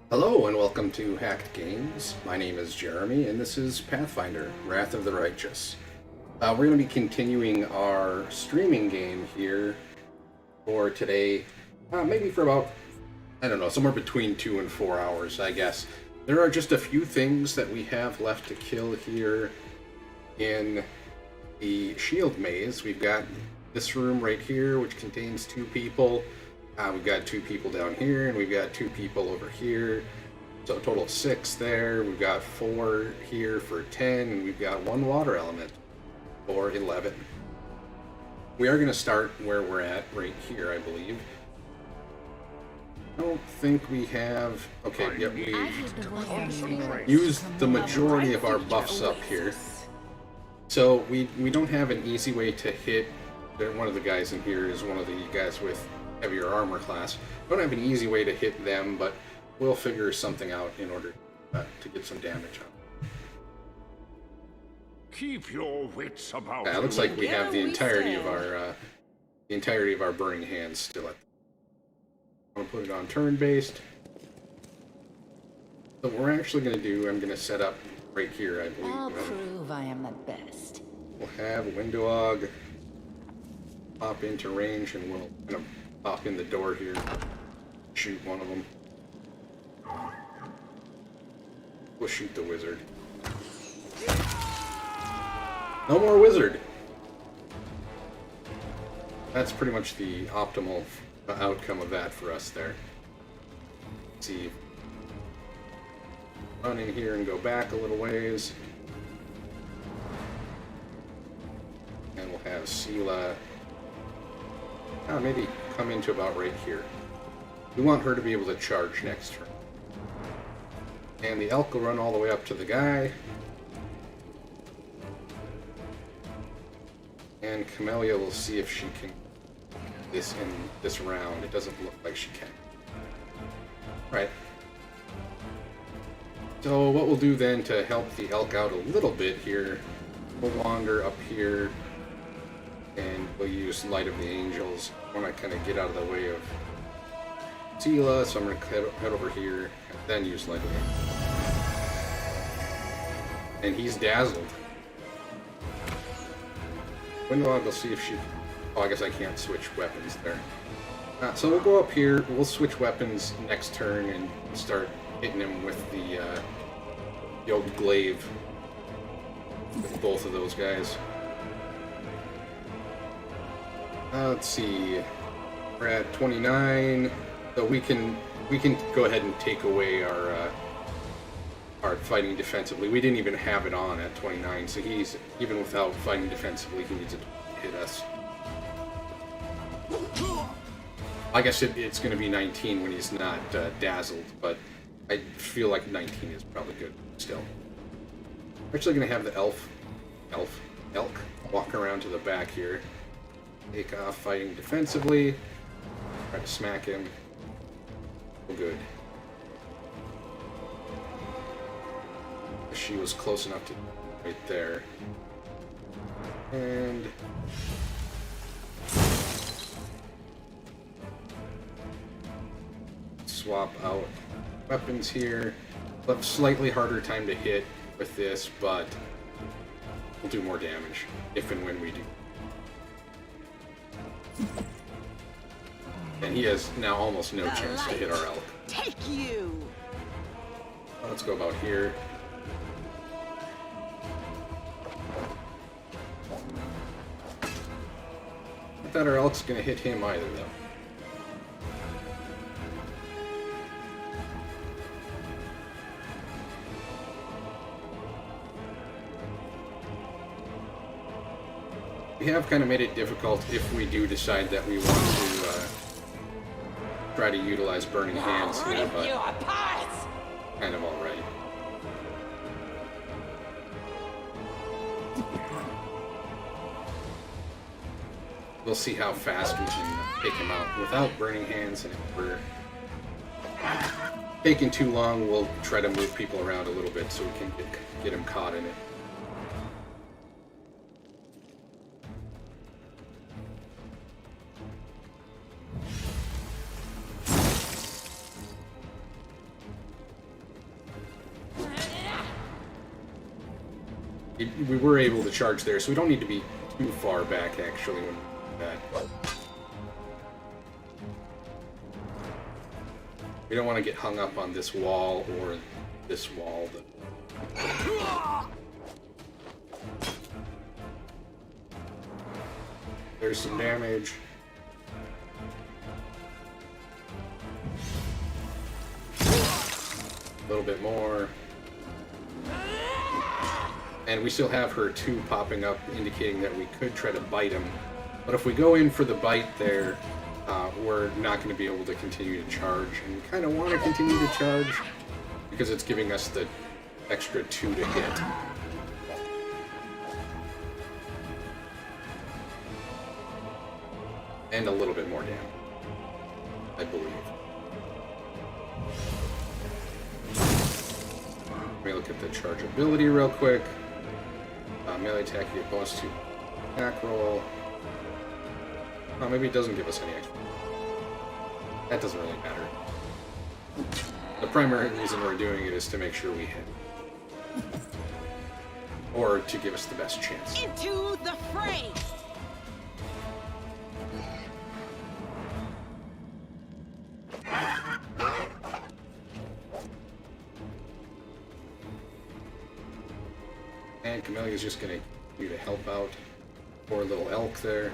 Hello and welcome to Hacked Games. My name is Jeremy and this is Pathfinder, Wrath of the Righteous. We're going to be continuing our streaming game here for today, maybe for about, I don't know, somewhere between 2 and 4 hours, I guess. There are just a few things that we have left to kill here in the shield maze. We've got this room right here, which contains 2 people. We've got 2 people down here, and we've got 2 people over here. So a total of 6 there. We've got 4 here for 10, and we've got 1 water element for 11. We are going to start where we're at right here, I believe. I don't think we have... Okay, yep, we've used the majority of our buffs up here. So we don't have an easy way to hit... One of the guys in here is one of the guys with heavier armor class. Don't have an easy way to hit them, but we'll figure something out in order to get some damage on. Keep your wits about you. It looks like we have the entirety of our burning hands still at. I'm gonna put it on turn-based. So what we're actually gonna do, I'm gonna set up right here, I believe. I'll prove I am the best. We'll have Windowog pop into range, and we'll kind of pop in the door here, shoot one of them. We'll shoot the wizard. No more wizard! That's pretty much the optimal outcome of that for us there. Let's see. Run in here and go back a little ways. And we'll have Sela maybe come into about right here. We want her to be able to charge next turn. And the elk will run all the way up to the guy. And Camellia will see if she can do this in this round. It doesn't look like she can. Right. So what we'll do then to help the elk out a little bit here, we'll wander up here and we'll use Light of the Angels. I want to kind of get out of the way of Sela, so I'm going to head over here and then use Light of the Angels. And he's dazzled. Windowog will see if she... Oh, I guess I can't switch weapons there. So we'll go up here, we'll switch weapons next turn and start hitting him with the old glaive with both of those guys. Let's see, we're at 29, so we can go ahead and take away our fighting defensively. We didn't even have it on at 29, so he's, even without fighting defensively, he needs to hit us. I guess it's going to be 19 when he's not dazzled, but I feel like 19 is probably good still. We're actually going to have the elk walk around to the back here. Take off fighting defensively. Try to smack him. Oh, good. She was close enough to right there. And swap out weapons here. We'll have a slightly harder time to hit with this, but we'll do more damage if and when we do. And he has now almost no chance to hit our elk. Take you. Let's go about here. Not that our elk's gonna hit him either, though. We have kind of made it difficult if we do decide that we want to try to utilize Burning Hands here, but kind of alright. We'll see how fast we can take him out without Burning Hands, and if we're taking too long, we'll try to move people around a little bit so we can get him caught in it. We were able to charge there, so we don't need to be too far back, actually, when we do that. We don't want to get hung up on this wall or this wall. There's some damage. A little bit more. And we still have her 2 popping up, indicating that we could try to bite him. But if we go in for the bite there, we're not going to be able to continue to charge. And we kind of want to continue to charge because it's giving us the extra 2 to hit. And a little bit more damage, I believe. Let me look at the chargeability real quick. Melee attack, you get bonus to attack roll. Oh, maybe it doesn't give us any extra. That doesn't really matter. The primary reason we're doing it is to make sure we hit. Or to give us the best chance. Into the fray! And Camelia's just going to continue to help out. Poor little elk there.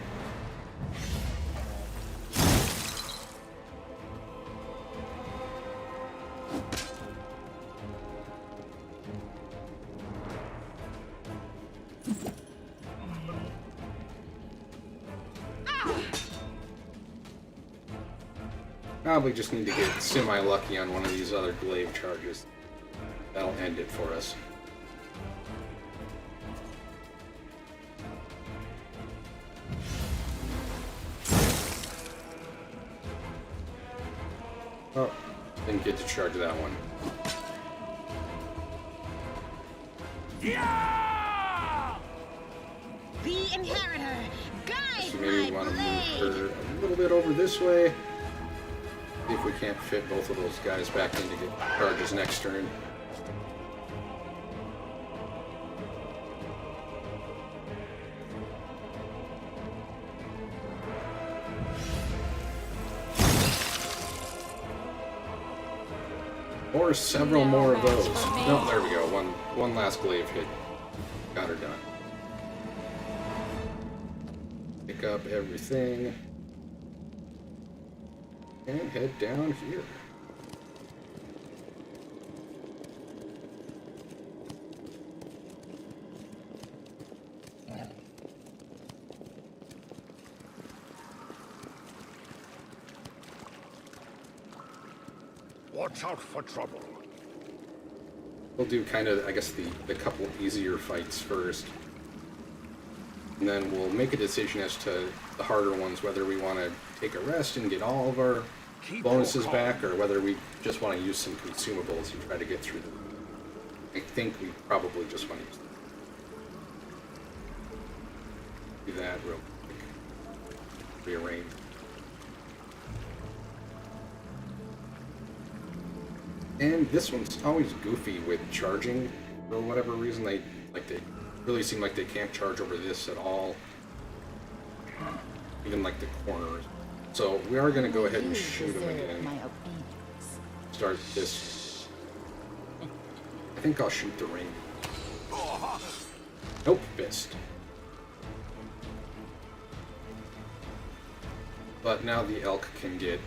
Probably just need to get semi-lucky on one of these other glaive charges. That'll end it for us. Oh, didn't get to charge that one. Yeah! The inheritor, guide So maybe we my want to blade! move her a little bit over this way. See if we can't fit both of those guys back in to get charges next turn. Or several more of those. No, there we go. One last glaive hit. Got her done. Pick up everything. And head down here. Watch out for trouble. We'll do kind of, I guess, the couple easier fights first. And then we'll make a decision as to the harder ones, whether we want to take a rest and get all of our bonuses back, or whether we just want to use some consumables and try to get through them. I think we probably just want to use them. Do that real quick. Rearrange. And this one's always goofy with charging. For whatever reason, they really seem like they can't charge over this at all. Even like the corners. So we are going to go ahead and shoot them again. Start this. I think I'll shoot the ring. Nope, missed. But now the elk can get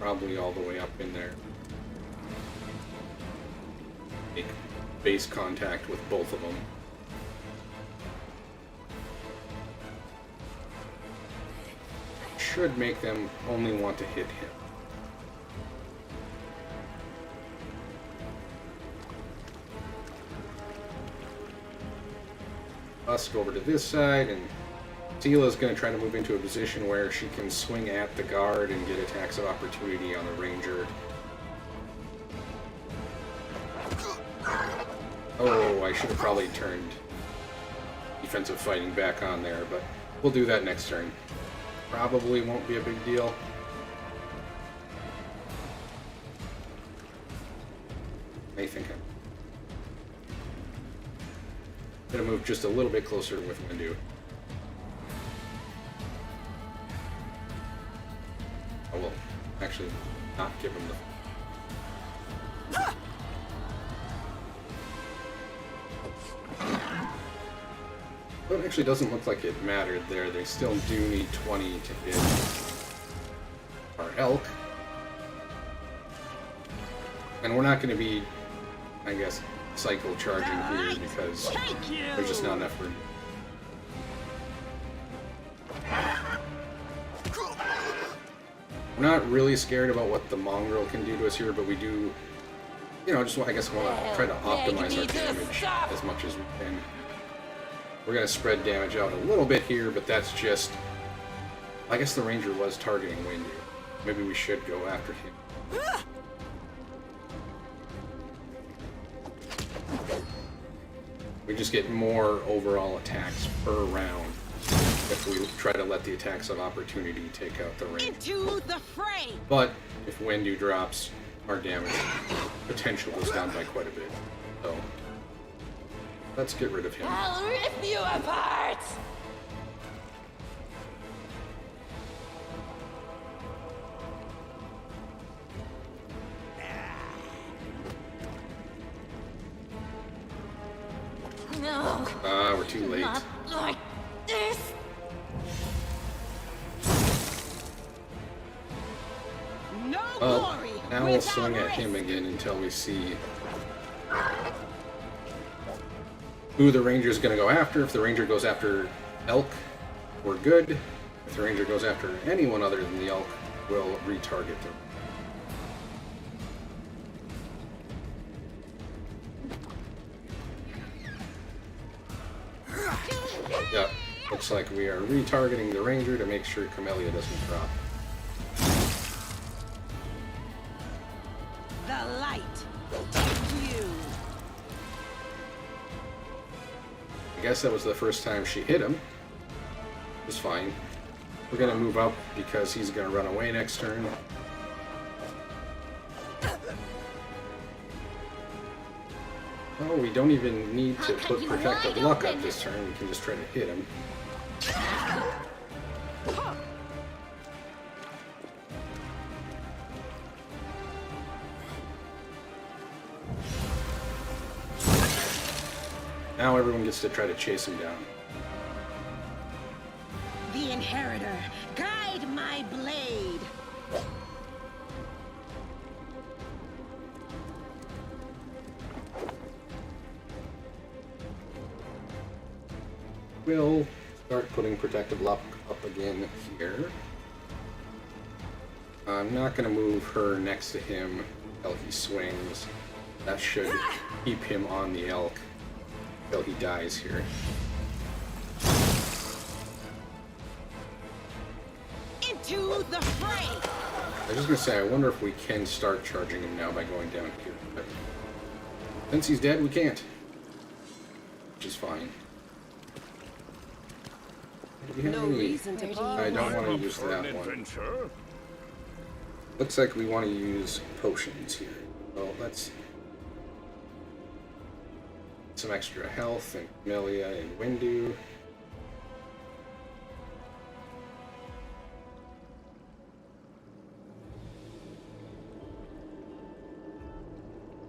probably all the way up in there. Make base contact with both of them. Should make them only want to hit him. Us go over to this side, and Tila's going to try to move into a position where she can swing at the guard and get attacks of opportunity on the ranger. Oh, I should have probably turned defensive fighting back on there, but we'll do that next turn. Probably won't be a big deal. I think Gonna move just a little bit closer with Windu. I will actually not give him the... But it actually doesn't look like it mattered there. They still do need 20 to hit our elk. And we're not going to be, I guess, cycle charging here because there's just not enough room. We're not really scared about what the mongrel can do to us here, but we do, you know, just I guess want to try to optimize our damage as much as we can. We're going to spread damage out a little bit here, but that's just, I guess the ranger was targeting Windu. Maybe we should go after him. We just get more overall attacks per round if we try to let the attacks of opportunity take out the range. Into the fray! But if Windu drops, our damage potential goes down by quite a bit. So let's get rid of him. I'll rip you apart! No. Ah, we're too late. Not like this. No Well, glory now we'll without swing at risk. him again until we see who the ranger's going to go after. If the ranger goes after elk, we're good. If the ranger goes after anyone other than the elk, we'll retarget them. Yeah, looks like we are retargeting the ranger to make sure Camellia doesn't drop. The light. Thank you. I guess that was the first time she hit him. It's fine. We're gonna move up because he's gonna run away next turn. Oh, we don't even need to put Protective Luck up this turn. We can just try to hit him. Now everyone gets to try to chase him down. The Inheritor, guide my blade. We'll start putting Protective Luck up again here. I'm not going to move her next to him until he swings. That should keep him on the elk until he dies here. Into the fray. I was just going to say, I wonder if we can start charging him now by going down here. But since he's dead, we can't. Which is fine. Do we have No any- reason to pause. I don't want to I'm use up for that an one. adventure. Looks like we want to use potions here. Well, let's... some extra health and Camellia and Windu.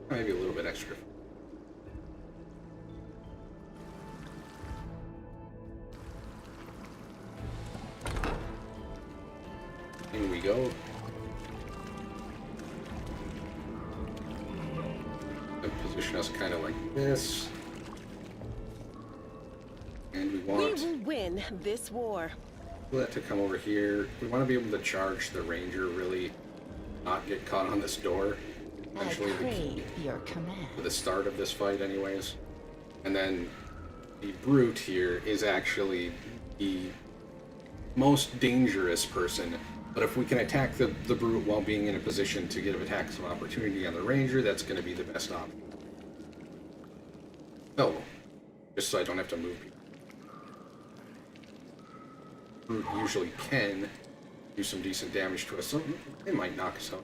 Maybe a little bit extra. In we go. And position us kind of like this. And we We want will win this war. that to come over here. We want to be able to charge the ranger, really not get caught on this door. I Eventually, the key crave your command. for the start of this fight anyways. And then the brute here is actually the most dangerous person. But if we can attack the brute while being in a position to get attacks of opportunity on the ranger, that's going to be the best option. Oh, just so I don't have to move people. Brute usually can do some decent damage to us, so they might knock us out.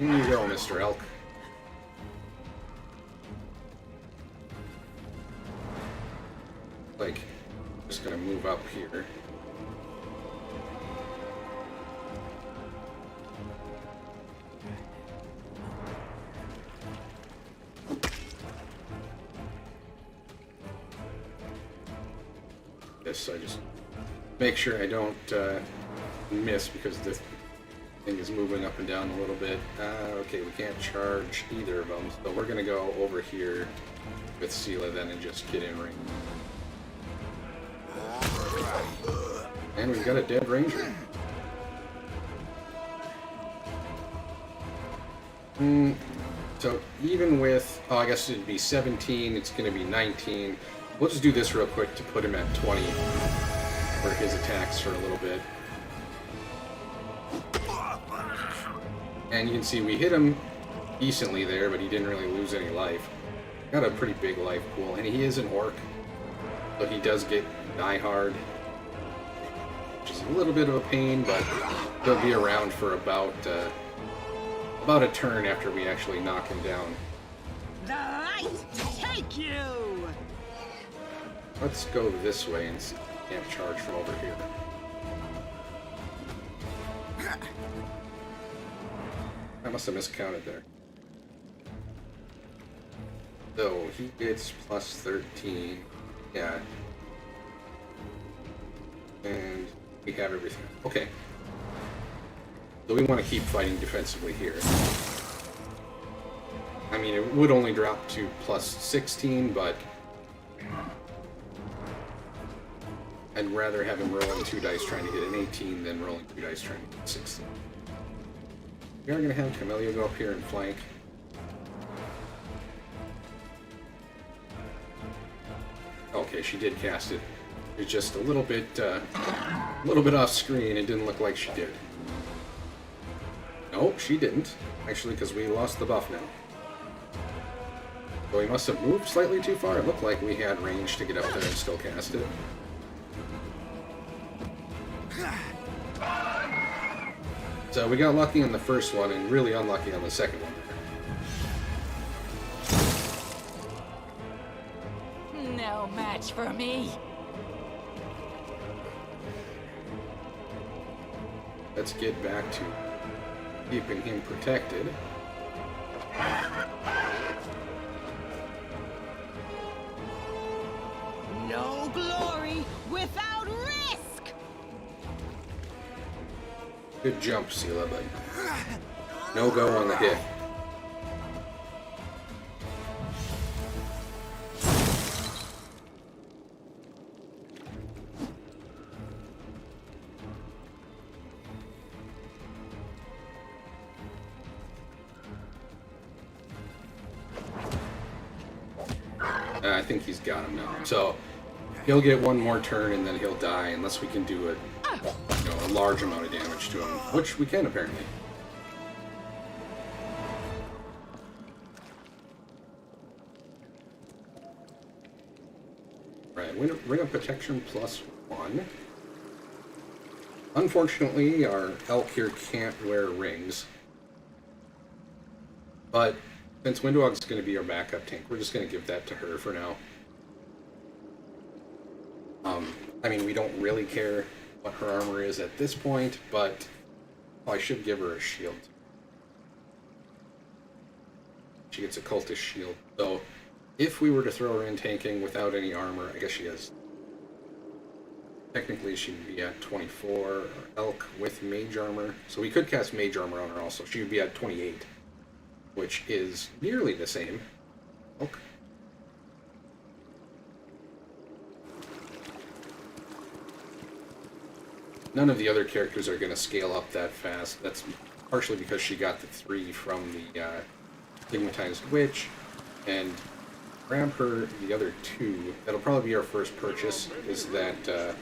In you go, Mr. Elk. Like, just gonna move up here. This, I just make sure I don't miss because this thing is moving up and down a little bit. Okay, we can't charge either of them, so we're gonna go over here with Sela then and just get in range. And we've got a dead ranger. So even with, oh, I guess it'd be 17, it's going to be 19. We'll just do this real quick to put him at 20 for his attacks for a little bit. And you can see we hit him decently there, but he didn't really lose any life. Got a pretty big life pool, and he is an orc, so he does get die hard, which is a little bit of a pain, but he'll be around for about a turn after we actually knock him down. The light take you! Let's go this way and see if we can't charge from over here. I must have miscounted there. So he gets plus 13. Yeah. And we have everything. Okay. So we want to keep fighting defensively here. I mean, it would only drop to plus 16, but I'd rather have him rolling 2 dice trying to get an 18 than rolling 2 dice trying to get 16. We are going to have Camellia go up here and flank. Okay, she did cast it. It's just a little bit off screen. It didn't look like she did. Nope, she didn't. Actually, because we lost the buff now. So we must have moved slightly too far. It looked like we had range to get up there and still cast it. So we got lucky on the first one and really unlucky on the second one. No match for me. Let's get back to keeping him protected. No glory without risk! Good jump, Sela, but no go on the hit. I think he's got him now. So he'll get one more turn and then he'll die unless we can do a large amount of damage to him, which we can apparently. Right, ring of protection +1. Unfortunately, our elk here can't wear rings, but since Windwog's going to be our backup tank, we're just going to give that to her for now. I mean, we don't really care what her armor is at this point, but I should give her a shield. She gets a cultist shield. So if we were to throw her in tanking without any armor, I guess she has... Technically, she'd be at 24, elk with mage armor. So we could cast mage armor on her also. She would be at 28. Which is nearly the same. Okay. None of the other characters are going to scale up that fast. That's partially because she got the 3 from the Stigmatized Witch, and grab her the other 2. That'll probably be our first purchase, is that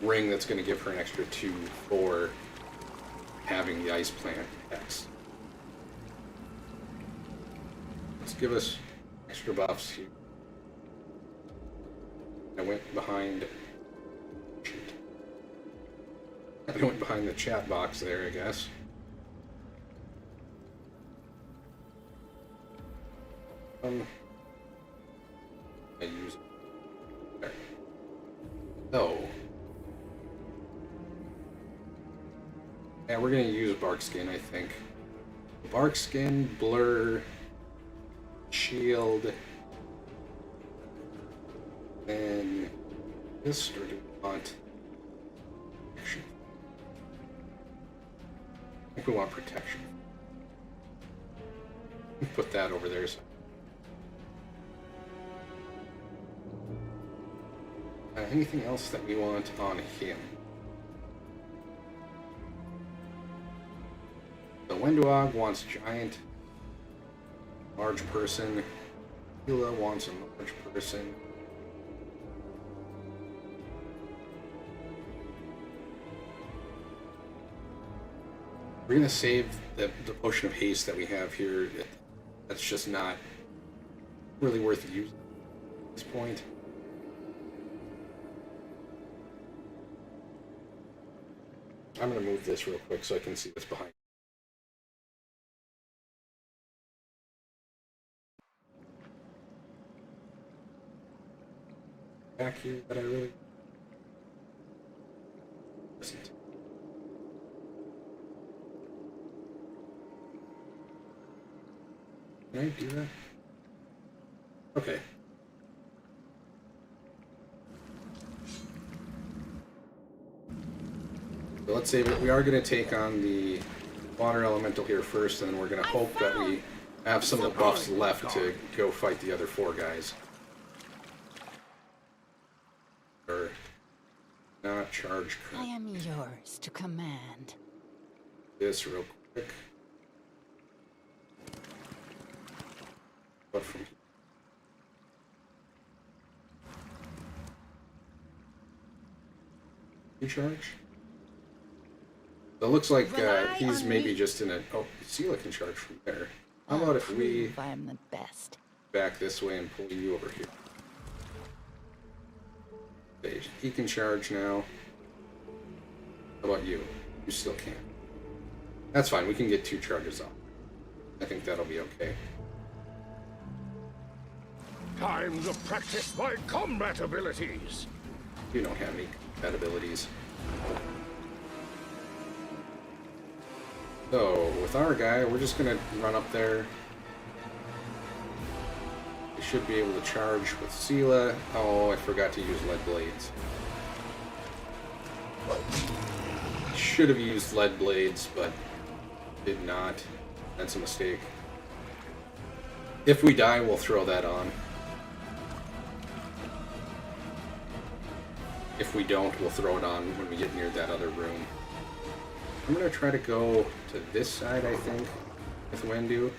ring that's going to give her an extra 2 for having the Ice Plant X. Give us extra buffs here. I went behind the chat box there, I guess. I use it. There. So, yeah, we're gonna use bark skin, I think. Bark skin, blur, shield, then this, or do we want protection? I think we want protection. Put that over there. So. Anything else that we want on him? The Wenduog wants giant, large person. Hila wants a large person. We're gonna save the potion of haste that we have here. That's just not really worth using at this point. I'm gonna move this real quick so I can see what's behind. Back here that I really isn't. Can I do that? Okay. So let's save it. We are going to take on the water elemental here first, and then we're going to hope that we have some of the buffs left to go fight the other 4 guys. Or not charge. I am yours to command. This real quick. But from charge. So it looks like he's maybe just in a. Oh, Sela can charge from there. How about if we I am the best. back this way and pull you over here? Okay, he can charge now. How about you? You still can't. That's fine. We can get 2 charges off. I think that'll be okay. Time to practice my combat abilities. You don't have any combat abilities. So, with our guy, we're just gonna run up there. We should be able to charge with Sela. Oh, I forgot to use lead blades. Should have used lead blades, but did not. That's a mistake. If we die, we'll throw that on. If we don't, we'll throw it on when we get near that other room. I'm going to try to go to this side, I think, with Wendu.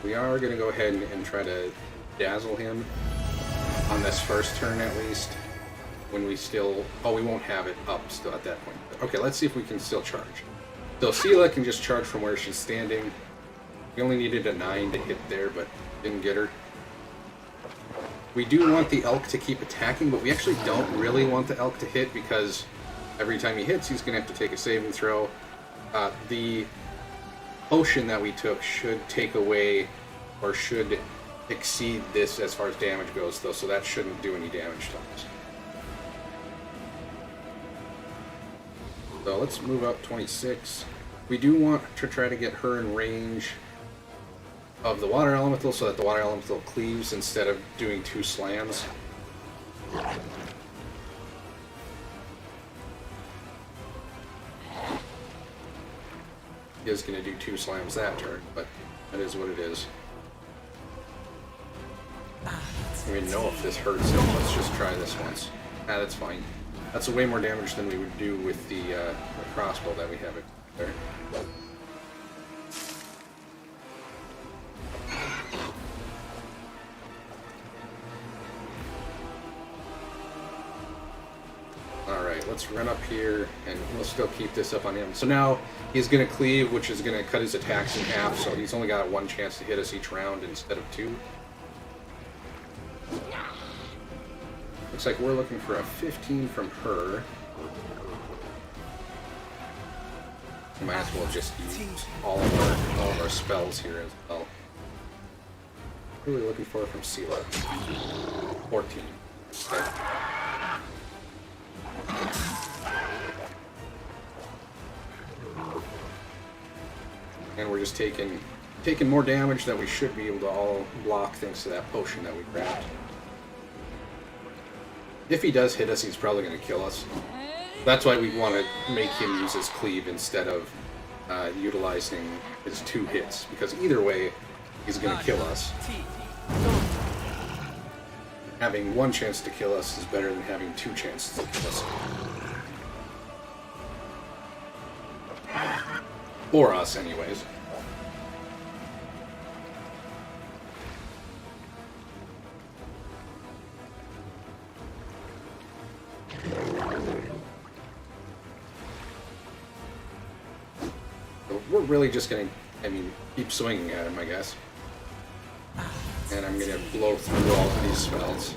We are going to go ahead and try to dazzle him on this first turn at least. When we still... Oh, we won't have it up still at that point. Okay, let's see if we can still charge. So Sela can just charge from where she's standing. We only needed a 9 to hit there, but didn't get her. We do want the elk to keep attacking, but we actually don't really want the elk to hit because every time he hits, he's going to have to take a saving throw. The potion that we took should take away, or should exceed this as far as damage goes, though, so that shouldn't do any damage to us. So let's move up 26. We do want to try to get her in range of the water elemental so that the water elemental cleaves instead of doing 2 slams. He is going to do 2 slams that turn, but that is what it is. I mean, know if this hurts him. Let's just try this once. Ah, that's fine. That's way more damage than we would do with the crossbow that we have there. Alright, let's run up here, and we'll still keep this up on him. So now he's going to cleave, which is going to cut his attacks in half, so he's only got 1 chance to hit us each round instead of 2. Looks like we're looking for a 15 from her. Might as well just use all of our spells here as well. What are we looking for from Sela? 14. Okay. And we're just taking more damage than we should be able to all block thanks to that potion that we grabbed. If he does hit us, he's probably going to kill us. That's why we want to make him use his cleave instead of utilizing his 2 hits, because either way, he's going to kill us. Having 1 chance to kill us is better than having 2 chances to kill us. Or us, anyways. So we're really just gonna, keep swinging at him, I guess. And I'm gonna blow through all of these spells.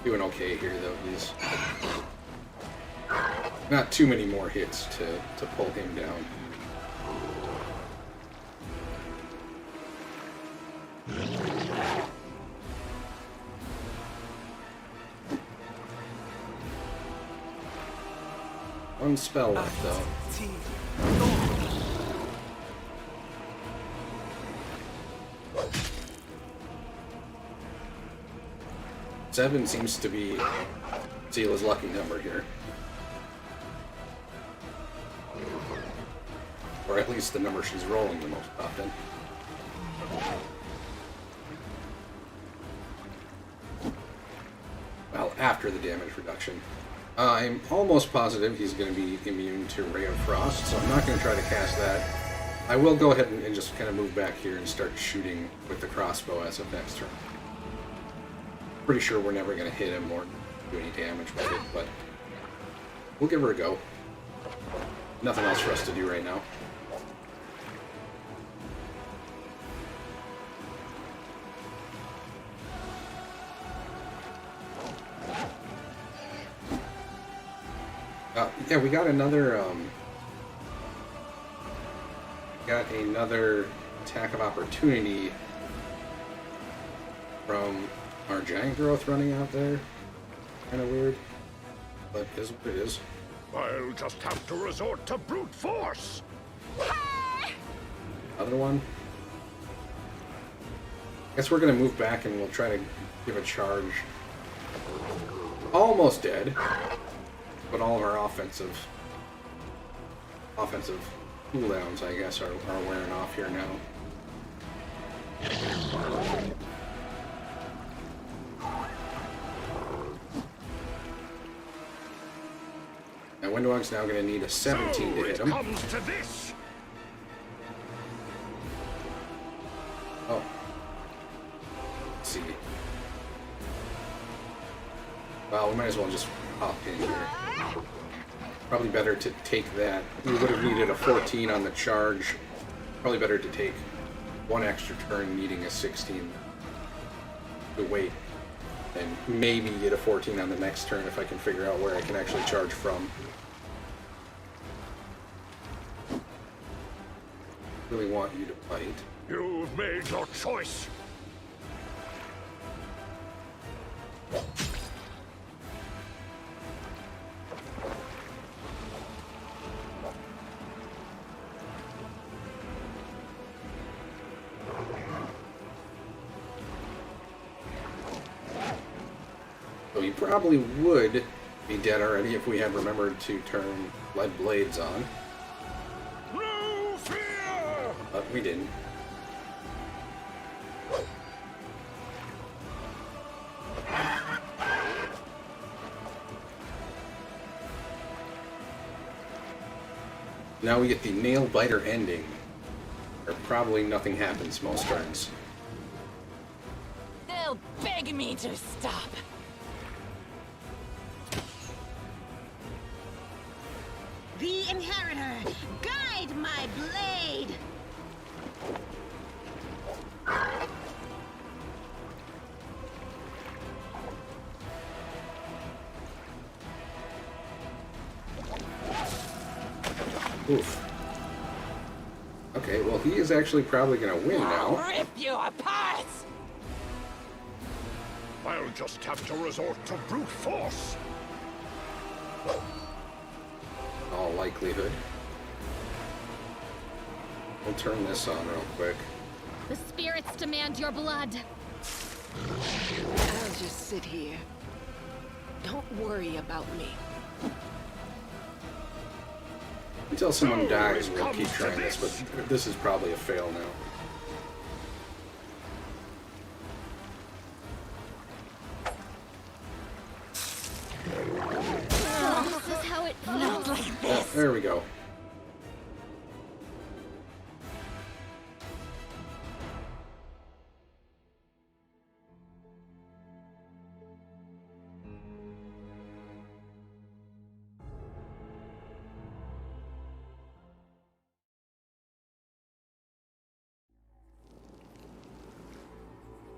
Doing okay here, though. He's not too many more hits to pull him down. One spell left, though. Seven seems to be Zila's lucky number here. Or at least the number she's rolling the most often. Well, after the damage reduction. I'm almost positive he's going to be immune to Ray of Frost, so I'm not going to try to cast that. I will go ahead and just kind of move back here and start shooting with the crossbow as of next turn. Pretty sure we're never going to hit him or do any damage with it, but we'll give her a go. Nothing else for us to do right now. Yeah, we got another attack of opportunity from our giant growth running out there. Kind of weird, but it is what it is. I'll just have to resort to brute force. Other one. Guess we're gonna move back and we'll try to give a charge. Almost dead, but all of our offensive cooldowns, I guess, are wearing off here now. Now Windwog's now going to need a 17 to hit him. Comes to this. Oh. Let's see. Well, we might as well just pop in here. Probably better to take that. We would have needed a 14 on the charge. Probably better to take 1 extra turn needing a 16 to wait. And maybe get a 14 on the next turn if I can figure out where I can actually charge from. Really want you to fight. You've made your choice. So he probably would be dead already if we had remembered to turn lead blades on. No fear! But we didn't. Now we get the nail biter ending, where probably nothing happens most turns. They'll beg me to stop. The Inheritor, guide my blade! Oof. Okay, well, he is actually probably going to win I'll now. rip you apart! I'll just have to resort to brute force. In all likelihood. We'll turn this on real quick. The spirits demand your blood. I'll just sit here. Don't worry about me. Until someone So dies, it we'll comes keep to trying this, this. but this is probably a fail now. This is how it Not feels. like this! There we go.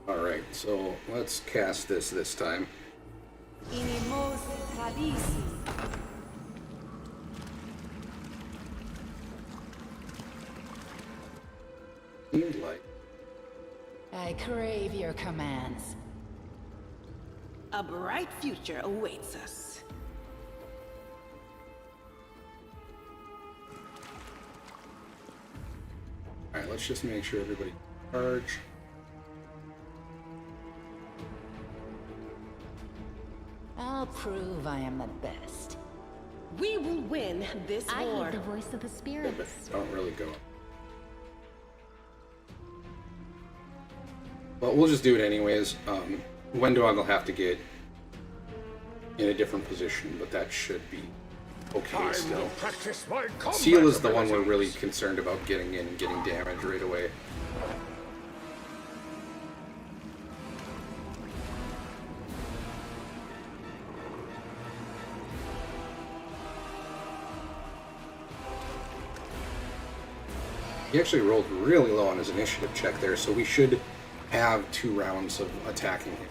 Alright, so let's cast this time. Inimos Talisi. Seemed like. I crave your commands. A bright future awaits us. Alright, let's just make sure everybody charge. I'll prove I am the best. We will win this I war. heed the voice of the But spirits. don't really go. But we'll just do it anyways. Wendog will have to get in a different position, but that should be okay Time still. to practice my combat Seal is the one we're really abilities. concerned about getting in and getting damage right away. He actually rolled really low on his initiative check there, so we should have 2 rounds of attacking him.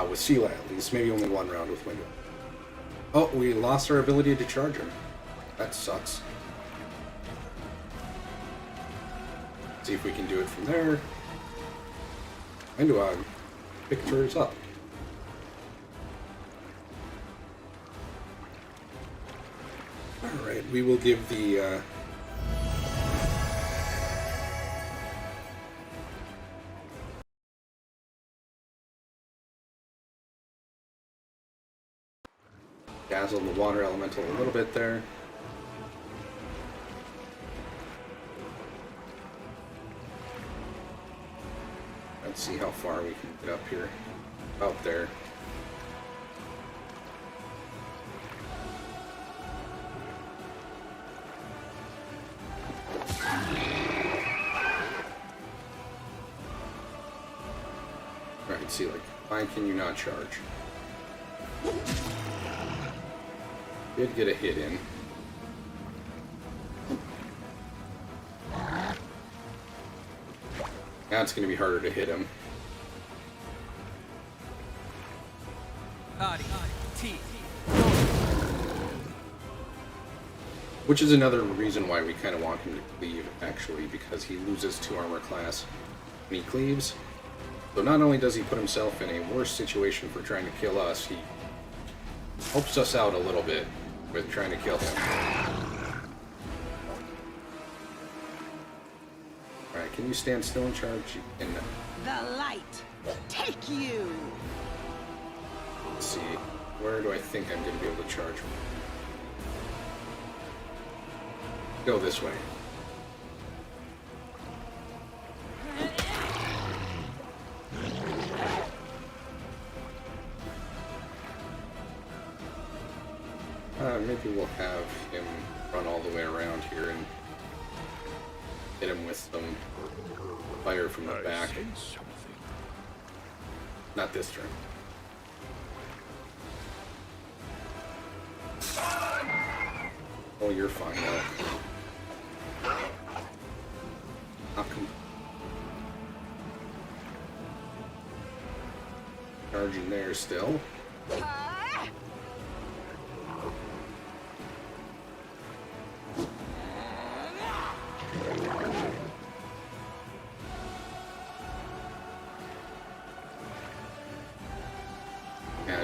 With Sela at least, maybe only 1 round with Window. Oh, we lost our ability to charge him. That sucks. See if we can do it from there. Window pictures up. Alright, we will give the dazzle the water elemental a little bit there. Let's see how far we can get up here. Out there. Right, see, like, why can you not charge? Did get a hit in. Now it's going to be harder to hit him. Which is another reason why we kind of want him to cleave, actually, because he loses 2 armor class when he cleaves. So not only does he put himself in a worse situation for trying to kill us, he helps us out a little bit with trying to kill him. Alright, can you stand still and charge? You can. The light. Take you. Let's see. Where do I think I'm going to be able to charge from? Go this way. Maybe we'll have him run all the way around here and hit him with some fire from the back. Not this turn. Oh, you're fine though. Knock him. Charging there still.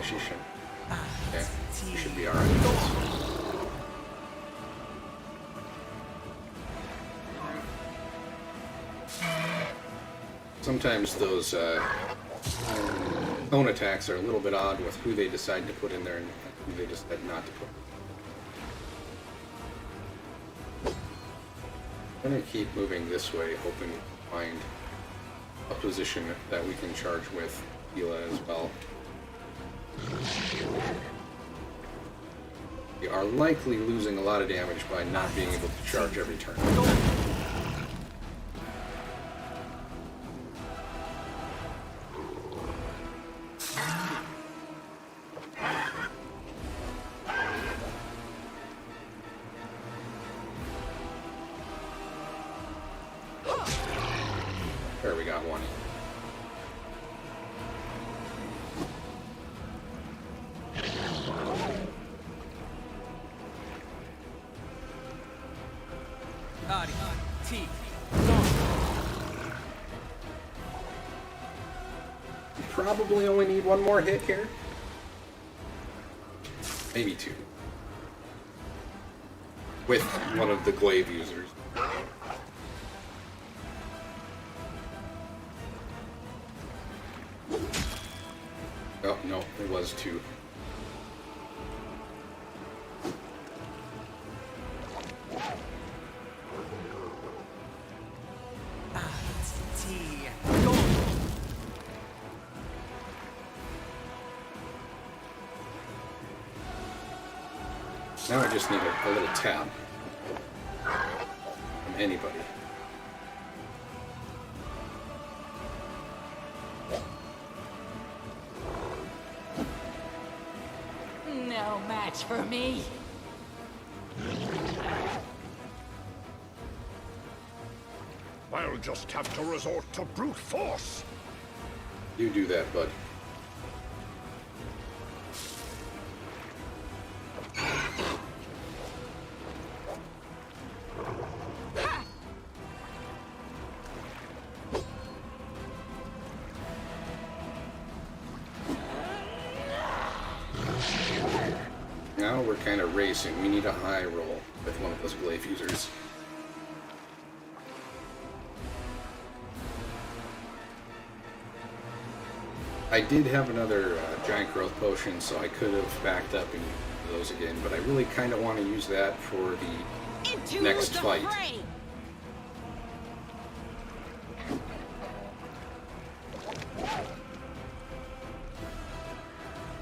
she shouldn't. Okay, she should be alright. Sometimes those cone attacks are a little bit odd with who they decide to put in there and who they decide not to put. I'm going to keep moving this way, hoping to find a position that we can charge with Hila as well. We are likely losing a lot of damage by not being able to charge every turn. There, we got one. Probably only need one more hit here. Maybe two. With one of the glaive users. Oh, no, it was two. Now I just need a little tap from anybody. No match for me. I'll just have to resort to brute force. You do that, bud. Now we're kind of racing. We need a high roll with one of those glaive users. I did have another giant growth potion, so I could have backed up and used those again, but I really kind of want to use that for the next fight.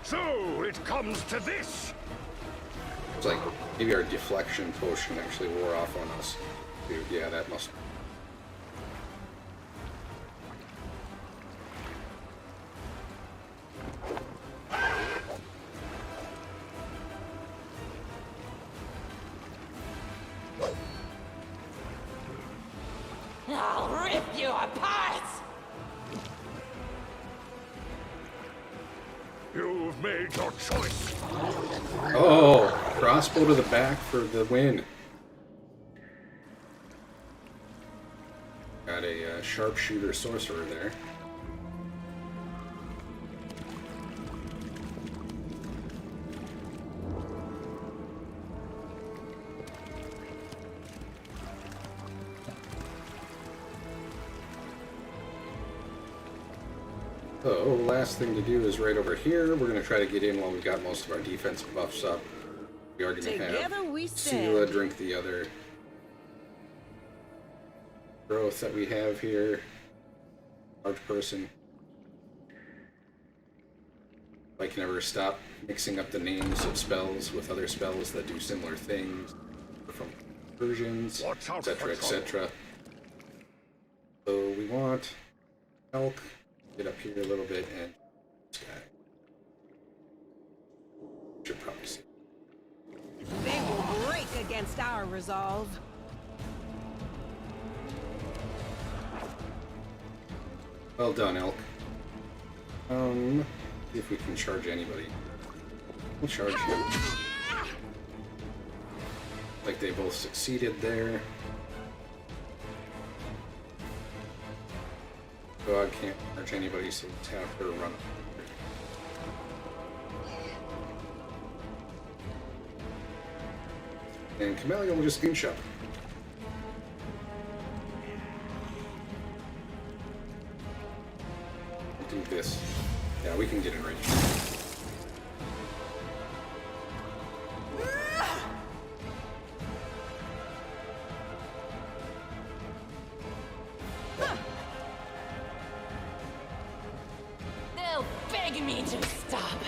So it comes to this. It's like maybe our deflection potion actually wore off on us. Dude, yeah, that must. I'll rip you apart! You've made your choice. Oh, crossbow to the back for the win. Got a sharpshooter sorcerer there. So, last thing to do is right over here. We're going to try to get in while we've got most of our defensive buffs up. We are going to Together we have stand. Sela drink the other growth that we have here. Large person. If I can ever stop mixing up the names of spells with other spells that do similar things, from versions, etc., etc. So we want elk. Get up here a little bit and this guy. Should probably see. They will break against our resolve. Well done, elk. See if we can charge anybody. We'll charge him. Like they both succeeded there. God can't charge anybody, so let's have her run. And Chameleon will just inch up. We'll do this. Yeah, we can get in range. They'll beg me to stop.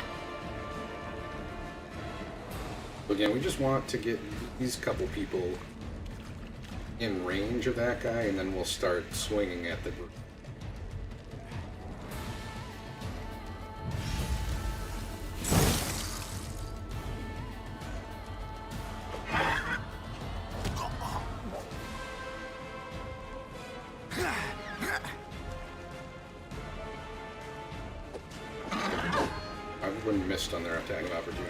Again, we just want to get these couple people in range of that guy, and then we'll start swinging at the group. Everyone missed on their attack of opportunity.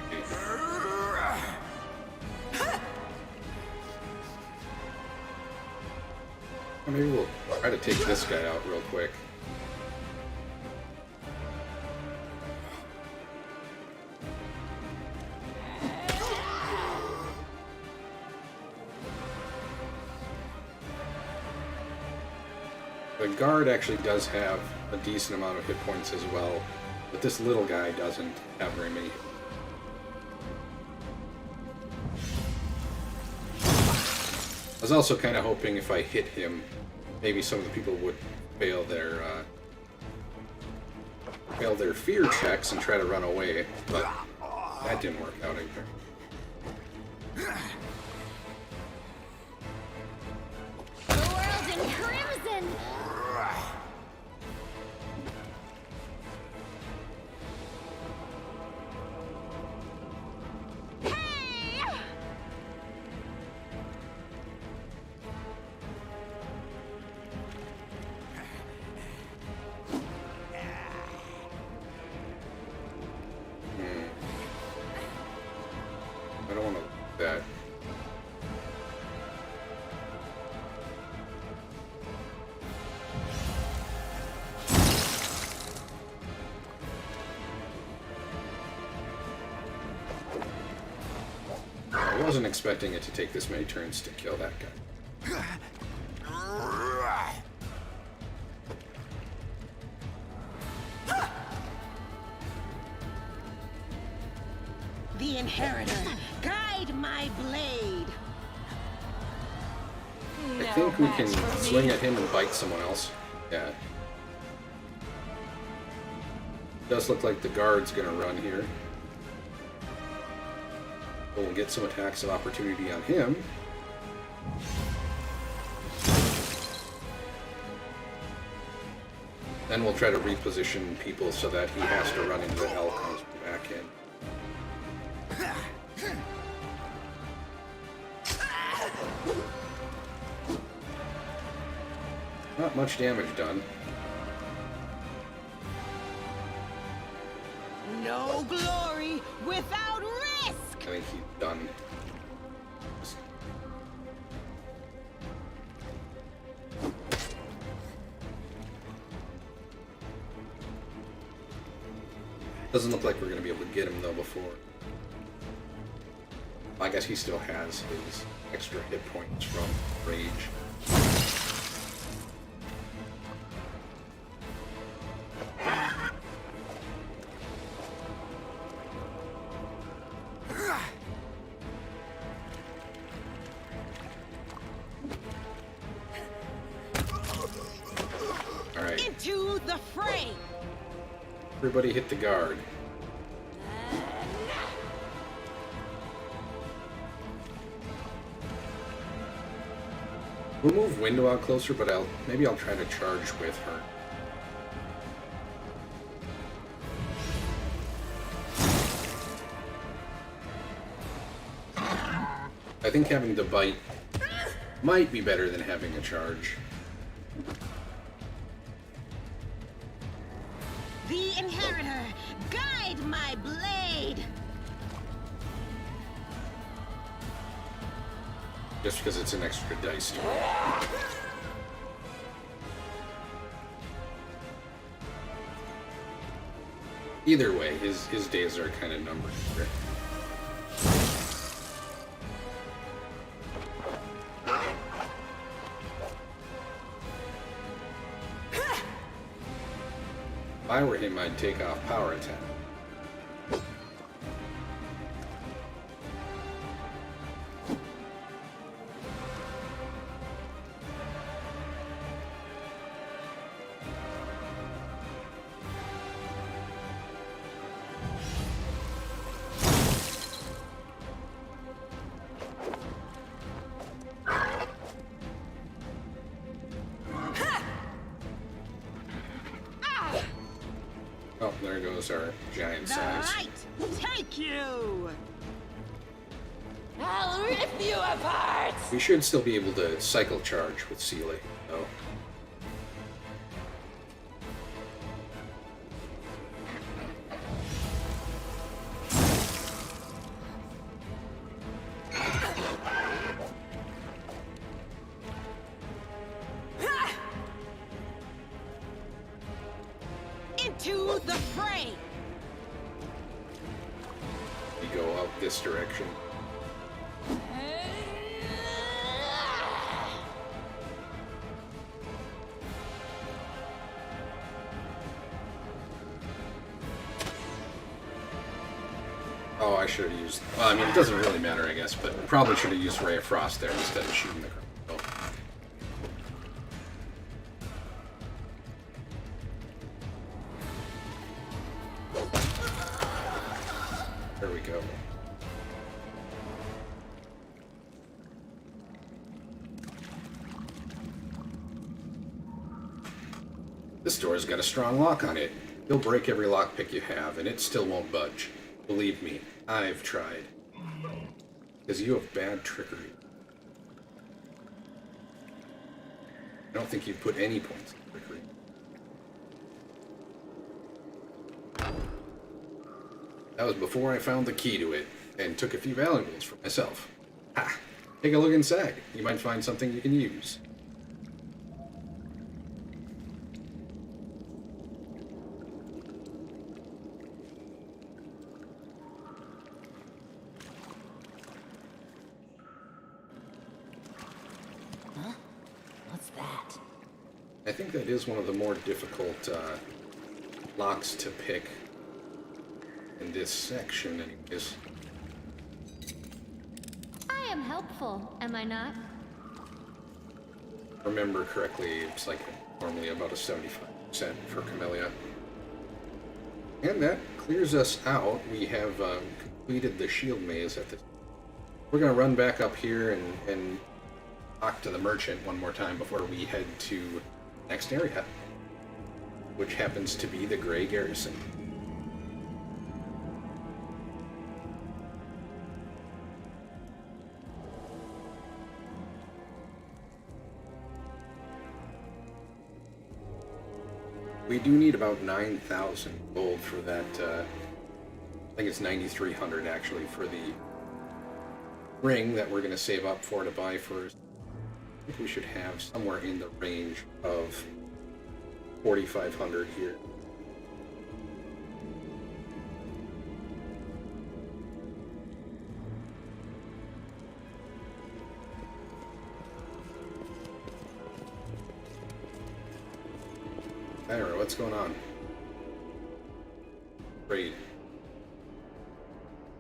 Maybe we'll try to take this guy out real quick. The guard actually does have a decent amount of hit points as well, but this little guy doesn't have very many. I was also kind of hoping if I hit him, maybe some of the people would fail their fear checks and try to run away, but that didn't work out either. The world in crimson! Hey! I don't want to do that. I wasn't expecting it to take this many turns to kill that guy. The Inheritor, guide my blade. I think we can swing at him and bite someone else. Yeah. Does look like the guard's gonna run here. We'll get some attacks of opportunity on him. Then we'll try to reposition people so that he has to run into the elk and comes back in. Not much damage done. No glory without risk. I think he's done. Doesn't look like we're going to be able to get him though before. I guess he still has his extra hit points from rage. Alright. Into the fray. Everybody hit the guard. We'll move Window out closer, but maybe I'll try to charge with her. I think having the bite might be better than having a charge. The Inheritor, guide my blade. Just because it's an extra dice to roll. Either way, his days are kind of numbered here. I were him, I'd take off power attack. Oh, there goes our giant size. Take you! I'll rip you apart! We should still be able to cycle charge with Sealy, though. Into the fray! We go out this direction. Oh, I should have used... Well, I mean, it doesn't really matter, I guess, but probably should have used Ray of Frost there instead of shooting the crossbow. There we go. This door's got a strong lock on it. You'll break every lockpick you have, and it still won't budge. Believe me, I've tried. Because you have bad trickery. I don't think you've put any points in trickery. That was before I found the key to it, and took a few valuables for myself. Ha! Take a look inside. You might find something you can use. What's that? I think that is one of the more difficult locks to pick in this section, anyways. I am helpful, am I not? Remember correctly, it's like normally about a 75% for Camellia. And that clears us out. We have completed the shield maze at the... We're going to run back up here and talk to the merchant one more time before we head to the next area, which happens to be the Grey Garrison. We do need about 9,000 gold for that, I think it's 9,300 actually, for the ring that we're going to save up for to buy first. I think we should have somewhere in the range of 4,500 here. Anyway, what's going on? Great.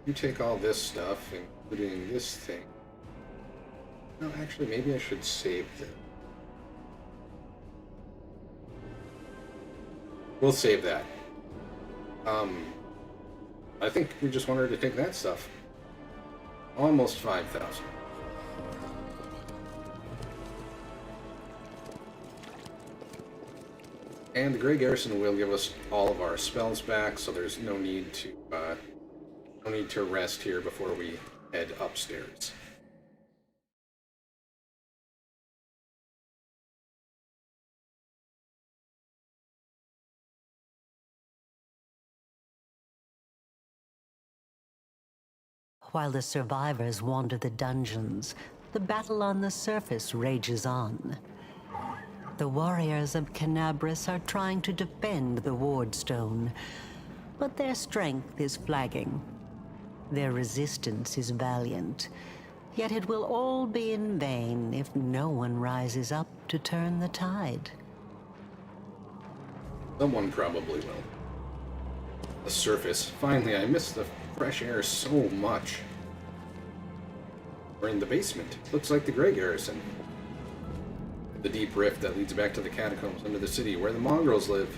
You take all this stuff, including this thing. No, actually, maybe I should save this. We'll save that. I think we just want her to take that stuff. Almost 5,000. And the Grey Garrison will give us all of our spells back, so there's no need to rest here before we head upstairs. While the survivors wander the dungeons, the battle on the surface rages on. The warriors of Canabris are trying to defend the Wardstone, but their strength is flagging. Their resistance is valiant, yet it will all be in vain if no one rises up to turn the tide. Someone probably will. The surface. Finally, I miss the fresh air so much. We're in the basement. Looks like the Grey Garrison. The deep rift that leads back to the catacombs under the city, where the mongrels live.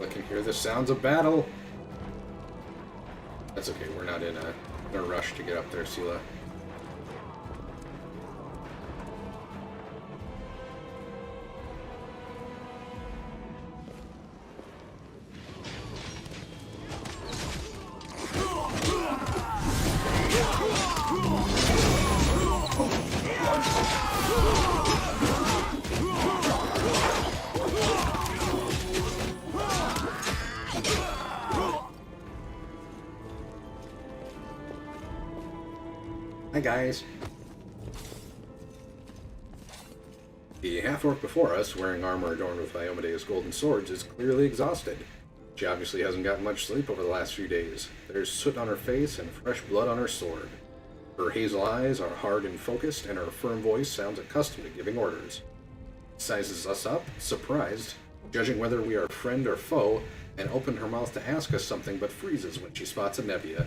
I can hear the sounds of battle. That's okay, we're not in a rush to get up there, Sela. Hi guys. The half-orc before us, wearing armor adorned with Iomedea's golden swords, is clearly exhausted. She obviously hasn't gotten much sleep over the last few days. There's soot on her face and fresh blood on her sword. Her hazel eyes are hard and focused, and her firm voice sounds accustomed to giving orders. Sizes us up, surprised, judging whether we are friend or foe, and opens her mouth to ask us something but freezes when she spots a Nebia.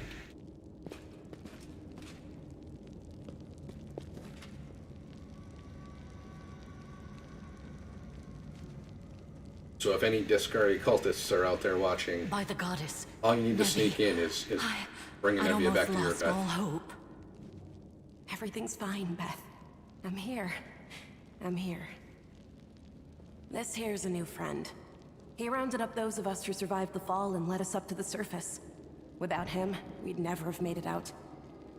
So if any Discari cultists are out there watching, By the goddess. all you need to Nevi, sneak in is bring a I Nebia back to your almost lost all Beth. hope. Everything's fine, Beth. I'm here. I'm here. This here's a new friend. He rounded up those of us who survived the fall and led us up to the surface. Without him, we'd never have made it out.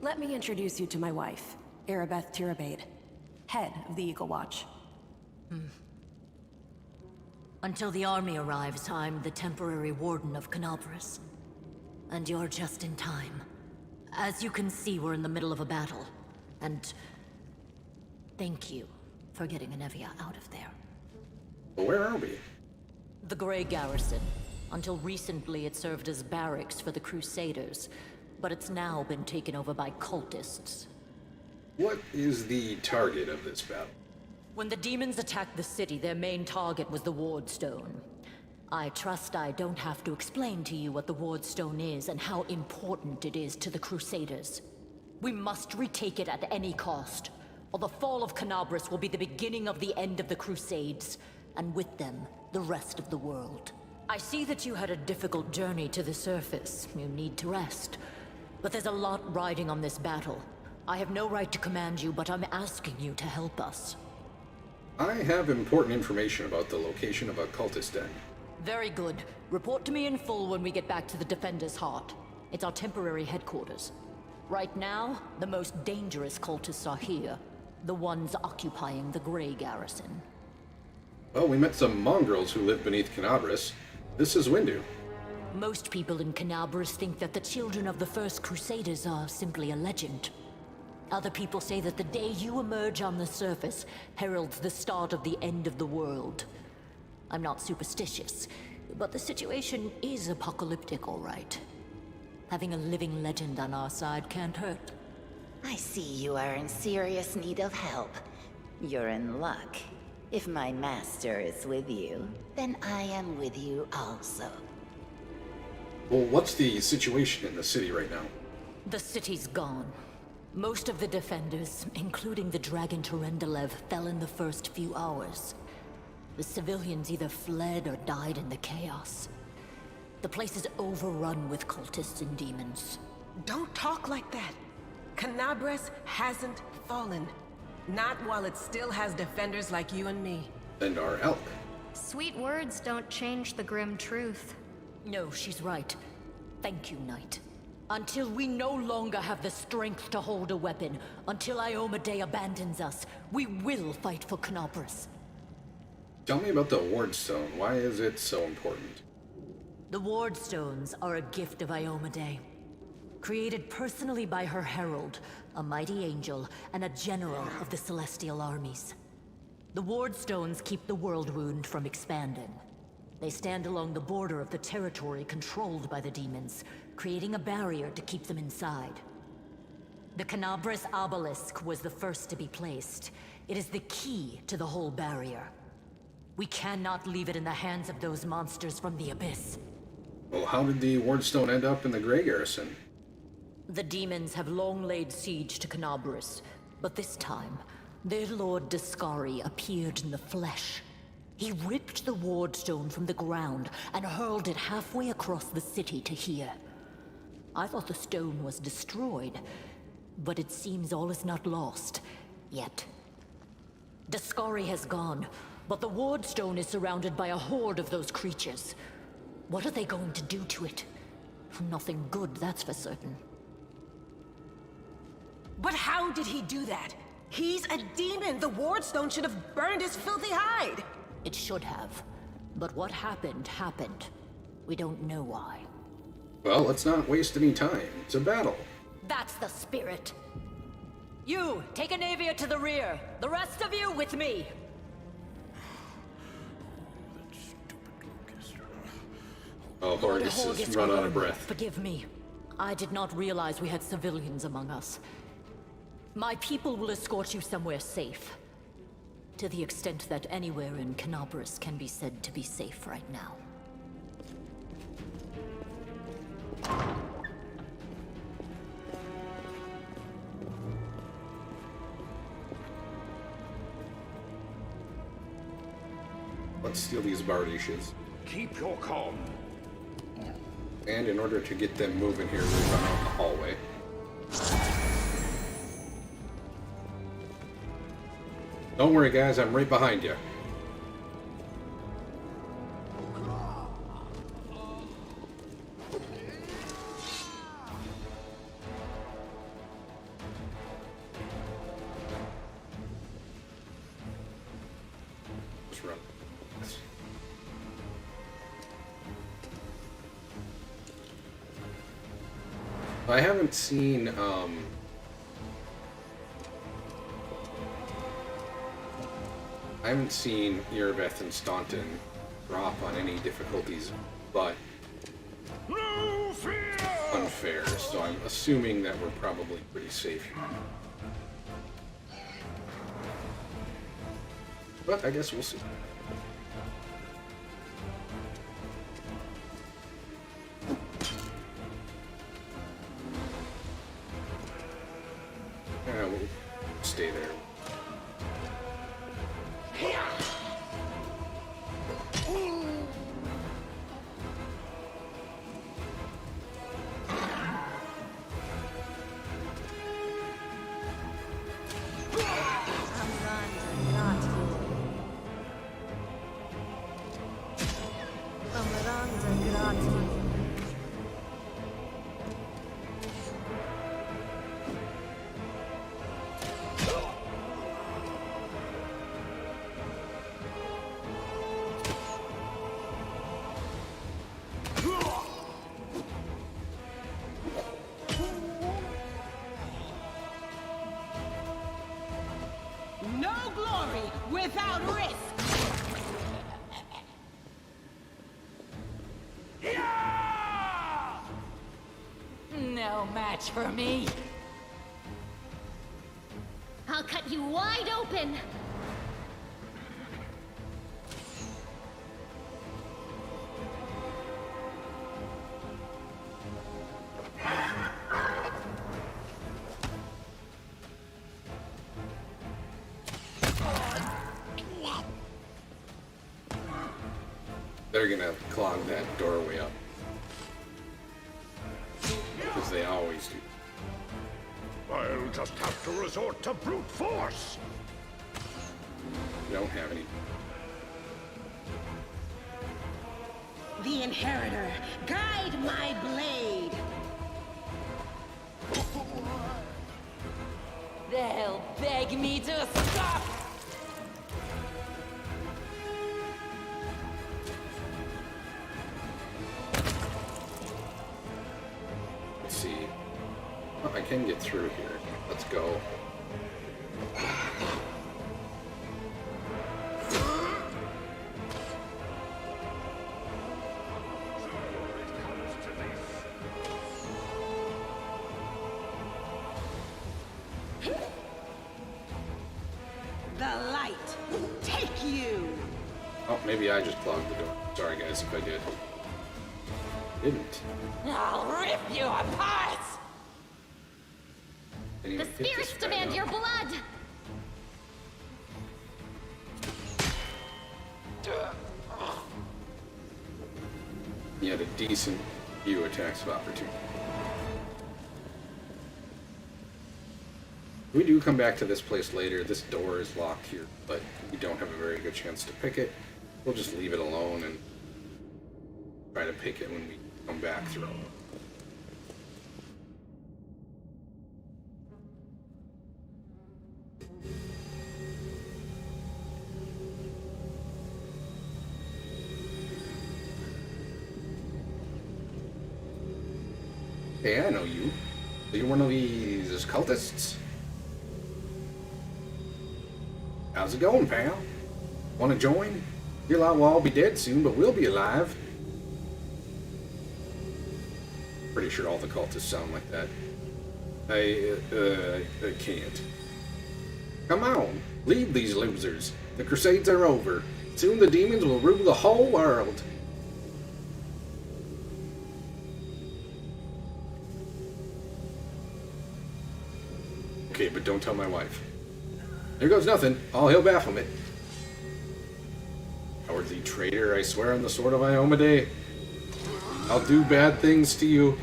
Let me introduce you to my wife, Erebeth Tirabade, head of the Eagle Watch. Until the army arrives, I'm the temporary warden of Canabras. And you're just in time. As you can see, we're in the middle of a battle. And thank you for getting Anevia out of there. But where are we? The Grey Garrison. Until recently, it served as barracks for the Crusaders, but it's now been taken over by cultists. What is the target of this battle? When the demons attacked the city, their main target was the Wardstone. I trust I don't have to explain to you what the Wardstone is and how important it is to the Crusaders. We must retake it at any cost, or the fall of Canabras will be the beginning of the end of the Crusades, and with them, the rest of the world. I see that you had a difficult journey to the surface. You need to rest. But there's a lot riding on this battle. I have no right to command you, but I'm asking you to help us. I have important information about the location of a cultist den. Very good. Report to me in full when we get back to the Defender's Heart. It's our temporary headquarters. Right now, the most dangerous cultists are here. The ones occupying the Grey Garrison. Well, we met some mongrels who live beneath Canabras. This is Windu. Most people in Canabras think that the children of the First Crusaders are simply a legend. Other people say that the day you emerge on the surface heralds the start of the end of the world. I'm not superstitious, but the situation is apocalyptic, all right. Having a living legend on our side can't hurt. I see you are in serious need of help. You're in luck. If my master is with you, then I am with you also. Well, what's the situation in the city right now? The city's gone. Most of the defenders, including the Dragon Terendelev, fell in the first few hours. The civilians either fled or died in the chaos. The place is overrun with cultists and demons. Don't talk like that. Canabras hasn't fallen. Not while it still has defenders like you and me. And our elk. Sweet words don't change the grim truth. No, she's right. Thank you, Knight. Until we no longer have the strength to hold a weapon, until Iomedae abandons us, we will fight for Canabras. Tell me about the Wardstone. Why is it so important? The Wardstones are a gift of Iomedae. Created personally by her herald, a mighty angel, and a general of the Celestial armies. The Wardstones keep the World Wound from expanding. They stand along the border of the territory controlled by the demons, creating a barrier to keep them inside. The Canabras obelisk was the first to be placed. It is the key to the whole barrier. We cannot leave it in the hands of those monsters from the abyss. Well, how did the Wardstone end up in the Grey Garrison? The demons have long laid siege to Canabras, but this time, their lord Dascari appeared in the flesh. He ripped the Wardstone from the ground and hurled it halfway across the city to here. I thought the stone was destroyed, but it seems all is not lost, yet. Dascari has gone, but the Wardstone is surrounded by a horde of those creatures. What are they going to do to it? Nothing good, that's for certain. But how did he do that? He's a demon! The Wardstone should have burned his filthy hide! It should have. But what happened, happened. We don't know why. Well, let's not waste any time. It's a battle. That's the spirit. You, take Anavia to the rear. The rest of you with me. Oh, Horgus has run out of breath. Forgive me. I did not realize we had civilians among us. My people will escort you somewhere safe. To the extent that anywhere in Canabras can be said to be safe right now. Let's steal these Bardishes. Keep your calm. And in order to get them moving here, we'll run out in the hallway. Don't worry, guys, I'm right behind you. Just run. I haven't seen, Erebeth and Staunton drop on any difficulties, but No fear! unfair, so I'm assuming that we're probably pretty safe here. But I guess we'll see. Yeah, we'll stay there. No glory without risk! No match for me. I'll cut you wide open! They're gonna clog that doorway up. Because they always do. I'll just have to resort to brute force. We don't have any. The Inheritor, guide my blade! They'll beg me to stop. Let's see. Oh, I can get through here. Let's go. Oh, maybe I just clogged the door. Sorry, guys, if I did. Didn't. I'll rip you apart! Didn't The even hit this spirits guy, demand though. your blood! He had a decent few attacks of opportunity. We do come back to this place later. This door is locked here, but we don't have a very good chance to pick it. We'll just leave it alone and try to pick it when we come back through. Hey, I know you. So you're one of these cultists? How's it going, pal? Want to join? Your lot will all be dead soon, but we'll be alive. Pretty sure all the cultists sound like that. I can't. Come on, leave these losers. The Crusades are over. Soon the demons will rule the whole world. Okay, but don't tell my wife. There goes nothing. All hail Baphomet. Cowardly traitor, I swear on the sword of Iomade. I'll do bad things to you.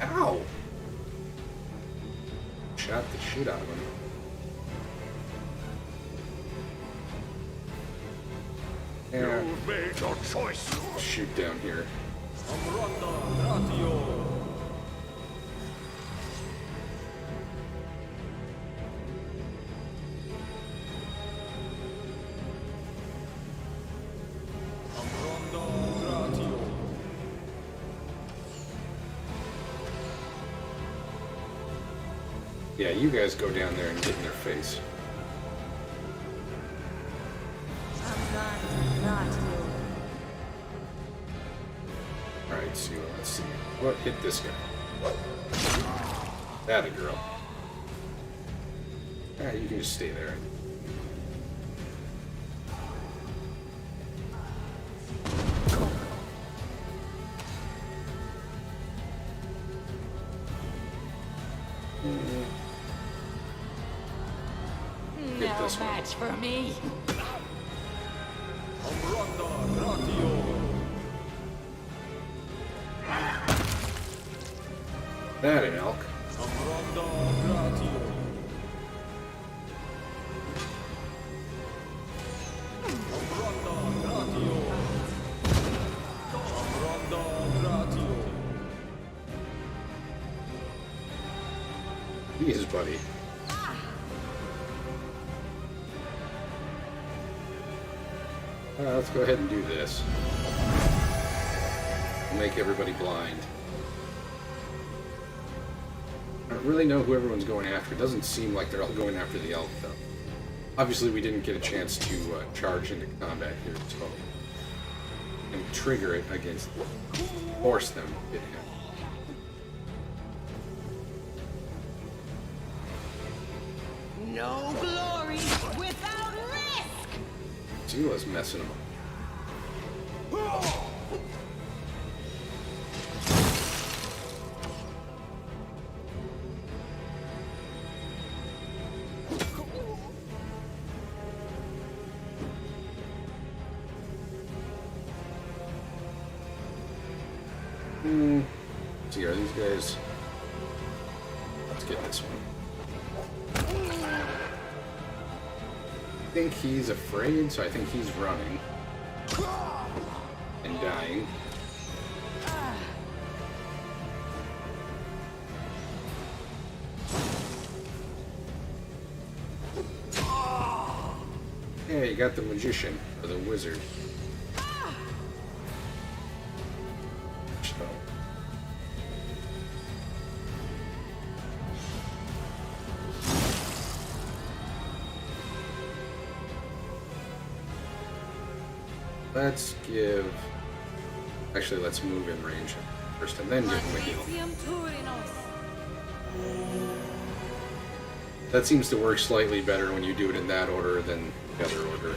Ow! Shot the shit out of him. Yeah, You've made your choice. shoot down here. Yeah, you guys go down there and get in their face. Alright, so let's see. What hit this guy? That a girl. Alright, you can just stay there. Hit this one. Match for me. That an elk. Jesus, buddy. Let's go ahead and do this. We'll make everybody blind. I don't really know who everyone's going after. It doesn't seem like they're all going after the elk, though. Obviously, we didn't get a chance to charge into combat here, so... and trigger it against... force them to hit him. No glory without risk! Zila's messing him up. See, are these guys... Let's get this one. I think he's afraid, so I think he's running. And dying. Yeah, you got the magician, or the wizard. So. Let's give... Actually, let's move in range first and then give him a heal. That seems to work slightly better when you do it in that order than the other order.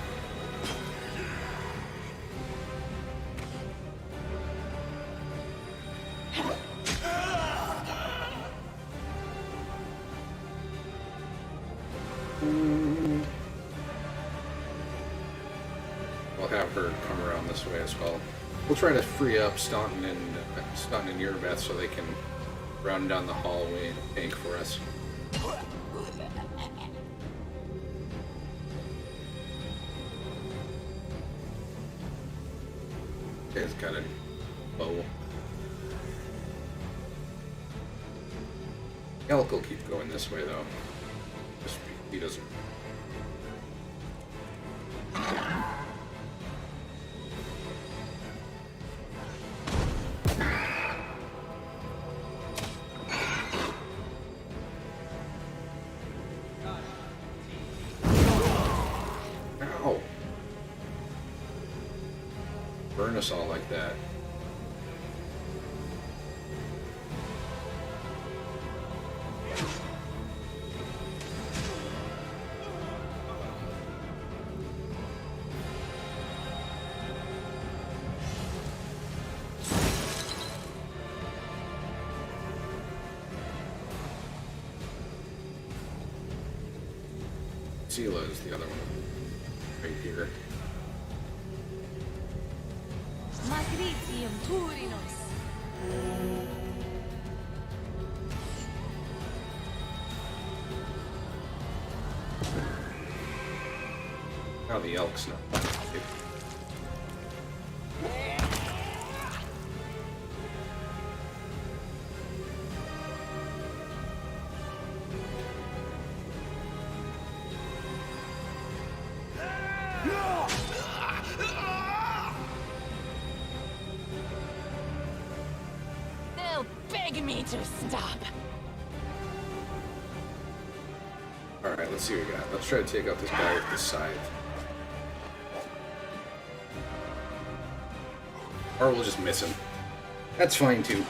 We'll have her come around this way as well. We'll try to free up Staunton and Yerbeth so they can run down the hallway and tank for us. Guy's got a bow. Elk will keep going this way though. Just he doesn't. Ow! Burn us all like that. Sela is the other one, right here. Magritium Turinos. Now the elk's not. They'll beg me to stop. Alright, let's see what we got. Let's try to take out this guy with the scythe. Or we'll just miss him. That's fine too.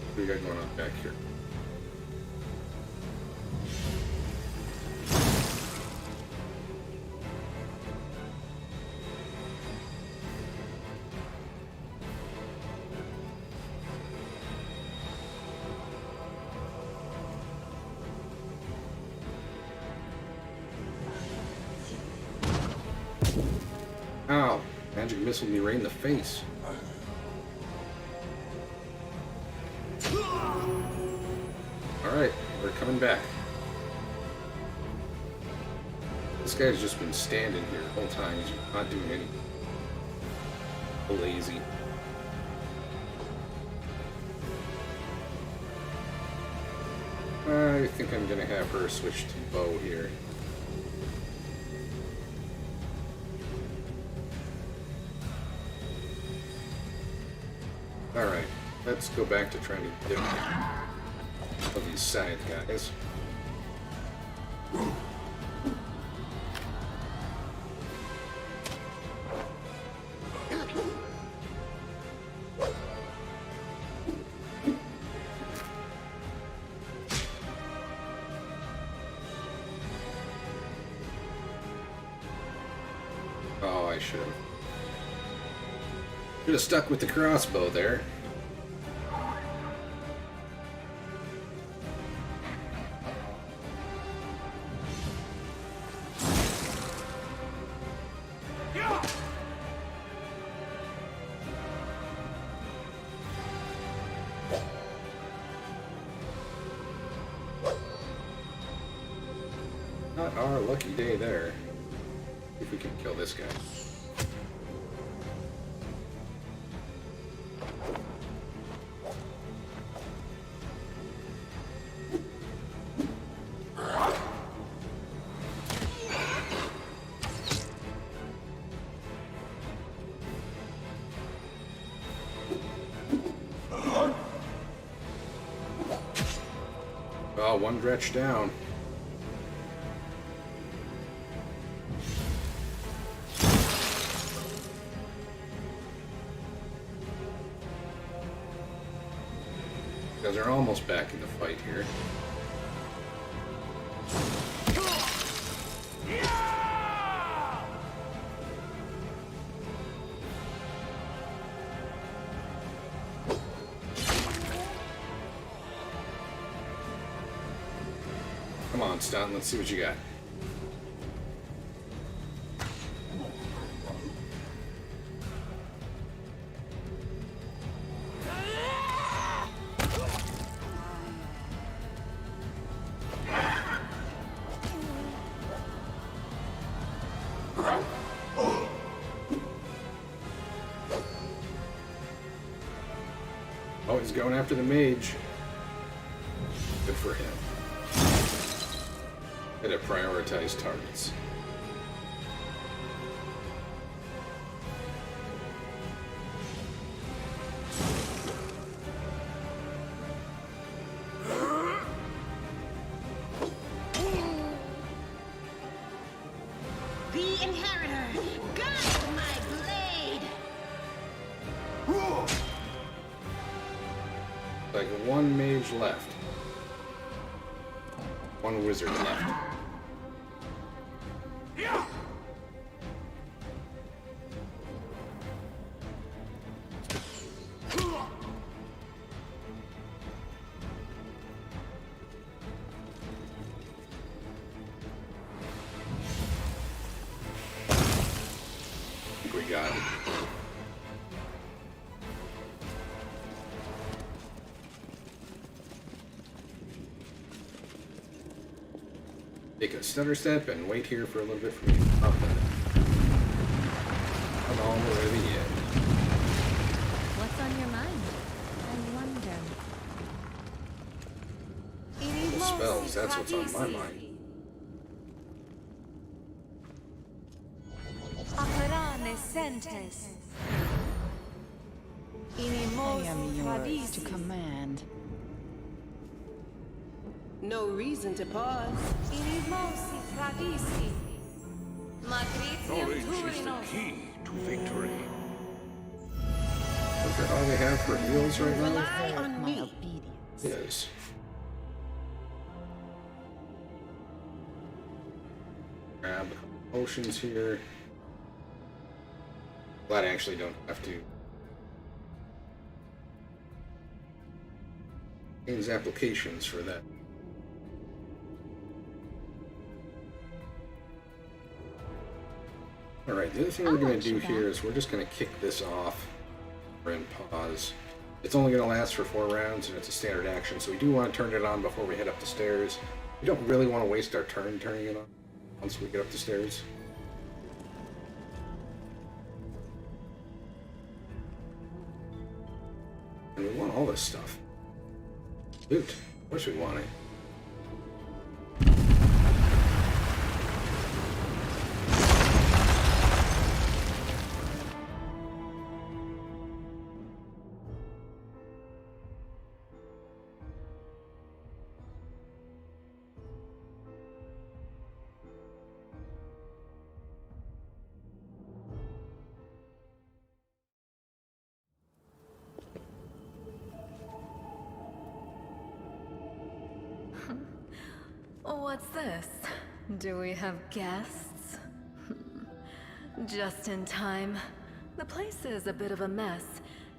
What do we got going on back here? Ow! Magic missile me right in the face. Alright, we're coming back. This guy's just been standing here the whole time. He's not doing anything. Lazy. I think I'm gonna have her switch to bow here. Alright, let's go back to trying to get of these scythe guys. Oh, I should have stuck with the crossbow there. Not our lucky day there. If we can kill this guy. Oh, one dretch down. Because they're almost back in the fight here. Come on, Stunt, let's see what you got. Oh, he's going after the mage. Good for him. Gotta prioritize targets. The Inheritor, guide my blade! Like one mage left. One wizard left. I think we got it. Take a stutter step and wait here for a little bit for me to pop in. I'm all the way to the end. What's on your mind? I wonder. The spells, that's what's on my mind. Aperane sentes. I am yours to command. No reason to pause. Inimosi tradisi. Magritium Knowledge is the turinos. key to victory. Look at all we have for heals right now. Rely on My me. obedience. Yes. Grab potions here. Glad I actually don't have to. Gains applications for that. Alright, the other thing we're going to do here is we're just going to kick this off. We're in pause. It's only going to last for 4 rounds, and it's a standard action, so we do want to turn it on before we head up the stairs. We don't really want to waste our turn turning it on once we get up the stairs. And we want all this stuff. Loot. Of course we want it. What's this? Do we have guests? Just in time. The place is a bit of a mess,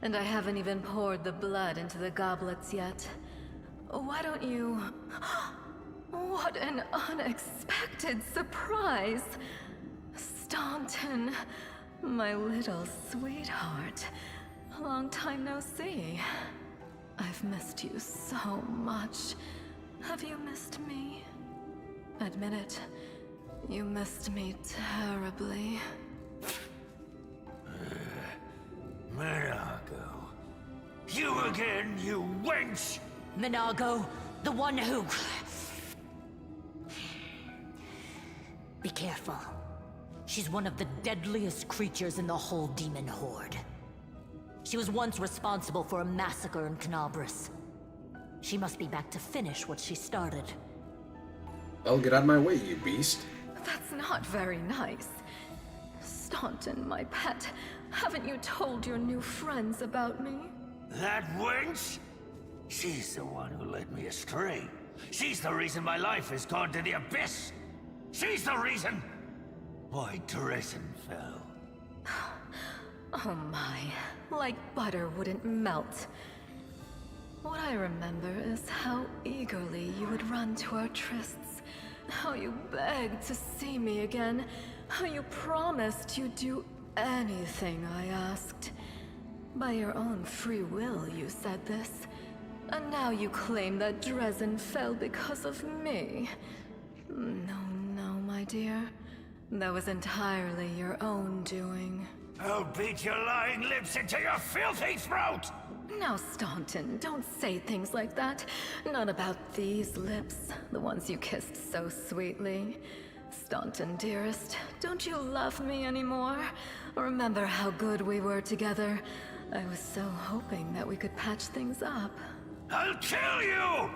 and I haven't even poured the blood into the goblets yet. Why don't you... What an unexpected surprise! Staunton, my little sweetheart. Long time no see. I've missed you so much. Have you missed me? Admit it. You missed me terribly. Minago. You again, you wench! Minago, the one who... Be careful. She's one of the deadliest creatures in the whole demon horde. She was once responsible for a massacre in Canabris. She must be back to finish what she started. Well, get out of my way, you beast. That's not very nice. Staunton, my pet, haven't you told your new friends about me? That wench? She's the one who led me astray. She's the reason my life has gone to the abyss. She's the reason why Dresden fell. Oh my, like butter wouldn't melt. What I remember is how eagerly you would run to our trysts, how you begged to see me again, how you promised you'd do anything I asked. By your own free will, you said this. And now you claim that Dresden fell because of me. No, my dear. That was entirely your own doing. I'll beat your lying lips into your filthy throat! Now, Staunton, don't say things like that. Not about these lips, the ones you kissed so sweetly. Staunton, dearest, don't you love me anymore? Remember how good we were together? I was so hoping that we could patch things up. I'll kill you!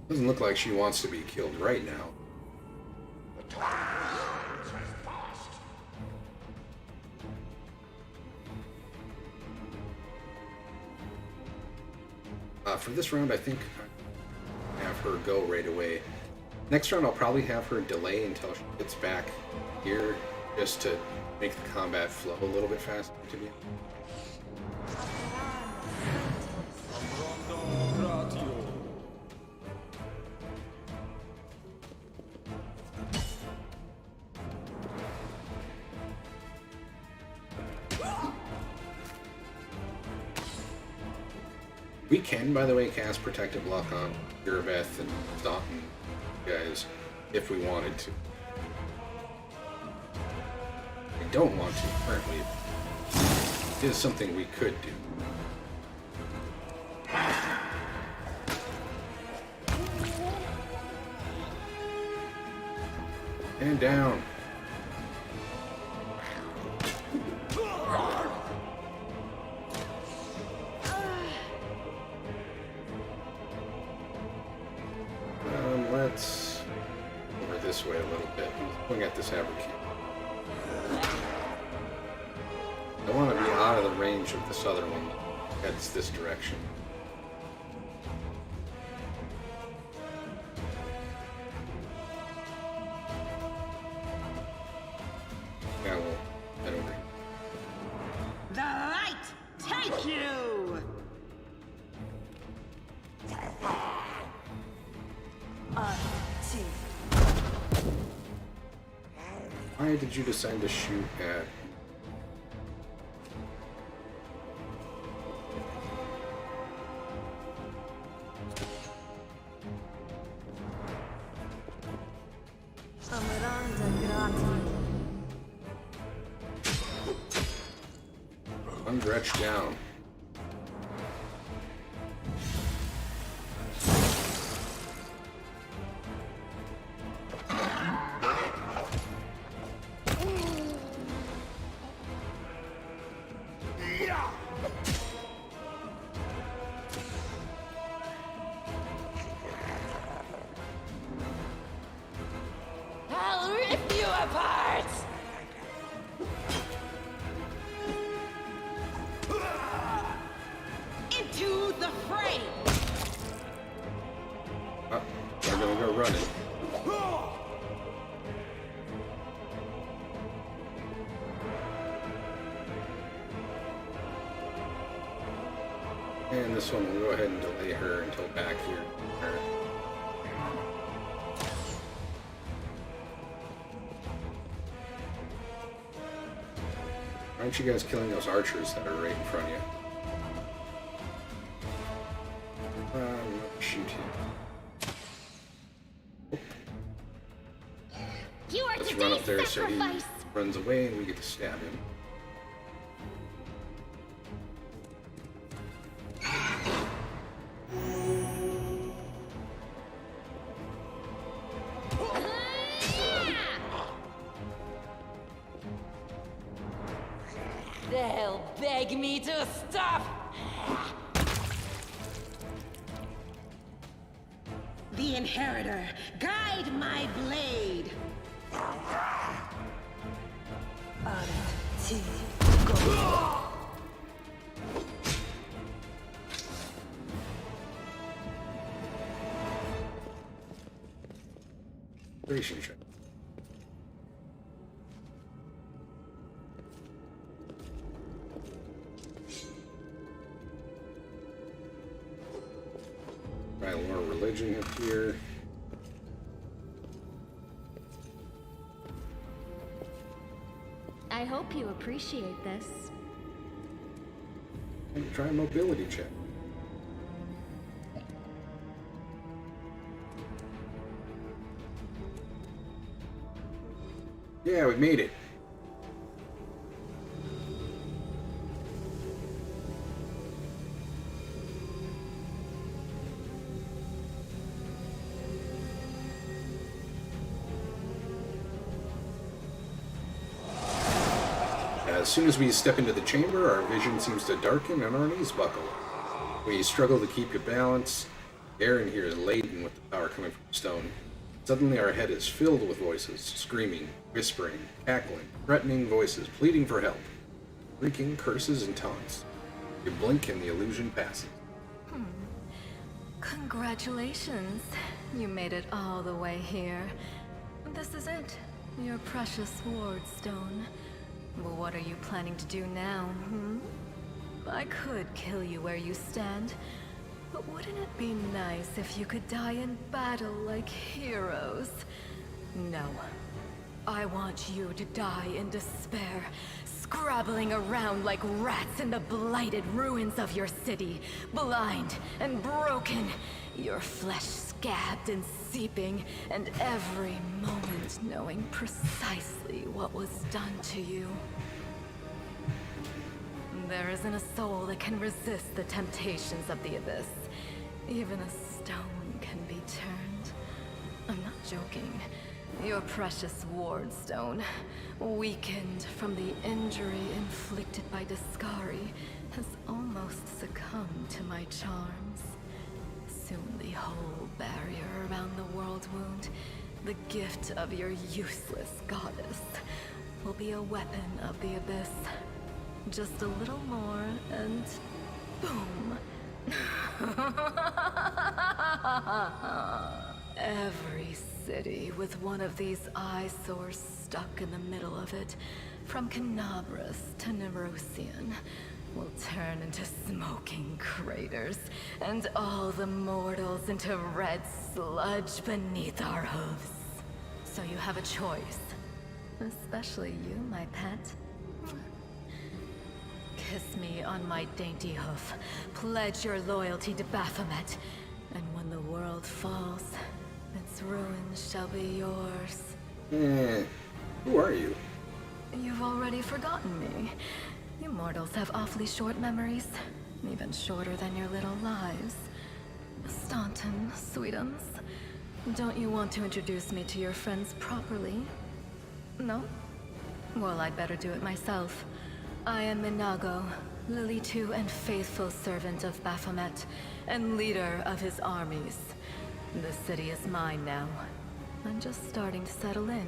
Doesn't look like she wants to be killed right now. For this round, I think I'll have her go right away. Next round, I'll probably have her delay until she gets back here, just to make the combat flow a little bit faster to me. We can, by the way, cast Protective Luck on Irabeth and Staunton guys if we wanted to. I don't want to currently. It is something we could do. And down. Let's over this way a little bit. Looking at this Abercue. I want to be out of the range of this other one that heads this direction. Yeah, we'll head over here. The light take you! Why did you decide to shoot at... Ungretch down. I'll rip you apart! Into the fray! We're gonna go running. And this one, we'll go ahead and delay her until back here. Why aren't you guys killing those archers that are right in front of you? Shoot him. You are Let's run up there today's so he sacrifice! runs away and we get to stab him. They'll beg me to stop! The Inheritor, guide my blade! concentration check. Try a little religion up here. I hope you appreciate this. And try a mobility check. Yeah, we made it. As soon as we step into the chamber, our vision seems to darken and our knees buckle. We struggle to keep your balance. The air in here is laden with the power coming from stone. Suddenly our head is filled with voices, screaming, whispering, cackling, threatening voices, pleading for help, shrieking curses and taunts. You blink and the illusion passes. Congratulations. You made it all the way here. This is it. Your precious ward stone. Well, what are you planning to do now, I could kill you where you stand, but wouldn't it be nice if you could die in battle like heroes? No. I want you to die in despair, scrabbling around like rats in the blighted ruins of your city, blind and broken, your flesh scabbed and seeping, and every moment knowing precisely what was done to you. There isn't a soul that can resist the temptations of the abyss. Even a stone can be turned. I'm not joking. Your precious ward stone, weakened from the injury inflicted by Discari, has almost succumbed to my charms. Soon the whole barrier around the world wound, the gift of your useless goddess, will be a weapon of the abyss. Just a little more, and boom. Every city with one of these eyesores stuck in the middle of it, from Canabras to Nerosian, will turn into smoking craters, and all the mortals into red sludge beneath our hooves. So you have a choice. Especially you, my pet. Kiss me on my dainty hoof. Pledge your loyalty to Baphomet. And when the world falls, its ruins shall be yours. Who are you? You've already forgotten me. You mortals have awfully short memories. Even shorter than your little lives. Staunton, sweetums. Don't you want to introduce me to your friends properly? No? Well, I'd better do it myself. I am Minago, Lily II and faithful servant of Baphomet, and leader of his armies. The city is mine now. I'm just starting to settle in,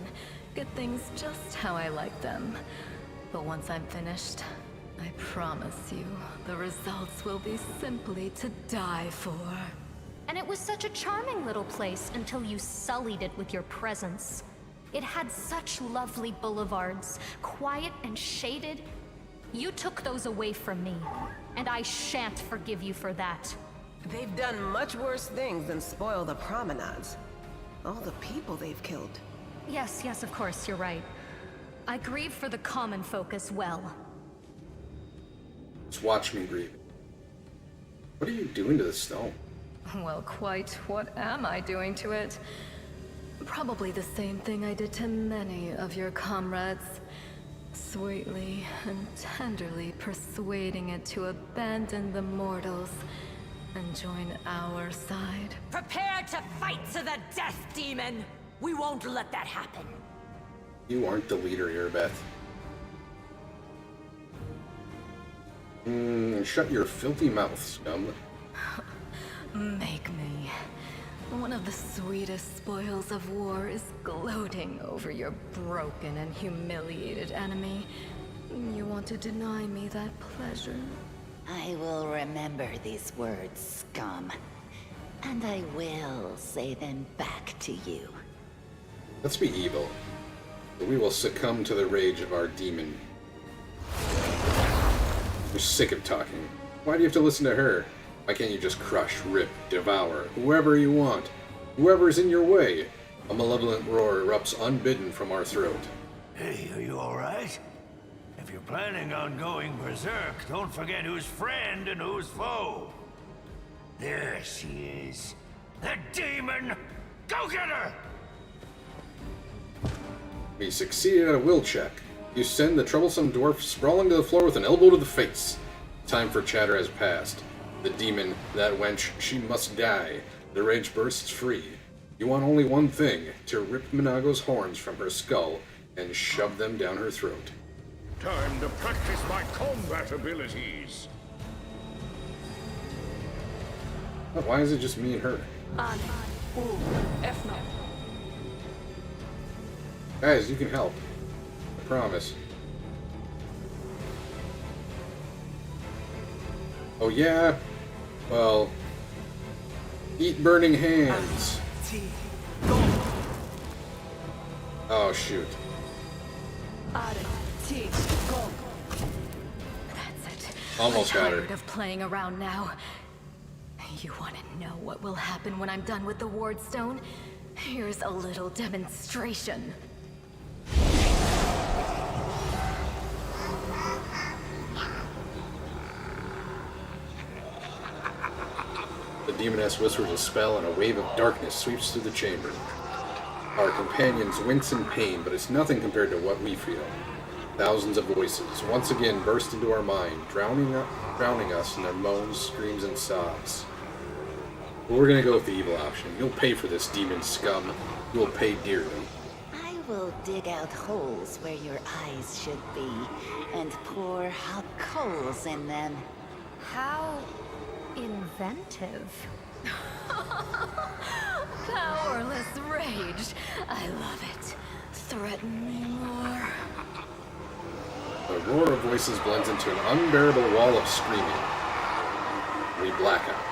get things just how I like them. But once I'm finished, I promise you, the results will be simply to die for. And it was such a charming little place until you sullied it with your presence. It had such lovely boulevards, quiet and shaded. You took those away from me, and I shan't forgive you for that. They've done much worse things than spoil the promenades. All the people they've killed. Yes, of course, you're right. I grieve for the common folk as well. Just watch me grieve. What are you doing to the stone? Well, quite what am I doing to it? Probably the same thing I did to many of your comrades. Sweetly and tenderly persuading it to abandon the mortals and join our side. Prepare to fight to the death, demon! We won't let that happen. You aren't the leader here, Beth. Shut your filthy mouth, scum. Make me. One of the sweetest spoils of war is gloating over your broken and humiliated enemy. You want to deny me that pleasure? I will remember these words, scum. And I will say them back to you. Let's be evil. But we will succumb to the rage of our demon. You're sick of talking. Why do you have to listen to her? Why can't you just crush, rip, devour, whoever you want? Whoever's in your way? A malevolent roar erupts unbidden from our throat. Hey, are you alright? If you're planning on going berserk, don't forget who's friend and who's foe. There she is. The demon! Go get her! We succeeded at a will check. You send the troublesome dwarf sprawling to the floor with an elbow to the face. Time for chatter has passed. The demon, that wench, she must die. The rage bursts free. You want only one thing, to rip Minago's horns from her skull and shove them down her throat. Time to practice my combat abilities. Why is it just me and her? Guys, you can help. I promise. Oh yeah? Well... Eat burning hands. Oh shoot. That's it. Almost got her. I'm tired of playing around now. You want to know what will happen when I'm done with the Wardstone? Here's a little demonstration. The demoness whispers a spell and a wave of darkness sweeps through the chamber. Our companions wince in pain, but it's nothing compared to what we feel. Thousands of voices once again burst into our mind, drowning us in their moans, screams, and sobs. But we're gonna go with the evil option. You'll pay for this, demon scum. You'll pay dearly. I will dig out holes where your eyes should be, and pour hot coals in them. How inventive. Powerless rage. I love it. Threaten me more. The roar of voices blends into an unbearable wall of screaming. We black out.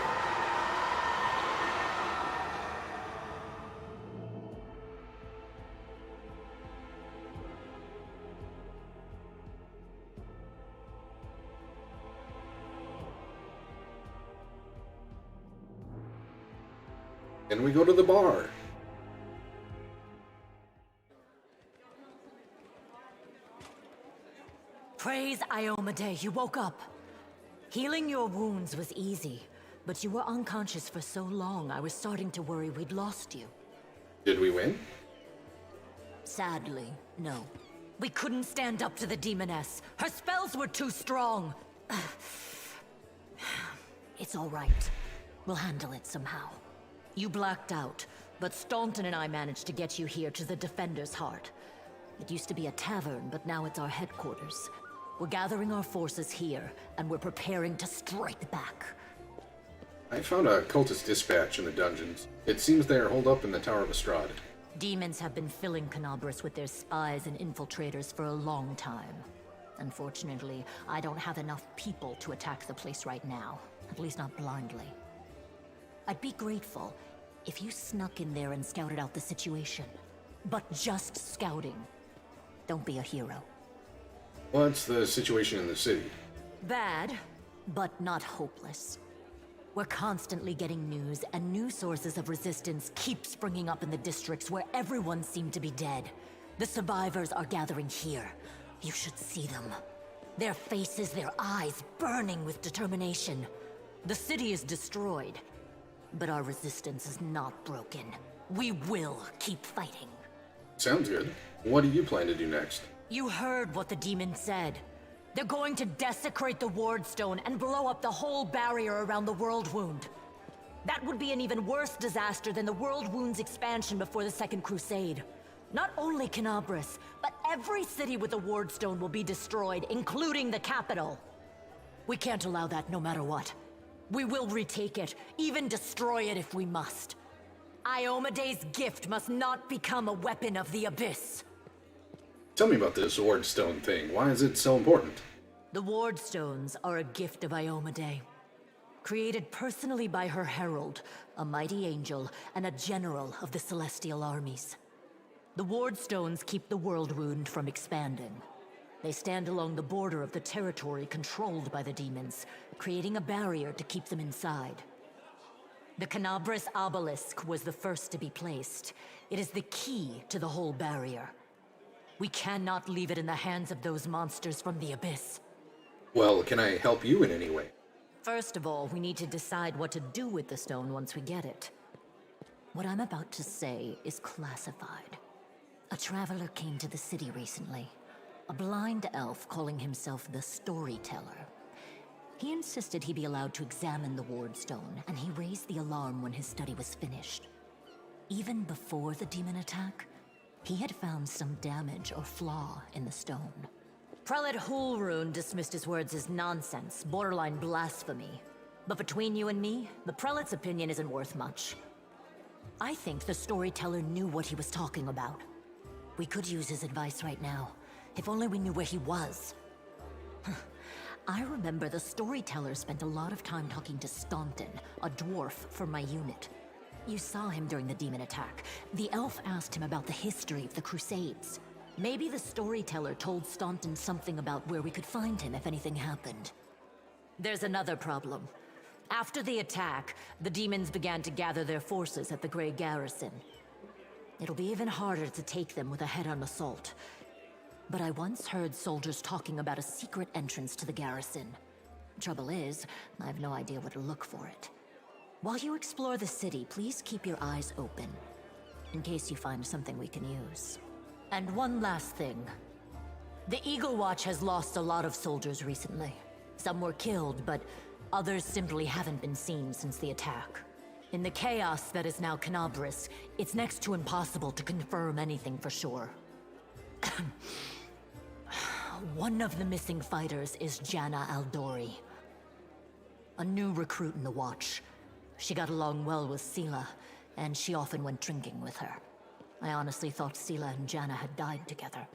And we go to the bar. Praise Iomade, you woke up. Healing your wounds was easy, but you were unconscious for so long I was starting to worry we'd lost you. Did we win? Sadly, no. We couldn't stand up to the demoness. Her spells were too strong. It's all right. We'll handle it somehow. You blacked out, but Staunton and I managed to get you here to the Defender's Heart. It used to be a tavern, but now it's our headquarters. We're gathering our forces here, and we're preparing to strike back. I found a cultist dispatch in the dungeons. It seems they are holed up in the Tower of Estrad. Demons have been filling Canabras with their spies and infiltrators for a long time. Unfortunately, I don't have enough people to attack the place right now. At least not blindly. I'd be grateful if you snuck in there and scouted out the situation. But just scouting. Don't be a hero. What's the situation in the city? Bad, but not hopeless. We're constantly getting news, and new sources of resistance keep springing up in the districts where everyone seemed to be dead. The survivors are gathering here. You should see them. Their faces, their eyes burning with determination. The city is destroyed, but our resistance is not broken. We will keep fighting. Sounds good. What do you plan to do next? You heard what the demon said. They're going to desecrate the Wardstone and blow up the whole barrier around the World Wound. That would be an even worse disaster than the World Wound's expansion before the Second Crusade. Not only Canabras, but every city with a Wardstone will be destroyed, including the capital. We can't allow that no matter what. We will retake it, even destroy it if we must. Iomade's gift must not become a weapon of the Abyss. Tell me about this Wardstone thing. Why is it so important? The Wardstones are a gift of Iomade. Created personally by her herald, a mighty angel, and a general of the celestial armies. The ward stones keep the world wound from expanding. They stand along the border of the territory controlled by the demons, creating a barrier to keep them inside. The Canabris obelisk was the first to be placed. It is the key to the whole barrier. We cannot leave it in the hands of those monsters from the abyss. Well, can I help you in any way? First of all, we need to decide what to do with the stone once we get it. What I'm about to say is classified. A traveler came to the city recently. A blind elf calling himself the Storyteller. He insisted he be allowed to examine the ward stone, and he raised the alarm when his study was finished. Even before the demon attack, he had found some damage or flaw in the stone. Prelate Hulrune dismissed his words as nonsense, borderline blasphemy. But between you and me, the prelate's opinion isn't worth much. I think the Storyteller knew what he was talking about. We could use his advice right now, if only we knew where he was. I remember the Storyteller spent a lot of time talking to Staunton, a dwarf from my unit. You saw him during the demon attack. The elf asked him about the history of the Crusades. Maybe the Storyteller told Staunton something about where we could find him if anything happened. There's another problem. After the attack, the demons began to gather their forces at the Grey Garrison. It'll be even harder to take them with a head-on assault. But I once heard soldiers talking about a secret entrance to the garrison. Trouble is, I have no idea where to look for it. While you explore the city, please keep your eyes open, in case you find something we can use. And one last thing. The Eagle Watch has lost a lot of soldiers recently. Some were killed, but others simply haven't been seen since the attack. In the chaos that is now Canabris, it's next to impossible to confirm anything for sure. One of the missing fighters is Janna Aldori, a new recruit in the Watch. She got along well with Sela, and she often went drinking with her. I honestly thought Sela and Janna had died together.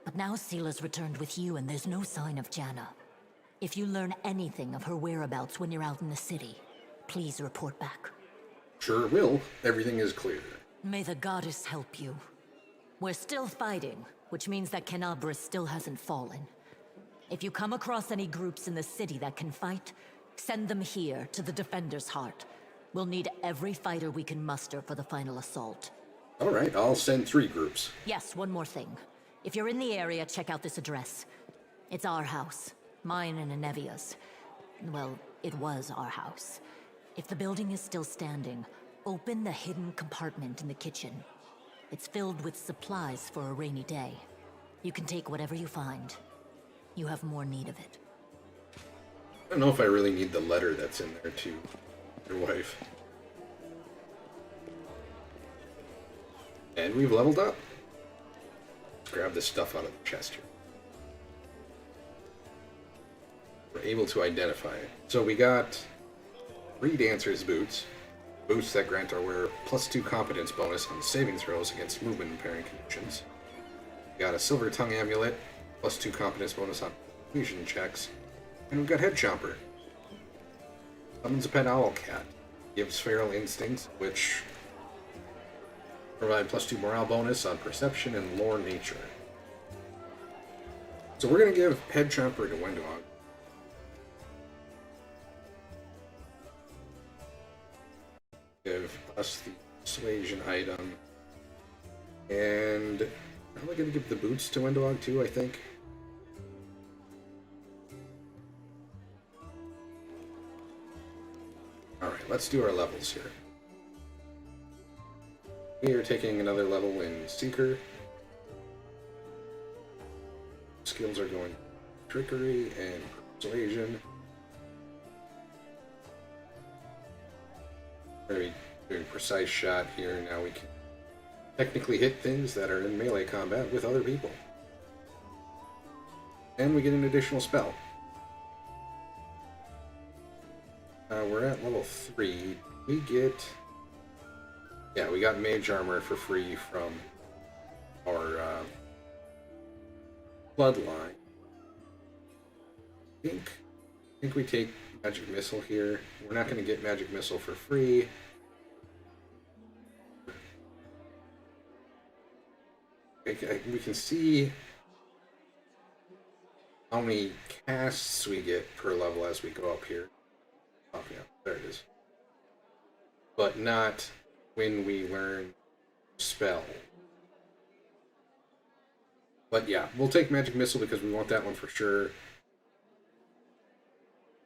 But now Sela's returned with you, and there's no sign of Janna. If you learn anything of her whereabouts when you're out in the city, please report back. Sure will. Everything is clear. May the goddess help you. We're still fighting, which means that Canabris still hasn't fallen. If you come across any groups in the city that can fight, send them here to the Defender's Heart. We'll need every fighter we can muster for the final assault. All right, I'll send 3 groups. Yes, one more thing. If you're in the area, check out this address. It's our house. Mine and Anevia's. Well, it was our house. If the building is still standing, open the hidden compartment in the kitchen. It's filled with supplies for a rainy day. You can take whatever you find. You have more need of it. I don't know if I really need the letter that's in there to your wife. And we've leveled up. Let's grab this stuff out of the chest here. We're able to identify it. So we got 3 Dancer's Boots. Boots that grant our wearer +2 competence bonus on saving throws against movement impairing conditions. We got a Silver Tongue Amulet, +2 competence bonus on fusion checks. And we've got Head Chomper. Summons a pet owl cat. Gives feral instincts, which provide +2 morale bonus on perception and lore nature. So we're going to give Head Chomper to Wendog. Give us the persuasion item. And I'm probably going to give the boots to Wendog too, I think. Alright, let's do our levels here. We are taking another level in Seeker. Skills are going Trickery and Persuasion. We're going to be doing Precise Shot here. Now we can technically hit things that are in melee combat with other people. And we get an additional spell. We're at level 3. We get... Yeah, we got Mage Armor for free from our Bloodline. I think we take Magic Missile here. We're not going to get Magic Missile for free. we can see how many casts we get per level as we go up here. Oh yeah, there it is. But not when we learn spell. But yeah, we'll take Magic Missile because we want that one for sure.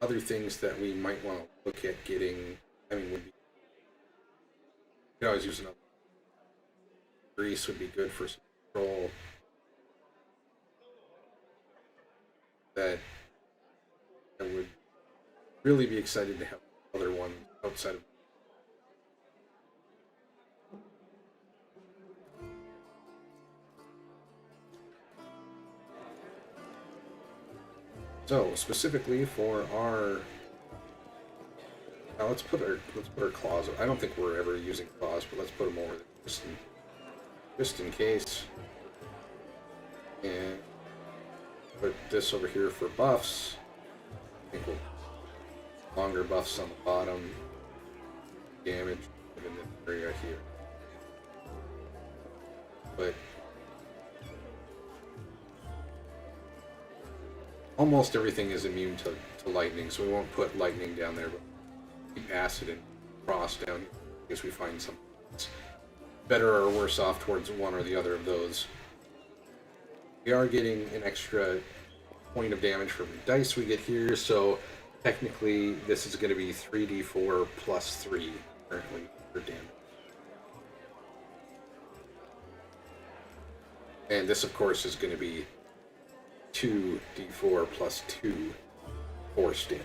Other things that we might want to look at getting, I mean, would be, you could always use another. Grease would be good for some control. That I would really be excited to have other one outside of. So specifically for our, now let's put our claws. I don't think we're ever using claws, but let's put them over there just in case. And put this over here for buffs. I think we'll longer buffs on the bottom. Damage in this area here. But almost everything is immune to lightning, so we won't put lightning down there, but keep acid and frost down here in case we find something that's better or worse off towards one or the other of those. We are getting an extra point of damage from the dice we get here, so technically this is going to be 3d4 plus 3 currently for damage. And this, of course, is going to be 2d4 plus 2 force damage.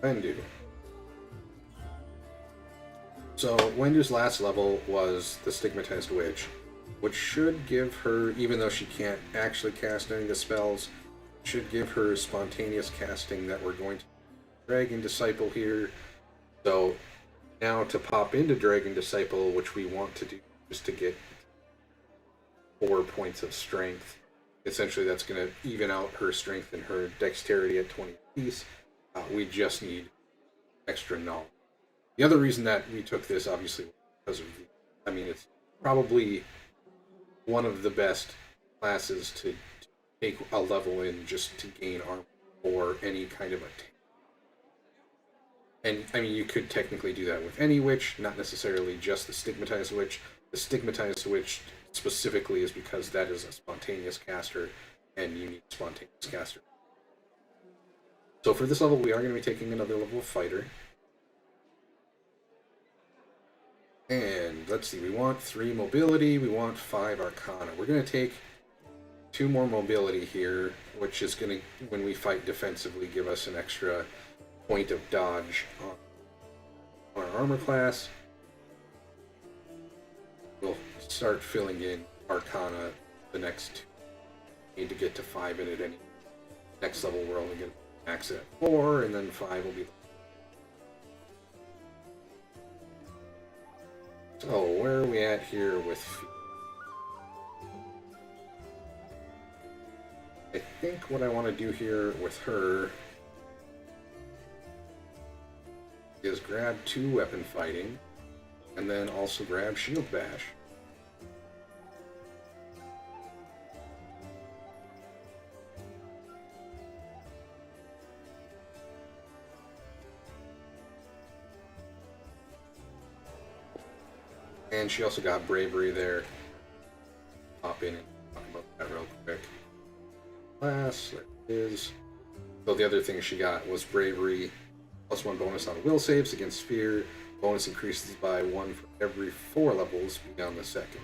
Wendu. So Wendu's last level was the Stigmatized Witch, which should give her, even though she can't actually cast any of the spells, should give her spontaneous casting that we're going to Dragon Disciple here. So now to pop into Dragon Disciple, which we want to do just to get 4 points of strength. Essentially that's going to even out her strength and her dexterity at 20 apiece. We just need extra knowledge. The other reason that we took this, obviously, because of, I mean, it's probably one of the best classes to take a level in just to gain armor or any kind of attack. And, I mean, you could technically do that with any witch, not necessarily just the Stigmatized Witch. The Stigmatized Witch specifically is because that is a spontaneous caster, and you need spontaneous caster. So for this level, we are going to be taking another level of Fighter. And let's see, we want 3 mobility, we want 5 arcana. We're going to take 2 more mobility here, which is going to, when we fight defensively, give us an extra point of dodge on our armor class. We'll start filling in arcana the next 2. Need to get to 5 in it any. Next level, we're only going to max it at 4, and then 5 will be. So, where are we at here with feet? I think what I want to do here with her is grab 2 weapon fighting, and then also grab shield bash. And she also got bravery there. Hop in and talk about that real quick. Class, there it is. So the other thing she got was bravery, plus 1 bonus on will saves against fear. Bonus increases by 1 for every 4 levels beyond the second.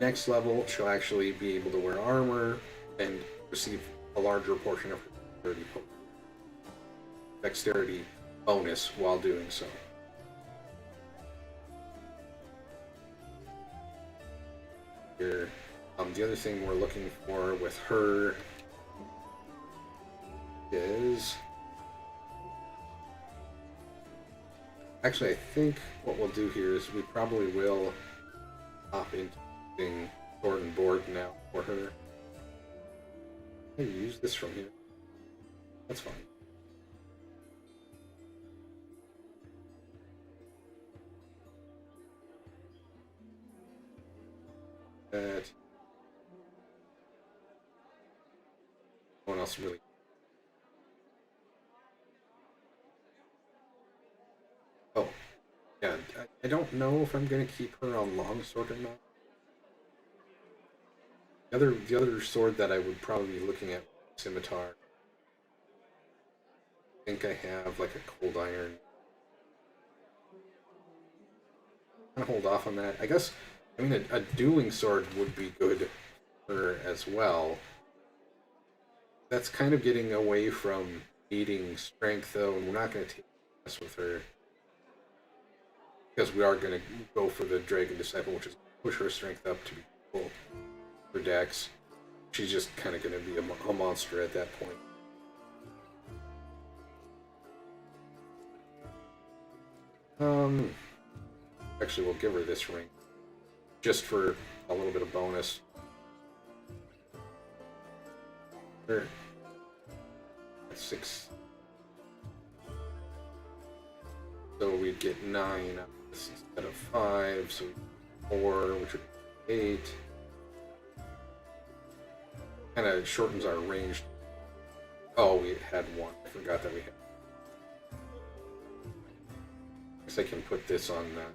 Next level, she'll actually be able to wear armor and receive a larger portion of her dexterity bonus while doing so. Here, the other thing we're looking for with her is, actually, I think what we'll do here is we probably will hop into using sword and board now for her. Can I use this from here? That's fine. that. No one else really. Oh, yeah. I don't know if I'm gonna keep her on longsword or not. The other sword that I would probably be looking at, scimitar. I think I have like a cold iron. I'm gonna hold off on that. I guess. I mean, a dueling sword would be good for her as well. That's kind of getting away from needing strength, though, and we're not going to take this with her because we are going to go for the Dragon Disciple, which is push her strength up to be full for Dex. She's just kind of going to be a monster at that point. Actually, we'll give her this ring just for a little bit of bonus. Sure. 6. So we'd get 9 out of this instead of 5, so 4, which would be 8. Kind of shortens our range. Oh, we had 1. I forgot that we had. I guess I can put this on that.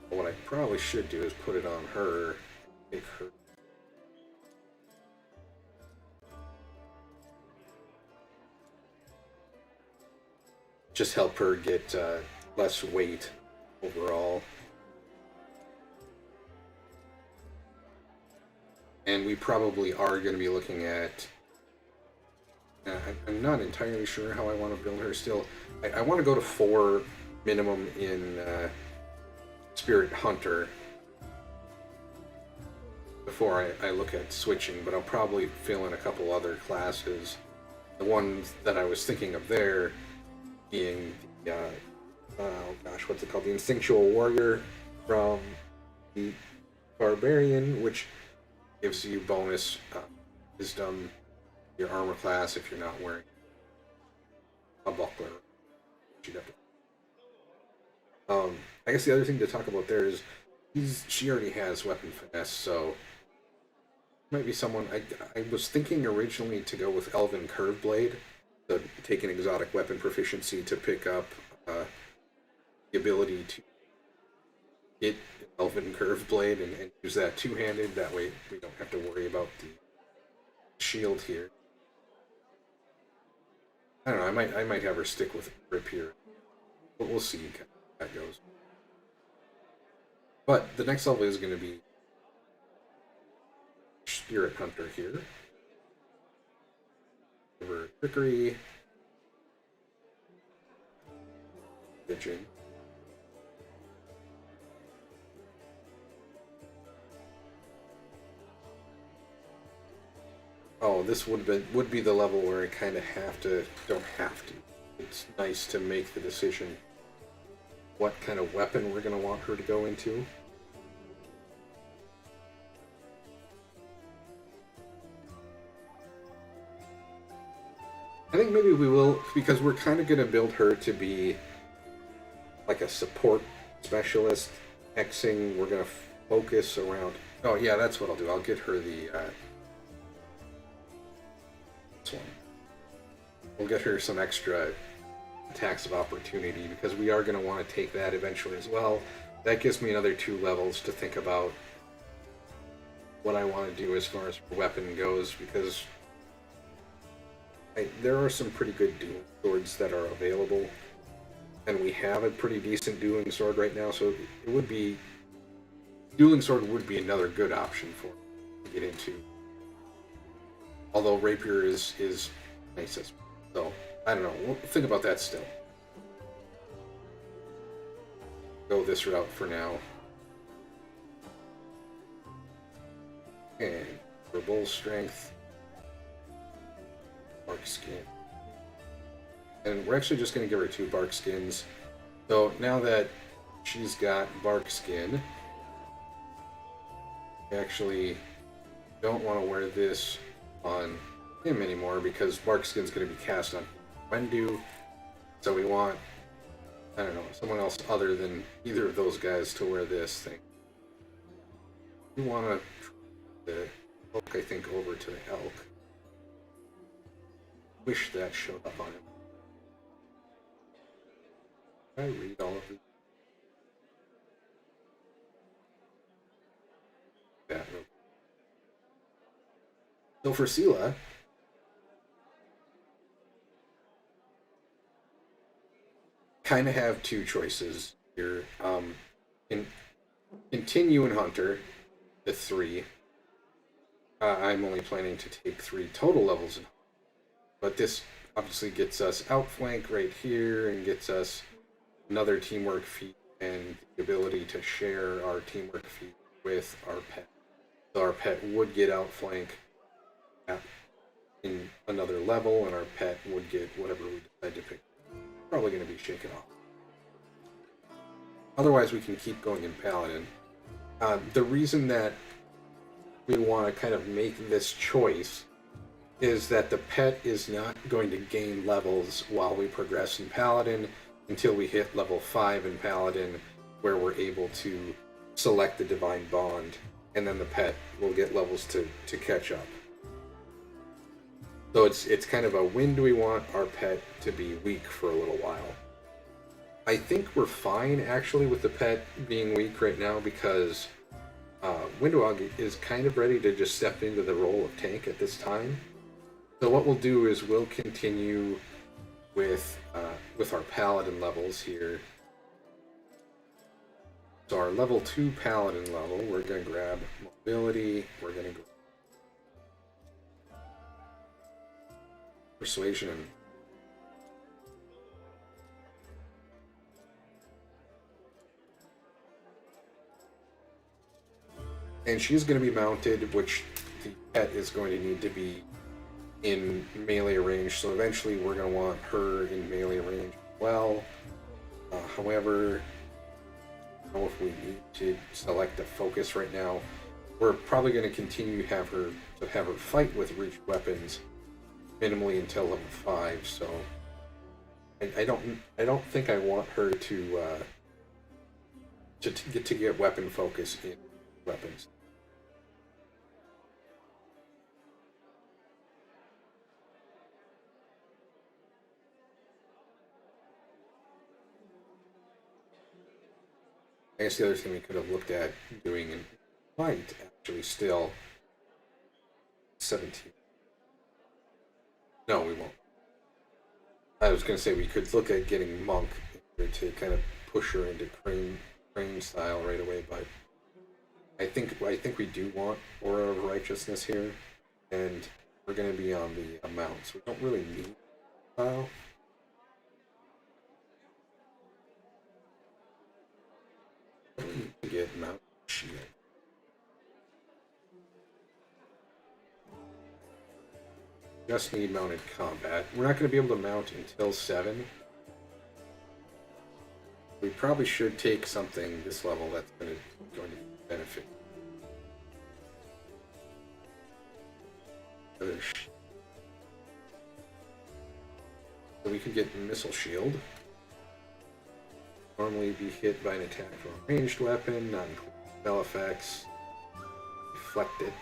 But what I probably should do is put it on her. Take her. Just help her get less weight overall. And we probably are going to be looking at... I'm not entirely sure how I want to build her still. I want to go to 4 minimum in Spirit Hunter before I look at switching, but I'll probably fill in a couple other classes. The ones that I was thinking of there being the, oh gosh, what's it called? The Instinctual Warrior from the Barbarian, which gives you bonus wisdom, your armor class if you're not wearing a buckler. You'd have to. I guess the other thing to talk about there is she already has weapon finesse, so might be someone. I was thinking originally to go with Elven Curve Blade. To take an exotic weapon proficiency to pick up the ability to hit Elven Curve Blade and use that two-handed. That way we don't have to worry about the shield here. I don't know, I might have her stick with Grip here. But we'll see how that goes. But the next level is going to be Spirit Hunter here. Over Trickery. Bitching. Oh, this would be the level where I kind of don't have to. It's nice to make the decision what kind of weapon we're going to want her to go into. I think maybe we will, because we're kind of going to build her to be like a support specialist. Hexing, we're going to focus around... Oh yeah, that's what I'll do. I'll get her the... this one. We'll get her some extra attacks of opportunity, because we are going to want to take that eventually as well. That gives me another 2 levels to think about what I want to do as far as weapon goes, because... there are some pretty good dueling swords that are available, and we have a pretty decent dueling sword right now, so it would be... Dueling sword would be another good option for to get into. Although rapier is nice as well. So, I don't know, we'll think about that still. Go this route for now. And for bull strength. Bark skin. And we're actually just going to give her 2 bark skins. So now that she's got bark skin, we actually don't want to wear this on him anymore, because bark skin's going to be cast on Wendu. So we want, I don't know, someone else other than either of those guys to wear this thing. We want to the elk, I think, over to the elk. Wish that showed up on him. Can I read all of these? That real. So for Sela, kind of have two choices here. Continue in Hunter, the 3. I'm only planning to take 3 total levels in Hunter. But this obviously gets us outflank right here and gets us another teamwork feat and the ability to share our teamwork feat with our pet. So our pet would get outflank in another level, and our pet would get whatever we decide to pick. Probably going to be shaken off. Otherwise, we can keep going in Paladin. The reason that we want to kind of make this choice is that the pet is not going to gain levels while we progress in Paladin until we hit level 5 in Paladin, where we're able to select the Divine Bond, and then the pet will get levels to catch up. So it's kind of a, when do we want our pet to be weak for a little while? I think we're fine actually with the pet being weak right now, because Windowhog is kind of ready to just step into the role of tank at this time. So what we'll do is we'll continue with our Paladin levels here. So our level 2 Paladin level, we're going to grab Mobility, we're going to grab Persuasion. And she's going to be mounted, which the pet is going to need to be in melee range, so eventually we're going to want her in melee range as well. However, I don't know if we need to select a focus right now. We're probably going to continue to have her fight with reach weapons minimally until level 5. So I don't think I want her to get weapon focus in weapons. I guess the other thing we could have looked at doing in fight actually still 17. No, we won't. I was going to say we could look at getting Monk to kind of push her into crane style right away, but I think we do want Aura of Righteousness here, and we're going to be on the amount, so we don't really need style. Get mount shield. Just need mounted combat. We're not going to be able to mount until 7. We probably should take something this level that's going to benefit. So we can get Missile Shield. Normally be hit by an attack from a ranged weapon, not including spell effects. Deflect it.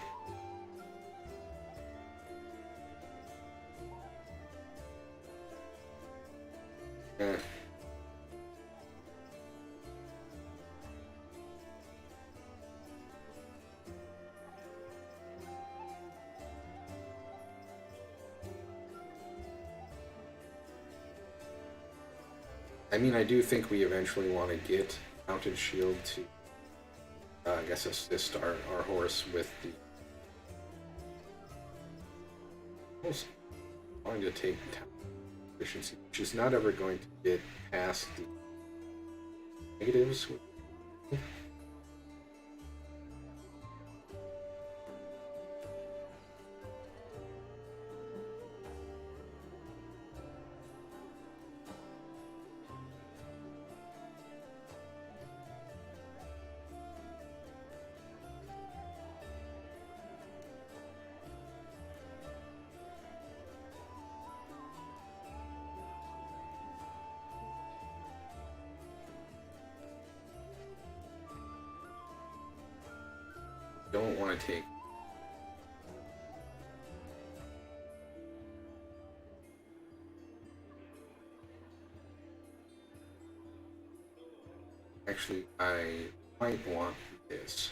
I mean, I do think we eventually want to get Mounted Shield to, I guess, assist our horse with the... Almost wanting to take efficiency. She's not ever going to get past the negatives. don't want to take. Actually, I might want this.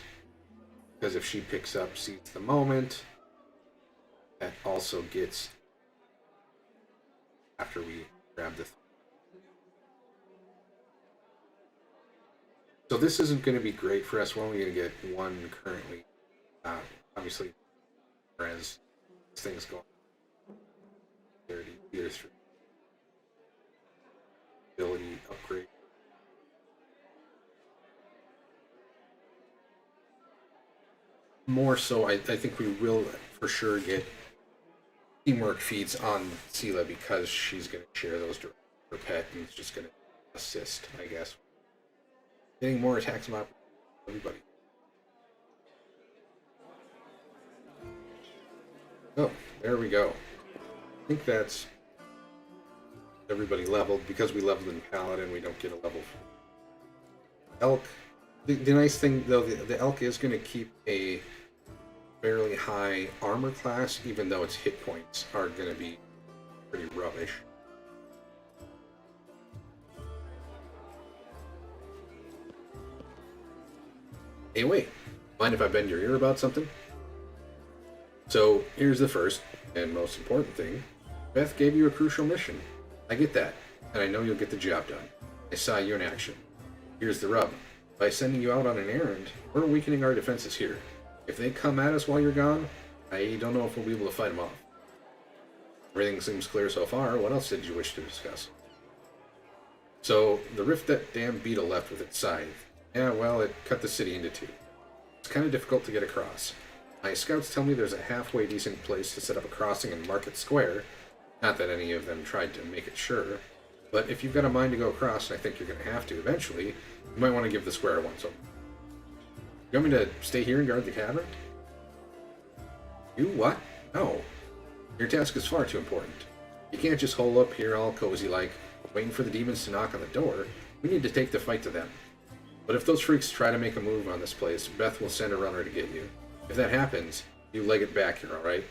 Because if she picks up Seize the Moment, that also gets after we grab the. So this isn't going to be great for us. We're only going to get one currently. Obviously, as things go, 30 years through ability upgrade. More so, I think we will for sure get teamwork feats on Sela because she's going to share those with her pet and it's just going to assist, I guess. Getting more attacks about everybody. Oh, there we go. I think that's everybody leveled. Because we leveled in Paladin, we don't get a level. Elk. The nice thing, though, the Elk is going to keep a fairly high armor class, even though its hit points are going to be pretty rubbish. Hey, wait. Mind if I bend your ear about something? So, here's the first and most important thing. Beth gave you a crucial mission. I get that, and I know you'll get the job done. I saw you in action. Here's the rub. By sending you out on an errand, we're weakening our defenses here. If they come at us while you're gone, I don't know if we'll be able to fight them off. Everything seems clear so far. What else did you wish to discuss? So, the rift that damn beetle left with its scythe. Yeah, well, it cut the city into two. It's kind of difficult to get across. My scouts tell me there's a halfway decent place to set up a crossing in Market Square. Not that any of them tried to make it sure. But if you've got a mind to go across, and I think you're going to have to eventually, you might want to give the square a once-over. You want me to stay here and guard the cavern? You what? No. Your task is far too important. You can't just hole up here all cozy like, waiting for the demons to knock on the door. We need to take the fight to them. But if those freaks try to make a move on this place, Beth will send a runner to get you. If that happens, you leg it back here, alright?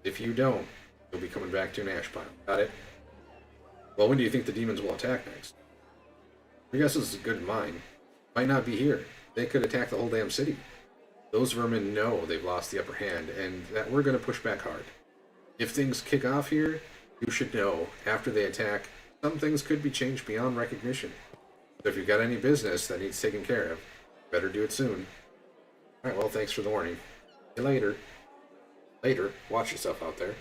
If you don't, you'll be coming back to an ash pile. Got it? Well, when do you think the demons will attack next? Your guess is as good as mine. Might not be here. They could attack the whole damn city. Those vermin know they've lost the upper hand, and that we're going to push back hard. If things kick off here, you should know, after they attack, some things could be changed beyond recognition. So if you've got any business that needs taken care of, better do it soon. Alright, well, thanks for the warning. See you later. Later. Watch yourself out there.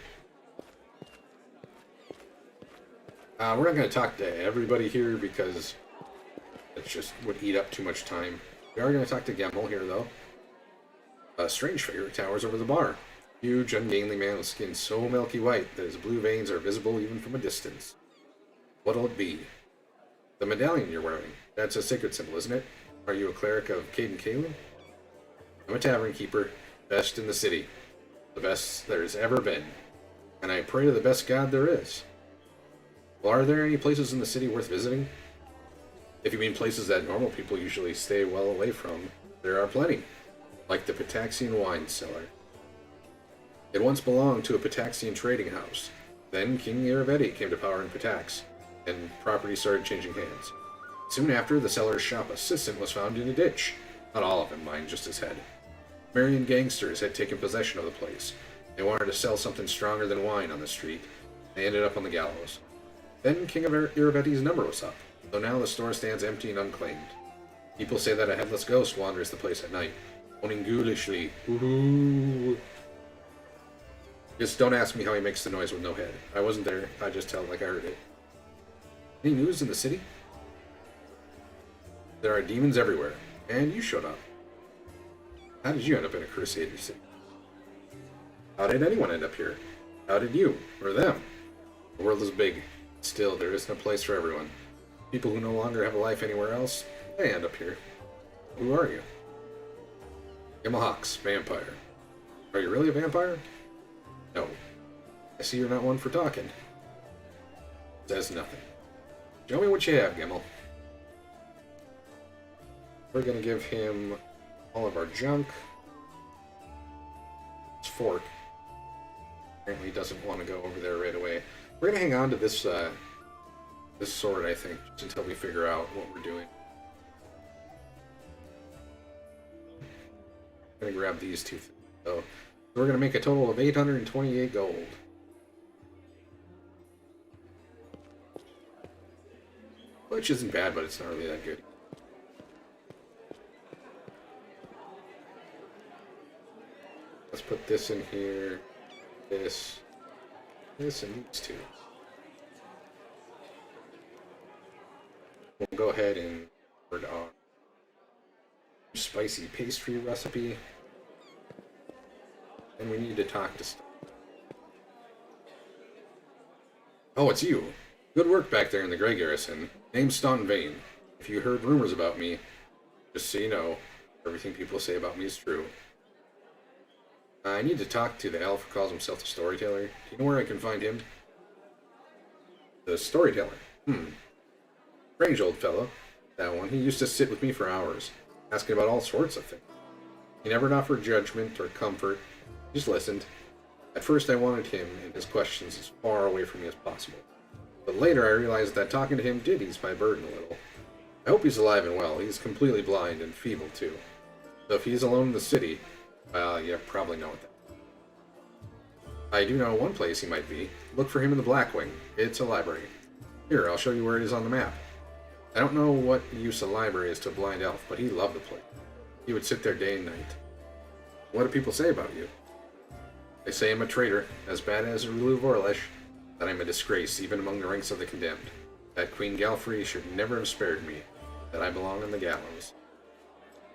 We're not going to talk to everybody here because it just would eat up too much time. We are going to talk to Gemmel here, though. A strange figure towers over the bar. Huge, ungainly man with skin so milky white that his blue veins are visible even from a distance. What'll it be? The medallion you're wearing. That's a sacred symbol, isn't it? Are you a cleric of Caden Kalin? I'm a tavern keeper. Best in the city. The best there's ever been. And I pray to the best god there is. Well, are there any places in the city worth visiting? If you mean places that normal people usually stay well away from, there are plenty. Like the Pataxian wine cellar. It once belonged to a Pataxian trading house. Then King Iravetti came to power in Patax, and property started changing hands. Soon after, the seller's shop assistant was found in a ditch. Not all of them, mind, just his head. Marian gangsters had taken possession of the place. They wanted to sell something stronger than wine on the street. They ended up on the gallows. Then King of Iravetti's number was up, so now the store stands empty and unclaimed. People say that a headless ghost wanders the place at night, moaning ghoulishly. Ooh. Just don't ask me how he makes the noise with no head. I wasn't there, I just tell like I heard it. Any news in the city? There are demons everywhere, and you showed up. How did you end up in a Crusader city? How did anyone end up here? How did you, or them? The world is big. Still, there isn't a place for everyone. People who no longer have a life anywhere else, they end up here. Who are you? Hawks, vampire. Are you really a vampire? No. I see you're not one for talking. Says nothing. Show me what you have, Gemmel. We're gonna give him all of our junk. fork. Apparently he doesn't want to go over there right away. We're going to hang on to this this sword, I think, just until we figure out what we're doing. I'm going to grab these two things. So we're going to make a total of 828 gold. Which isn't bad, but it's not really that good. Let's put this in here. This, and these two. We'll go ahead and order our spicy pastry recipe. And we need to talk to stuff. Oh, it's you. Good work back there in the Grey Garrison. Name's Staunton Vane. If you heard rumors about me, just so you know, everything people say about me is true. I need to talk to the elf who calls himself the Storyteller. Do you know where I can find him? The Storyteller? Strange old fellow. That one. He used to sit with me for hours, asking about all sorts of things. He never offered judgment or comfort. He just listened. At first I wanted him and his questions as far away from me as possible. But later I realized that talking to him did ease my burden a little. I hope he's alive and well. He's completely blind and feeble too. So if he's alone in the city, well, you probably know that. I do know one place he might be. Look for him in the Blackwing. It's a library. Here, I'll show you where it is on the map. I don't know what use a library is to a blind elf, but he loved the place. He would sit there day and night. What do people say about you? They say I'm a traitor, as bad as Rulu Vorlish, that I'm a disgrace even among the ranks of the condemned, that Queen Galfrey should never have spared me, that I belong on the gallows.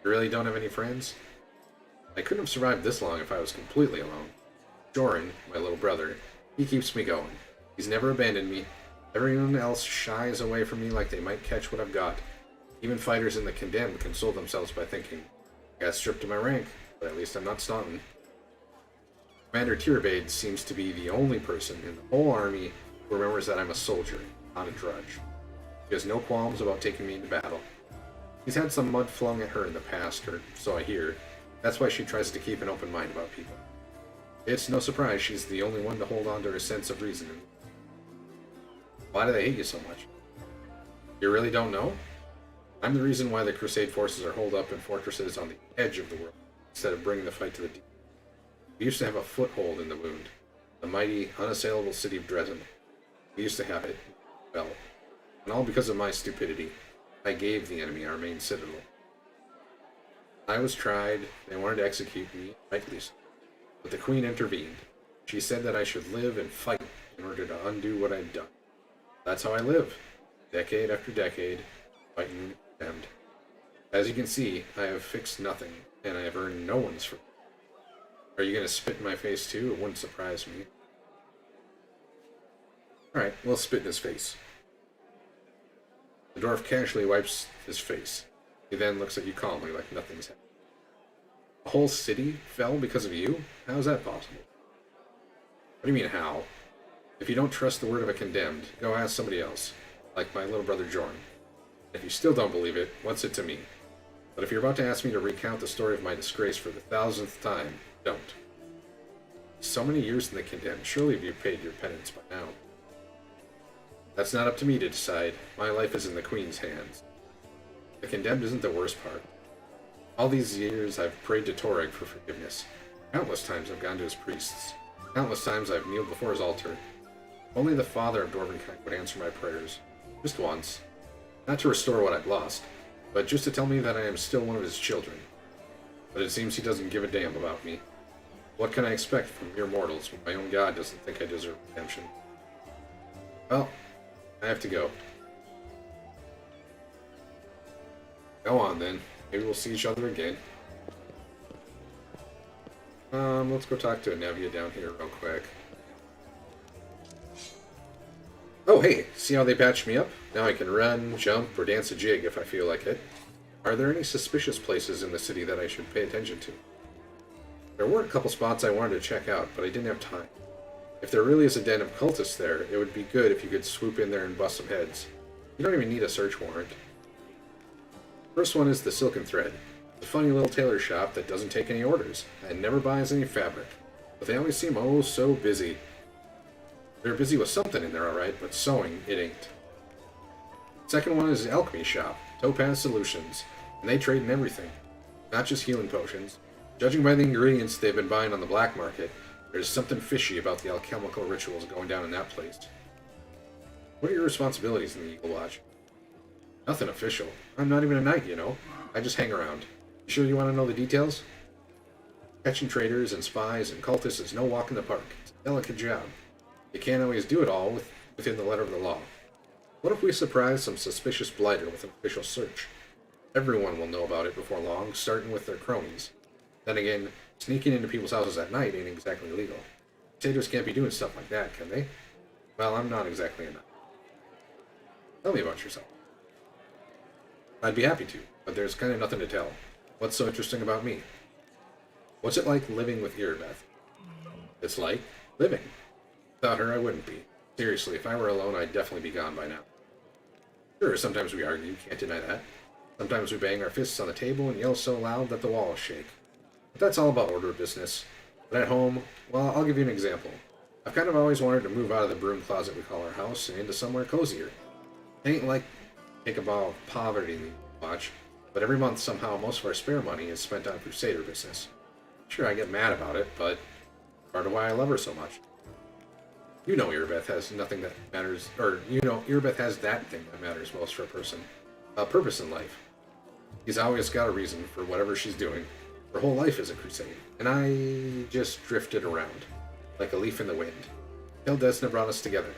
You really don't have any friends? I couldn't have survived this long if I was completely alone. Joran, my little brother, he keeps me going. He's never abandoned me. Everyone else shies away from me like they might catch what I've got. Even fighters in the condemned console themselves by thinking, I got stripped of my rank, but at least I'm not Staunton. Commander Tyrabade seems to be the only person in the whole army who remembers that I'm a soldier, not a drudge. He has no qualms about taking me into battle. He's had some mud flung at her in the past, or so I hear. That's why she tries to keep an open mind about people. It's no surprise she's the only one to hold on to her sense of reason. Why do they hate you so much? You really don't know? I'm the reason why the Crusade forces are holed up in fortresses on the edge of the world, instead of bringing the fight to the deep. We used to have a foothold in the wound, the mighty, unassailable city of Dresden. We used to have it, well, and all because of my stupidity. I gave the enemy our main citadel. I was tried, they wanted to execute me, rightly so. But the Queen intervened. She said that I should live and fight in order to undo what I'd done. That's how I live, decade after decade, fighting and condemned. As you can see, I have fixed nothing, and I have earned no one's forgiveness. Are you going to spit in my face too? It wouldn't surprise me. Alright, we'll spit in his face. The dwarf casually wipes his face. He then looks at you calmly like nothing's happened. A whole city fell because of you? How is that possible? What do you mean, how? If you don't trust the word of a condemned, go ask somebody else, like my little brother Jorn. If you still don't believe it, what's it to me? But if you're about to ask me to recount the story of my disgrace for the 1000th time, don't. So many years in the condemned, surely you've paid your penance by now. That's not up to me to decide. My life is in the Queen's hands. The condemned isn't the worst part. All these years I've prayed to Toreg for forgiveness. Countless times I've gone to his priests. Countless times I've kneeled before his altar. Only the Father of Dwarvenkind would answer my prayers. Just once. Not to restore what I've lost, but just to tell me that I am still one of his children. But it seems he doesn't give a damn about me. What can I expect from mere mortals when my own God doesn't think I deserve redemption? Well, I have to go. Go on then. Maybe we'll see each other again. Let's go talk to Anevia down here real quick. Oh hey, see how they patched me up? Now I can run, jump, or dance a jig if I feel like it. Are there any suspicious places in the city that I should pay attention to? There were a couple spots I wanted to check out, but I didn't have time. If there really is a den of cultists there, it would be good if you could swoop in there and bust some heads. You don't even need a search warrant. First one is the Silken Thread. It's a funny little tailor shop that doesn't take any orders and never buys any fabric. but they always seem oh so busy. They're busy with something in there, alright, but sewing, it ain't. Second one is the Alchemy Shop, Topaz Solutions, and they trade in everything, not just healing potions. Judging by the ingredients they've been buying on the black market, there's something fishy about the alchemical rituals going down in that place. What are your responsibilities in the Eagle Watch? Nothing official. I'm not even a knight, you know. I just hang around. You sure you want to know the details? Catching traitors and spies and cultists is no walk in the park. It's a delicate job. You can't always do it all within the letter of the law. What if we surprise some suspicious blighter with an official search? Everyone will know about it before long, starting with their cronies. Then again, sneaking into people's houses at night ain't exactly legal. Traitors can't be doing stuff like that, can they? Well, I'm not exactly a knight. Tell me about yourself. I'd be happy to, but there's kind of nothing to tell. What's so interesting about me? What's it like living with Irbeth? It's like living. Without her, I wouldn't be. Seriously, if I were alone, I'd definitely be gone by now. Sure, sometimes we argue, can't deny that. Sometimes we bang our fists on the table and yell so loud that the walls shake. But that's all about order of business. But at home, well, I'll give you an example. I've kind of always wanted to move out of the broom closet we call our house and into somewhere cozier. It ain't like take a bow of poverty much, but every month somehow most of our spare money is spent on Crusader business. Sure, I get mad about it, but part of why I love her so much. You know Irbeth has nothing that matters, or you know Irbeth has that thing that matters most for a person. A purpose in life. He's always got a reason for whatever she's doing. Her whole life is a crusade, and I just drifted around, like a leaf in the wind. Till Desna brought us together.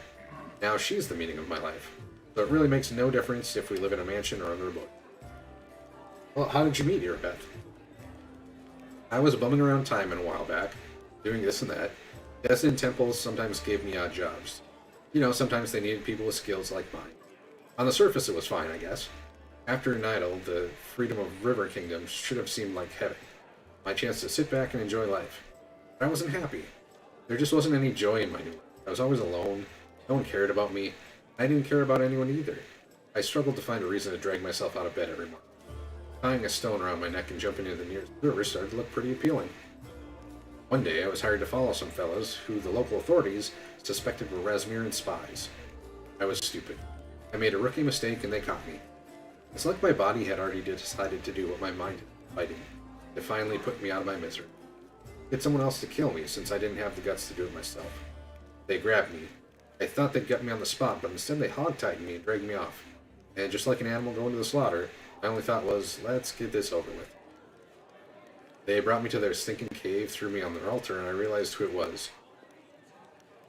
Now she's the meaning of my life. So it really makes no difference if we live in a mansion or under a book. Well, how did you meet Irbeth? I was bumming around Timon a while back, doing this and that. Desna temples sometimes gave me odd jobs. You know, sometimes they needed people with skills like mine. On the surface it was fine, I guess. After Nidal, the freedom of River Kingdom should have seemed like heaven. My chance to sit back and enjoy life. But I wasn't happy. There just wasn't any joy in my new life. I was always alone. No one cared about me. I didn't care about anyone either. I struggled to find a reason to drag myself out of bed every morning. Tying a stone around my neck and jumping into the nearest river started to look pretty appealing. One day I was hired to follow some fellas who the local authorities suspected were Razmiran spies. I was stupid. I made a rookie mistake and they caught me. It's like my body had already decided to do what my mind had been fighting, to finally put me out of my misery. Get someone else to kill me since I didn't have the guts to do it myself. They grabbed me. I thought they'd get me on the spot, but instead they hog-tied me and dragged me off. And just like an animal going to the slaughter, my only thought was, let's get this over with. They brought me to their stinking cave, threw me on their altar, and I realized who it was.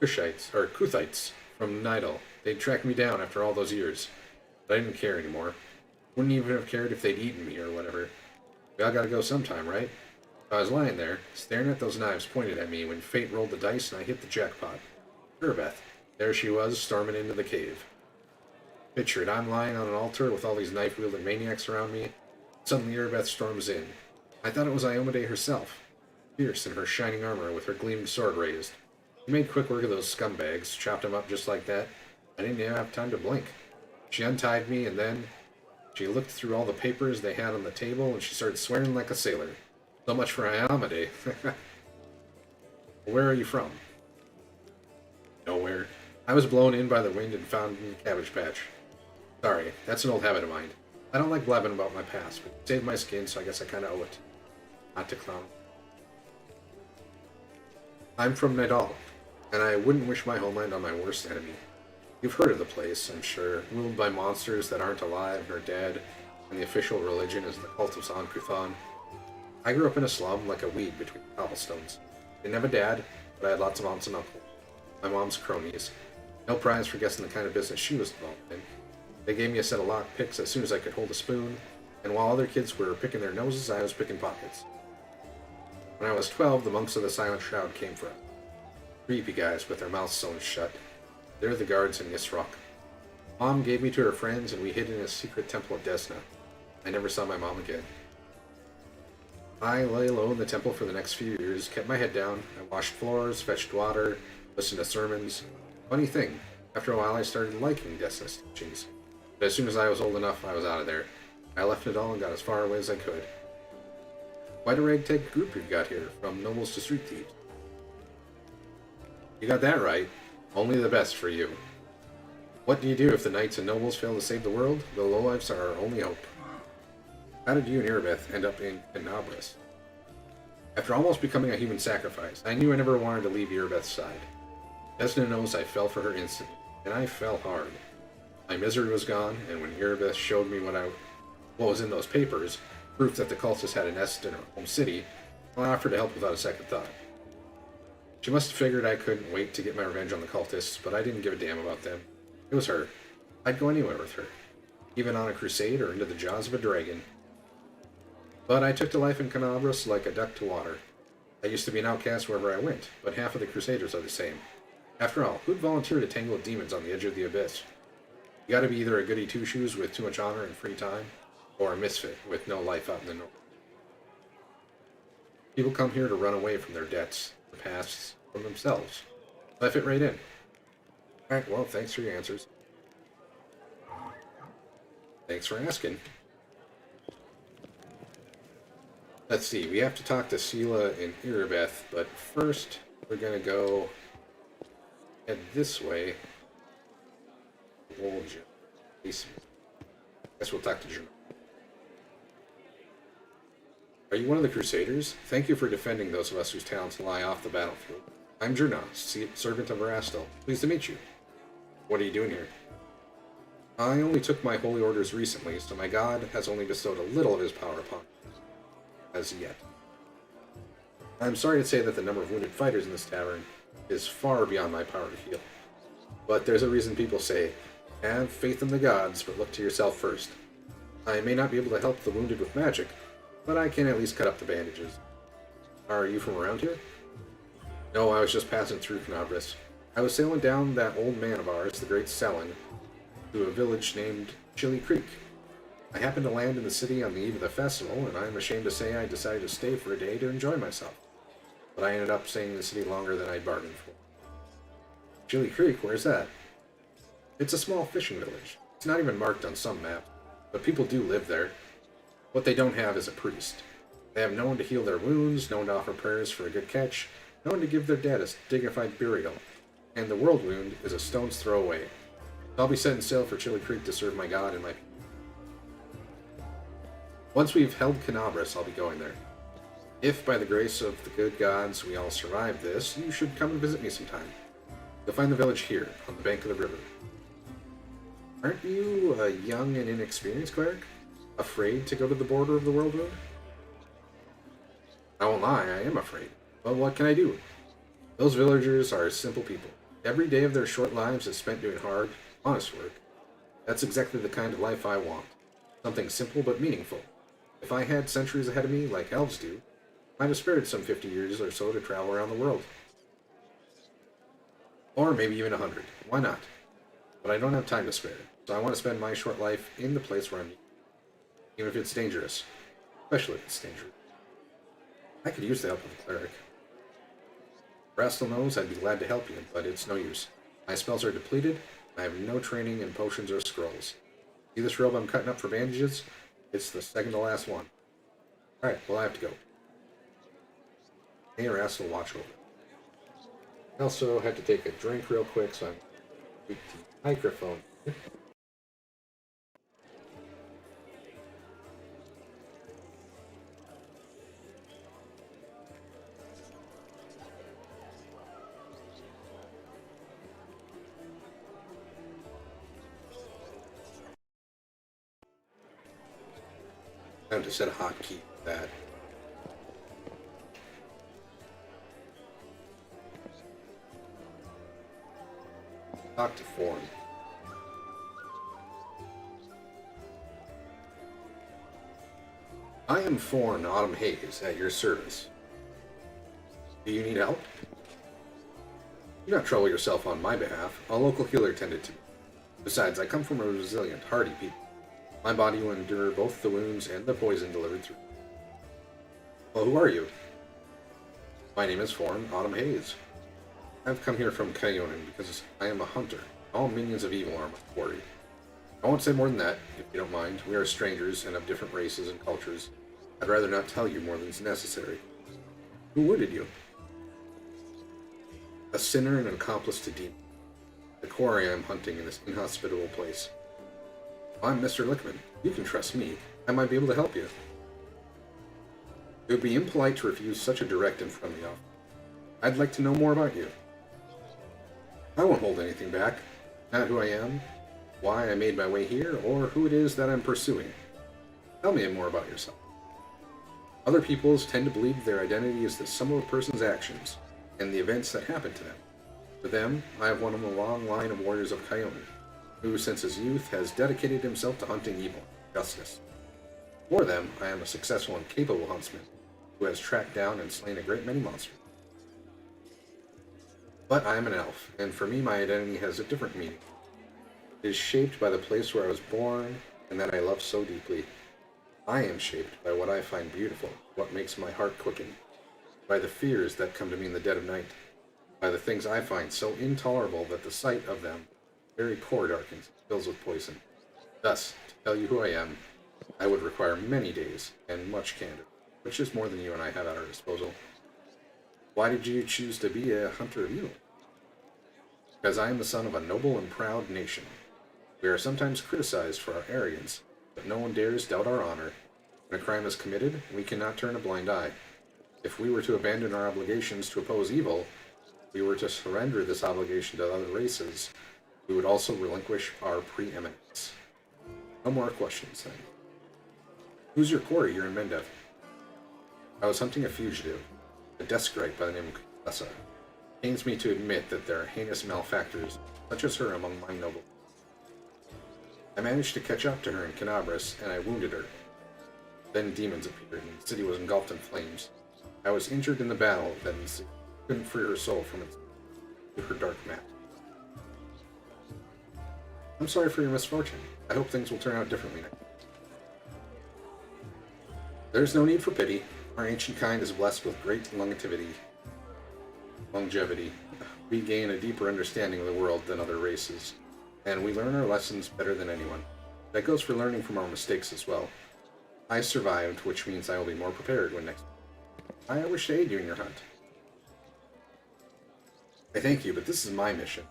Kuthites from Nidal. They'd tracked me down after all those years. But I didn't care anymore. Wouldn't even have cared if they'd eaten me or whatever. We all gotta go sometime, right? So I was lying there, staring at those knives pointed at me when fate rolled the dice and I hit the jackpot. Irbeth. There she was, storming into the cave. Picture it, I'm lying on an altar with all these knife-wielding maniacs around me. Suddenly Irbeth storms in. I thought it was Iomade herself, fierce in her shining armor with her gleaming sword raised. She made quick work of those scumbags, chopped them up just like that. I didn't even have time to blink. She untied me and then she looked through all the papers they had on the table and she started swearing like a sailor. So much for Iomade. Where are you from? Nowhere. I was blown in by the wind and found in a cabbage patch. Sorry, that's an old habit of mine. I don't like blabbing about my past, but it saved my skin, so I guess I kinda owe it. Not to clown. I'm from Nidal, and I wouldn't wish my homeland on my worst enemy. You've heard of the place, I'm sure, ruled by monsters that aren't alive nor dead, and the official religion is the cult of San-Kuthan. I grew up in a slum like a weed between cobblestones. Didn't have a dad, but I had lots of aunts and uncles. My mom's cronies. No prize for guessing the kind of business she was involved in. They gave me a set of lock picks as soon as I could hold a spoon, and while other kids were picking their noses, I was picking pockets. When I was 12, the monks of the Silent Shroud came for us. Creepy guys with their mouths sewn shut. They're the guards in Yisrock. Mom gave me to her friends, and we hid in a secret temple at Desna. I never saw my mom again. I lay low in the temple for the next few years, kept my head down, I washed floors, fetched water, listened to sermons. Funny thing, after a while I started liking Desna's teachings. But as soon as I was old enough, I was out of there. I left it all and got as far away as I could. Quite a ragtag group you've got here, from nobles to street thieves. You got that right. Only the best for you. What do you do if the knights and nobles fail to save the world? The lowlifes are our only hope. How did you and Irabeth end up in Canabras? After almost becoming a human sacrifice, I knew I never wanted to leave Irabeth's side. Desna knows I fell for her instantly, and I fell hard. My misery was gone, and when Irabeth showed me what was in those papers, proof that the cultists had a nest in her home city, I offered to help without a second thought. She must have figured I couldn't wait to get my revenge on the cultists, but I didn't give a damn about them. It was her. I'd go anywhere with her, even on a crusade or into the jaws of a dragon. But I took to life in Canabras like a duck to water. I used to be an outcast wherever I went, but half of the crusaders are the same. After all, who'd volunteer to tangle with demons on the edge of the abyss? You gotta be either a goody two-shoes with too much honor and free time, or a misfit with no life out in the north. People come here to run away from their debts, their pasts, from themselves. So I fit right in. Alright, well, thanks for your answers. Thanks for asking. Let's see, we have to talk to Sela and Irabeth, but first we're gonna go head this way. Guess we'll talk to Juna. Are you one of the Crusaders? Thank you for defending those of us whose talents lie off the battlefield. I'm Juna, servant of Erastil. Pleased to meet you. What are you doing here? I only took my holy orders recently, so my god has only bestowed a little of his power upon me. As yet. I'm sorry to say that the number of wounded fighters in this tavern is far beyond my power to heal. But there's a reason people say, have faith in the gods, but look to yourself first. I may not be able to help the wounded with magic, but I can at least cut up the bandages. Are you from around here? No, I was just passing through Canabras. I was sailing down that old man of ours, the Great Selin, to a village named Chili Creek. I happened to land in the city on the eve of the festival, and I'm ashamed to say I decided to stay for a day to enjoy myself. But I ended up staying in the city longer than I'd bargained for. Chili Creek, where's that? It's a small fishing village. It's not even marked on some map, but people do live there. What they don't have is a priest. They have no one to heal their wounds, no one to offer prayers for a good catch, no one to give their dead a dignified burial, and the world wound is a stone's throw away. I'll be setting sail for Chili Creek to serve my god and my people. Once we've held Canabras, I'll be going there. If, by the grace of the good gods, we all survive this, you should come and visit me sometime. You'll find the village here, on the bank of the river. Aren't you a young and inexperienced cleric? Afraid to go to the border of the world wound? I won't lie, I am afraid. But what can I do? Those villagers are simple people. Every day of their short lives is spent doing hard, honest work. That's exactly the kind of life I want. Something simple but meaningful. If I had centuries ahead of me, like elves do, I'd have spared some 50 years or so to travel around the world. Or maybe even 100. Why not? But I don't have time to spare, so I want to spend my short life in the place where I'm needed. Even if it's dangerous. Especially if it's dangerous. I could use the help of a cleric. Rastal knows I'd be glad to help you, but it's no use. My spells are depleted, I have no training in potions or scrolls. See this robe I'm cutting up for bandages? It's the second to last one. Alright, well I have to go. Hey, Rastal, watch over. I also had to take a drink real quick, so I'm weak to the microphone. I have to set a hotkey for that. Talk to Forn. I am Forn, Autumn Haze, at your service. Do you need help? Do not trouble yourself on my behalf. A local healer tended to me. Besides, I come from a resilient, hardy people. My body will endure both the wounds and the poison delivered through. Well, who are you? My name is Forn, Autumn Haze. I've come here from Kayonin because I am a hunter. All minions of evil are my quarry. I won't say more than that, if you don't mind. We are strangers and of different races and cultures. I'd rather not tell you more than is necessary. Who wounded you? A sinner and an accomplice to demons. The quarry I am hunting in this inhospitable place. I'm Mr. Lickman. You can trust me. I might be able to help you. It would be impolite to refuse such a direct and friendly offer. I'd like to know more about you. I won't hold anything back. Not who I am, why I made my way here, or who it is that I'm pursuing. Tell me more about yourself. Other peoples tend to believe their identity is the sum of a person's actions and the events that happen to them. For them, I have one of a long line of warriors of Kyone, who since his youth has dedicated himself to hunting evil and justice. For them, I am a successful and capable huntsman who has tracked down and slain a great many monsters. But I am an elf, and for me my identity has a different meaning. It is shaped by the place where I was born and that I love so deeply. I am shaped by what I find beautiful, what makes my heart quicken, by the fears that come to me in the dead of night, by the things I find so intolerable that the sight of them very core darkens and fills with poison. Thus, to tell you who I am, I would require many days and much candor, which is more than you and I have at our disposal. Why did you choose to be a hunter of evil? Because I am the son of a noble and proud nation. We are sometimes criticized for our arrogance, but no one dares doubt our honor. When a crime is committed, we cannot turn a blind eye. If we were to abandon our obligations to oppose evil, if we were to surrender this obligation to other races, we would also relinquish our preeminence. No more questions, then. Who's your quarry here in Mendev? I was hunting a fugitive, a desperate by the name of Kessa. It pains me to admit that there are heinous malefactors, such as her, among my nobles. I managed to catch up to her in Canabras, and I wounded her. Then demons appeared, and the city was engulfed in flames. I was injured in the battle, then couldn't free her soul from its to her dark mat. I'm sorry for your misfortune. I hope things will turn out differently next. There's no need for pity. Our ancient kind is blessed with great longevity. We gain a deeper understanding of the world than other races, and we learn our lessons better than anyone. That goes for learning from our mistakes as well. I survived, which means I will be more prepared when next. I wish to aid you in your hunt. I thank you, but this is my mission,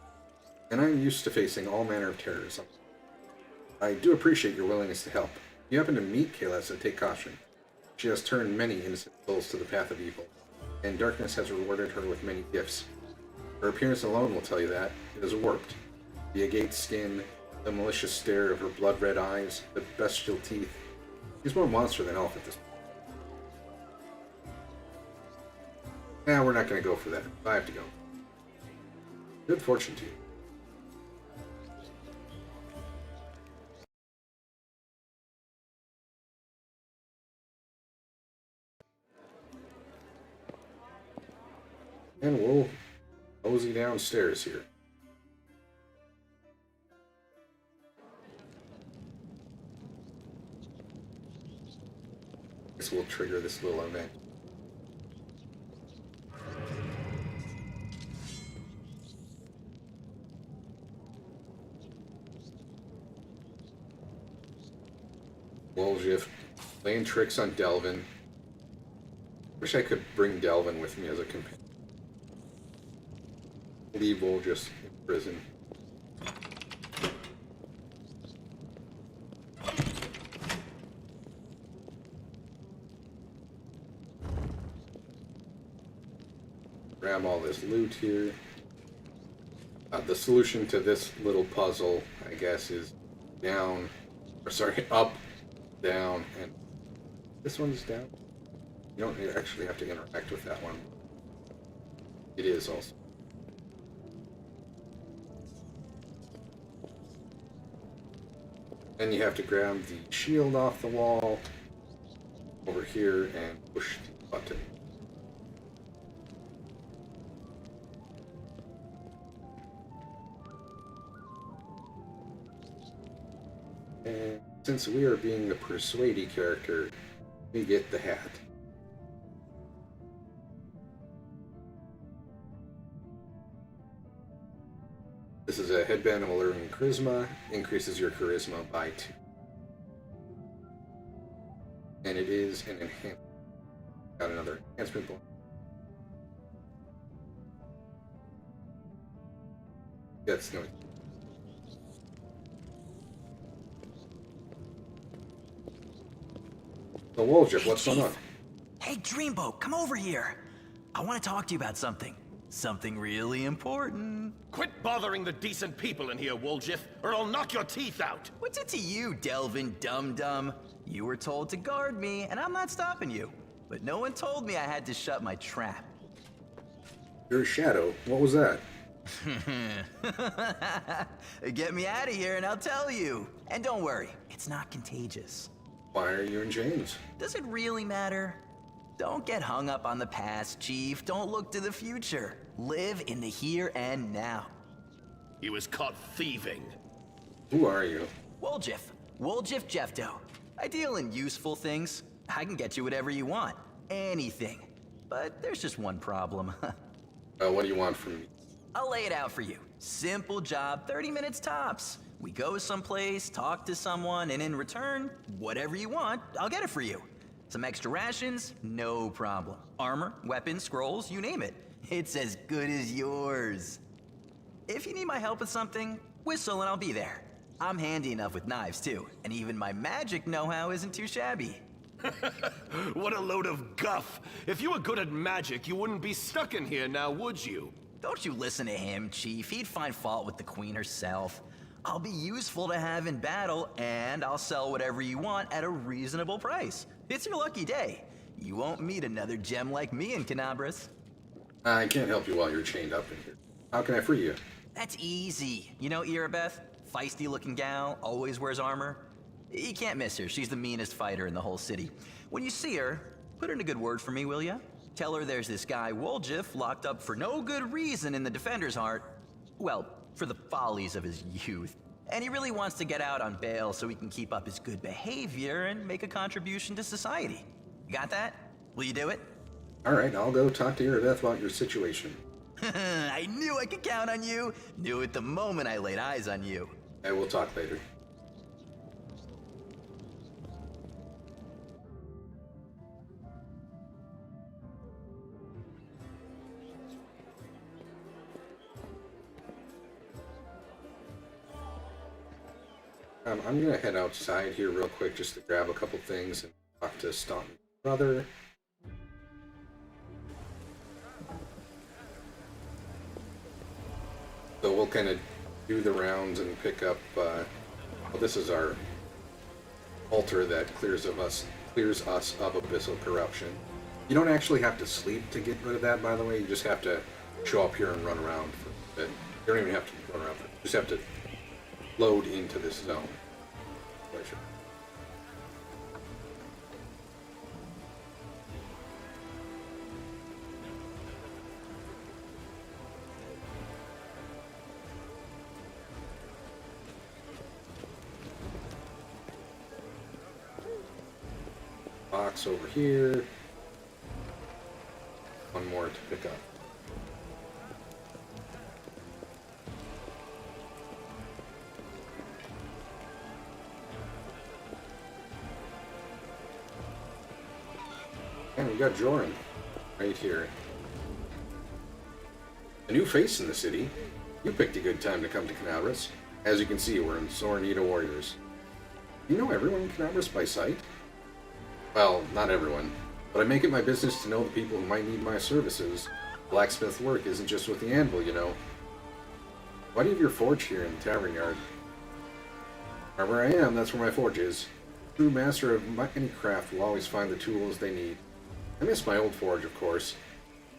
and I'm used to facing all manner of terrorism. I do appreciate your willingness to help. If you happen to meet Kaelessa, take caution. She has turned many innocent souls to the path of evil, and darkness has rewarded her with many gifts. Her appearance alone will tell you that. It is warped. The agate skin, the malicious stare of her blood-red eyes, the bestial teeth. She's more monster than elf at this point. Nah, we're not going to go for that. I have to go. Good fortune to you. And we'll mosey downstairs here. This will trigger this little event. Wolgift playing tricks on Delvin. Wish I could bring Delvin with me as a companion. Leave Wolgift in prison. Grab all this loot here. The solution to this little puzzle, I guess, is down, or sorry, up, down, and this one's down. You don't actually have to interact with that one. It is also. Then you have to grab the shield off the wall over here and push the button. And since we are being the Persuady character, we get the hat. This is a headband of Alluring Charisma, increases your charisma by 2. And it is an enhancement. Got another enhancement bonus. That's no. So, Woljip, what's going on? Hey, Dreamboat, come over here. I want to talk to you about something. Something really important. Quit bothering the decent people in here, Woljif, or I'll knock your teeth out! What's it to you, Delvin Dum-Dum? You were told to guard me, and I'm not stopping you. But no one told me I had to shut my trap. Your shadow. What was that? Get me out of here and I'll tell you. And don't worry, it's not contagious. Why are you in chains? Does it really matter? Don't get hung up on the past, Chief. Don't look to the future. Live in the here and now. He was caught thieving. Who are you? Woljif. Woljif Jefto. I deal in useful things. I can get you whatever you want. Anything. But there's just one problem. What do you want from me? I'll lay it out for you. Simple job, 30 minutes tops. We go someplace, talk to someone, and in return, whatever you want, I'll get it for you. Some extra rations? No problem. Armor, weapons, scrolls, you name it. It's as good as yours. If you need my help with something, whistle and I'll be there. I'm handy enough with knives too, and even my magic know-how isn't too shabby. What a load of guff! If you were good at magic, you wouldn't be stuck in here now, would you? Don't you listen to him, Chief. He'd find fault with the Queen herself. I'll be useful to have in battle, and I'll sell whatever you want at a reasonable price. It's your lucky day. You won't meet another gem like me in Canabras. I can't help you while you're chained up in here. How can I free you? That's easy. You know Irabeth? Feisty-looking gal, always wears armor. You can't miss her. She's the meanest fighter in the whole city. When you see her, put in a good word for me, will ya? Tell her there's this guy, Woljif, locked up for no good reason in the Defender's Heart. Well, for the follies of his youth. And he really wants to get out on bail so he can keep up his good behavior and make a contribution to society. You got that? Will you do it? Alright, I'll go talk to Irabeth about your situation. I knew I could count on you. Knew it the moment I laid eyes on you. I will talk later. I'm gonna head outside here real quick just to grab a couple things and talk to Staunton's brother. So we'll kind of do the rounds and pick up, well, this is our altar that clears us of abyssal corruption. You don't actually have to sleep to get rid of that, by the way. You just have to show up here and run around for a bit. You don't even have to run around for it. You just have to load into this zone. Pleasure. Box over here. One more to pick up. And we got Joran right here. A new face in the city. You picked a good time to come to Canabras. As you can see, we're in sore need of warriors. You know everyone in Canabras by sight? Well, not everyone, but I make it my business to know the people who might need my services. Blacksmith work isn't just with the anvil, you know. Why do you have your forge here in the tavern yard? Wherever I am, that's where my forge is. True master of any craft will always find the tools they need. I miss my old forge, of course.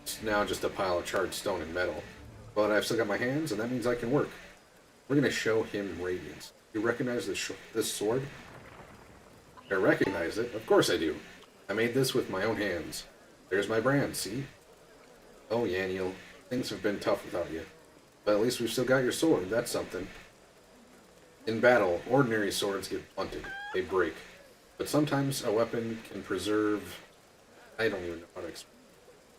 It's now just a pile of charred stone and metal. But I've still got my hands, and that means I can work. We're going to show him radiance. You recognize this sword? I recognize it. Of course I do. I made this with my own hands. There's my brand, see? Oh, Yaniel, things have been tough without you. But at least we've still got your sword. That's something. In battle, ordinary swords get blunted. They break. But sometimes a weapon can preserve... I don't even know how to explain.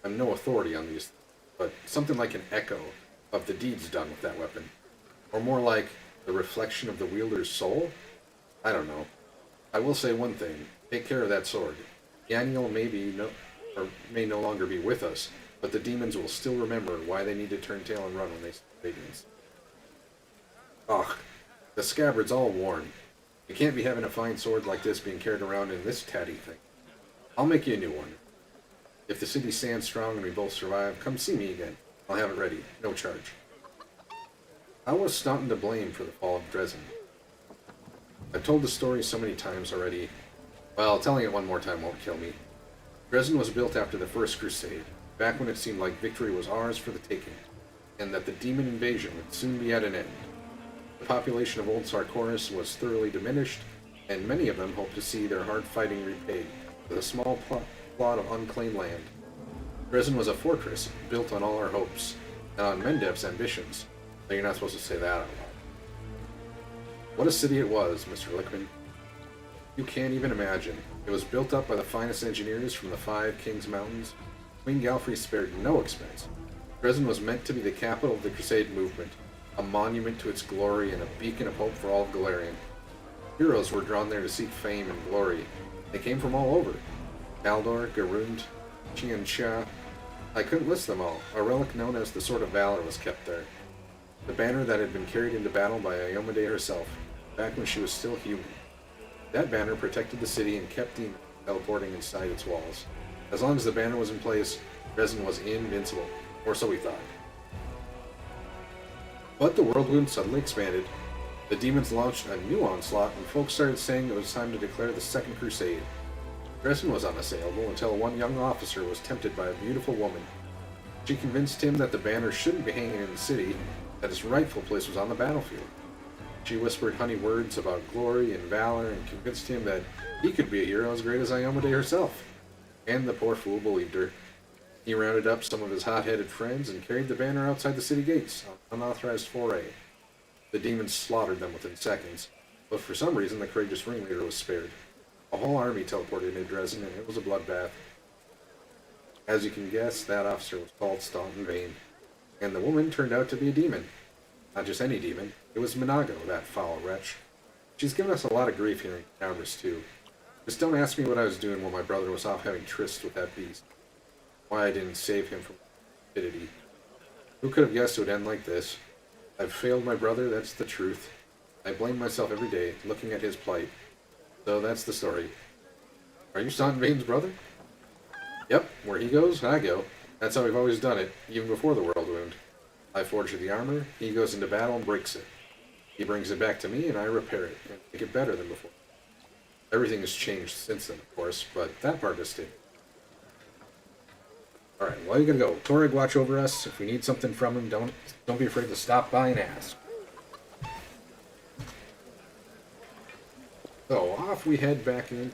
I'm no authority on these, but something like an echo of the deeds done with that weapon. Or more like the reflection of the wielder's soul? I don't know. I will say one thing. Take care of that sword. Yaniel may no longer be with us, but the demons will still remember why they need to turn tail and run when they see radiance. Ugh, the scabbard's all worn. You can't be having a fine sword like this being carried around in this tatty thing. I'll make you a new one. If the city stands strong and we both survive, come see me again. I'll have it ready, no charge. I was Staunton to blame for the fall of Dresden. I've told the story so many times already. Well, telling it one more time won't kill me. Dresden was built after the First Crusade, back when it seemed like victory was ours for the taking, and that the demon invasion would soon be at an end. The population of Old Sarkoris was thoroughly diminished, and many of them hoped to see their hard fighting repaid with a small plot of unclaimed land. Dresden was a fortress built on all our hopes, and on Mendev's ambitions, though you're not supposed to say that out loud. What a city it was, Mr. Lickman. You can't even imagine. It was built up by the finest engineers from the Five Kings Mountains. Queen Galfrey spared no expense. Dresden was meant to be the capital of the Crusade movement, a monument to its glory and a beacon of hope for all of Galarian. Heroes were drawn there to seek fame and glory. They came from all over. Aldor, Garund, Qianxia. I couldn't list them all. A relic known as the Sword of Valor was kept there. The banner that had been carried into battle by Iomade herself, back when she was still human. That banner protected the city and kept demons teleporting inside its walls. As long as the banner was in place, Dresden was invincible, or so we thought. But the world wound suddenly expanded. The demons launched a new onslaught, and folks started saying it was time to declare the Second Crusade. Dresden was unassailable until one young officer was tempted by a beautiful woman. She convinced him that the banner shouldn't be hanging in the city, that its rightful place was on the battlefield. She whispered honey words about glory and valor and convinced him that he could be a hero as great as Iomade herself. And the poor fool believed her. He rounded up some of his hot-headed friends and carried the banner outside the city gates on an unauthorized foray. The demons slaughtered them within seconds, but for some reason the courageous ringleader was spared. A whole army teleported into Dresden, and it was a bloodbath. As you can guess, that officer was called Staunton Vane, and the woman turned out to be a demon. Not just any demon, it was Minago, that foul wretch. She's given us a lot of grief here in Canabras, too. Just don't ask me what I was doing while my brother was off having trysts with that beast. Why I didn't save him from stupidity. Who could have guessed it would end like this? I've failed my brother, that's the truth. I blame myself every day, looking at his plight. So that's the story. Are you Staunton Vane's brother? Yep, where he goes, I go. That's how we've always done it, even before the world wound. I forge the armor, he goes into battle and breaks it. He brings it back to me, and I repair it, and make it better than before. Everything has changed since then, of course, but that part has stayed. Alright, well, you gotta go. Torag, watch over us. If we need something from him, don't be afraid to stop by and ask. So, off we head back in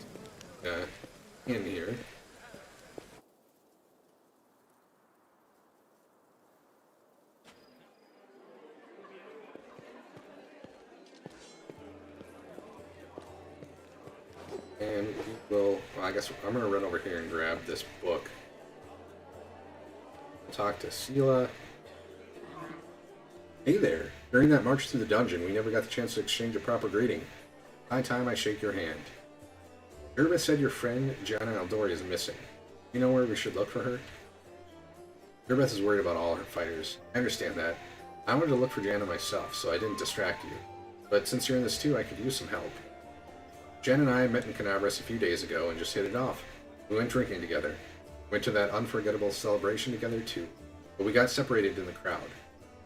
here. And we will, well, I guess I'm going to run over here and grab this book. Talk to Sela. Hey there. During that march through the dungeon, we never got the chance to exchange a proper greeting. High time I shake your hand. Irma said your friend, Gianna Aldori, is missing. You know where we should look for her? Irbeth is worried about all her fighters. I understand that. I wanted to look for Gianna myself, so I didn't distract you. But since you're in this too, I could use some help. Jen and I met in Canabras a few days ago and just hit it off. We went drinking together. Went to that unforgettable celebration together too. But we got separated in the crowd.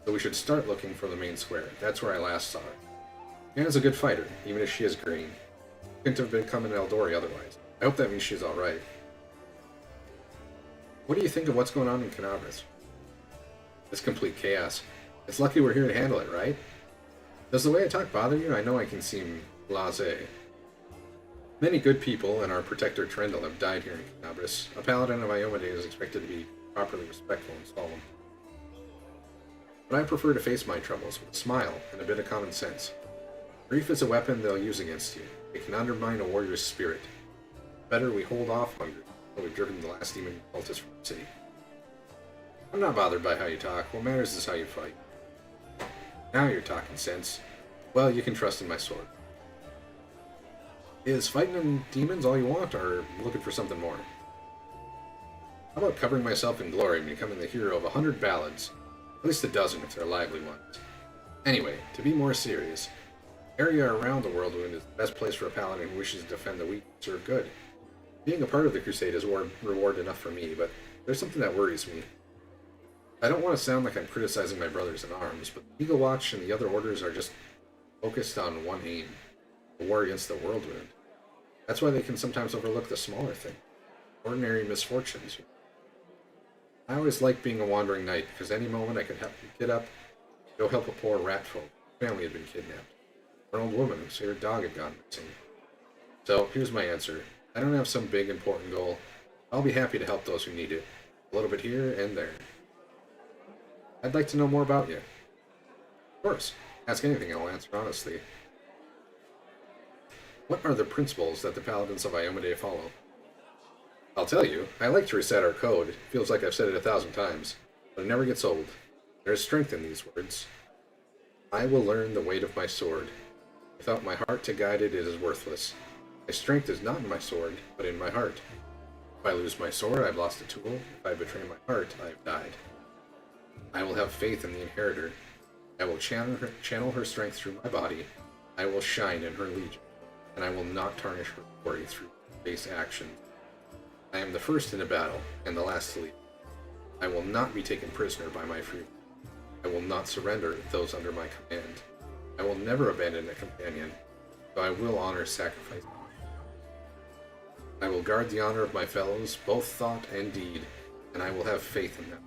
So we should start looking for the main square. That's where I last saw her. Gianna's a good fighter, even if she is green. Couldn't have been coming to Eldori otherwise. I hope that means she's alright. What do you think of what's going on in Canabras? It's complete chaos. It's lucky we're here to handle it, right? Does the way I talk bother you? I know I can seem blasé. Many good people and our protector Trendle have died here in Canabras. A paladin of Iomade is expected to be properly respectful and solemn. But I prefer to face my troubles with a smile and a bit of common sense. Grief is a weapon they'll use against you. It can undermine a warrior's spirit. Better we hold off hunger until we've driven the last demon cultist from the city. I'm not bothered by how you talk. What matters is how you fight. Now you're talking sense. Well, you can trust in my sword. Is fighting in demons all you want, or looking for something more? How about covering myself in glory and becoming the hero of 100 ballads? At least a dozen if they're lively ones. Anyway, to be more serious, the area around the Whirlwind is the best place for a paladin who wishes to defend the weak and serve good. Being a part of the crusade is reward enough for me, but there's something that worries me. I don't want to sound like I'm criticizing my brothers in arms, but the Eagle Watch and the other orders are just focused on one aim, the war against the Whirlwind. That's why they can sometimes overlook the smaller things, ordinary misfortunes. I always liked being a wandering knight, because any moment I could get up, go help a poor rat folk. Family had been kidnapped. Or an old woman who said her dog had gone missing. So, here's my answer. I don't have some big important goal. I'll be happy to help those who need it. A little bit here and there. I'd like to know more about you. Of course. Ask anything, I'll answer honestly. What are the principles that the Paladins of Iomedae follow? I'll tell you, I like to recite our code. It feels like I've said it 1,000 times, but it never gets old. There is strength in these words. I will learn the weight of my sword. Without my heart to guide it, it is worthless. My strength is not in my sword, but in my heart. If I lose my sword, I've lost a tool. If I betray my heart, I have died. I will have faith in the Inheritor. I will channel her strength through my body. I will shine in her legion, and I will not tarnish her glory through base actions. I am the first in a battle, and the last to leave. I will not be taken prisoner by my freedom. I will not surrender those under my command. I will never abandon a companion, though I will honor sacrifice. I will guard the honor of my fellows, both thought and deed, and I will have faith in them.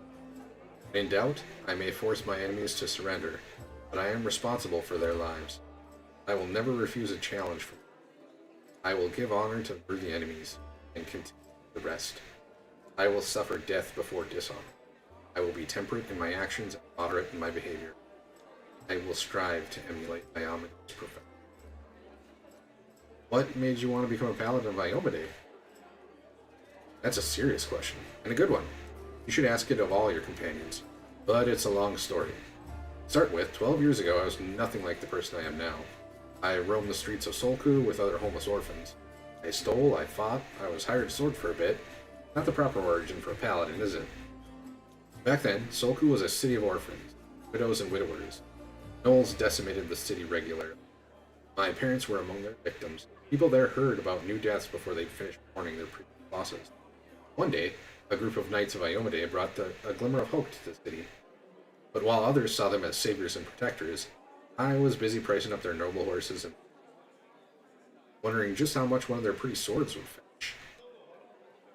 In doubt, I may force my enemies to surrender, but I am responsible for their lives. I will never refuse a challenge from them. I will give honor to worthy enemies, and continue the rest. I will suffer death before dishonor. I will be temperate in my actions and moderate in my behavior. I will strive to emulate Iomedae's perfection. What made you want to become a paladin of Iomedae? That's a serious question, and a good one. You should ask it of all your companions, but it's a long story. To start with, 12 years ago I was nothing like the person I am now. I roamed the streets of Solku with other homeless orphans. I stole, I fought, I was hired sword for a bit. Not the proper origin for a paladin, is it? Back then, Solku was a city of orphans, widows and widowers. Gnolls decimated the city regularly. My parents were among their victims. People there heard about new deaths before they'd finished mourning their previous losses. One day, a group of knights of Iomedae brought a glimmer of hope to the city. But while others saw them as saviors and protectors, I was busy pricing up their noble horses and wondering just how much one of their pretty swords would fetch.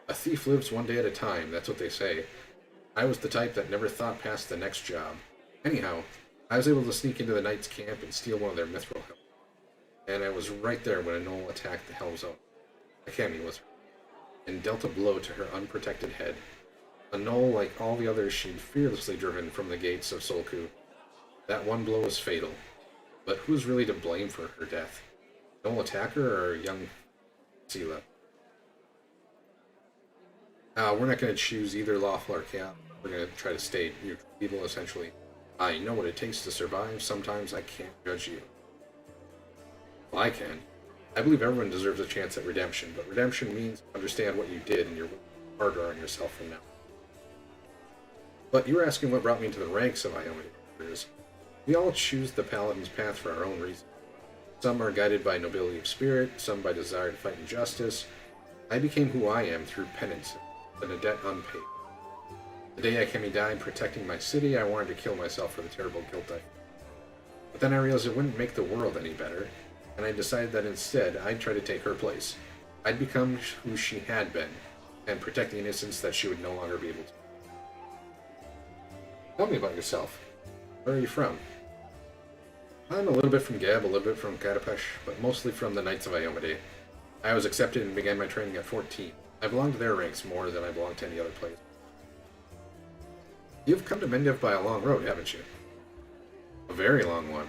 A thief lives one day at a time, that's what they say. I was the type that never thought past the next job. Anyhow, I was able to sneak into the knights' camp and steal one of their mithril helmets. And I was right there when a gnoll attacked the helm's owner. Akemi was her, and dealt a blow to her unprotected head. A gnoll like all the others she'd fearlessly driven from the gates of Solku. That one blow was fatal. But who's really to blame for her death? Gnoll attacker or young Sela? We're not going to choose either lawful or chaos. We're going to try to stay neutral evil, essentially. I know what it takes to survive. Sometimes I can't judge you. Well, I can. I believe everyone deserves a chance at redemption, but redemption means understand what you did and you're harder on yourself from now. But you were asking what brought me into the ranks of Iomedae. We all choose the paladin's path for our own reasons. Some are guided by nobility of spirit, some by desire to fight injustice. I became who I am through penance and a debt unpaid. The day Akemi died protecting my city, I wanted to kill myself for the terrible guilt I felt. But then I realized it wouldn't make the world any better, and I decided that instead I'd try to take her place. I'd become who she had been, and protect the innocence that she would no longer be able to. Tell me about yourself. Where are you from? I'm a little bit from Geb, a little bit from Katapesh, but mostly from the Knights of Iomedae. I was accepted and began my training at 14. I belong to their ranks more than I belong to any other place. You've come to Mendev by a long road, haven't you? A very long one.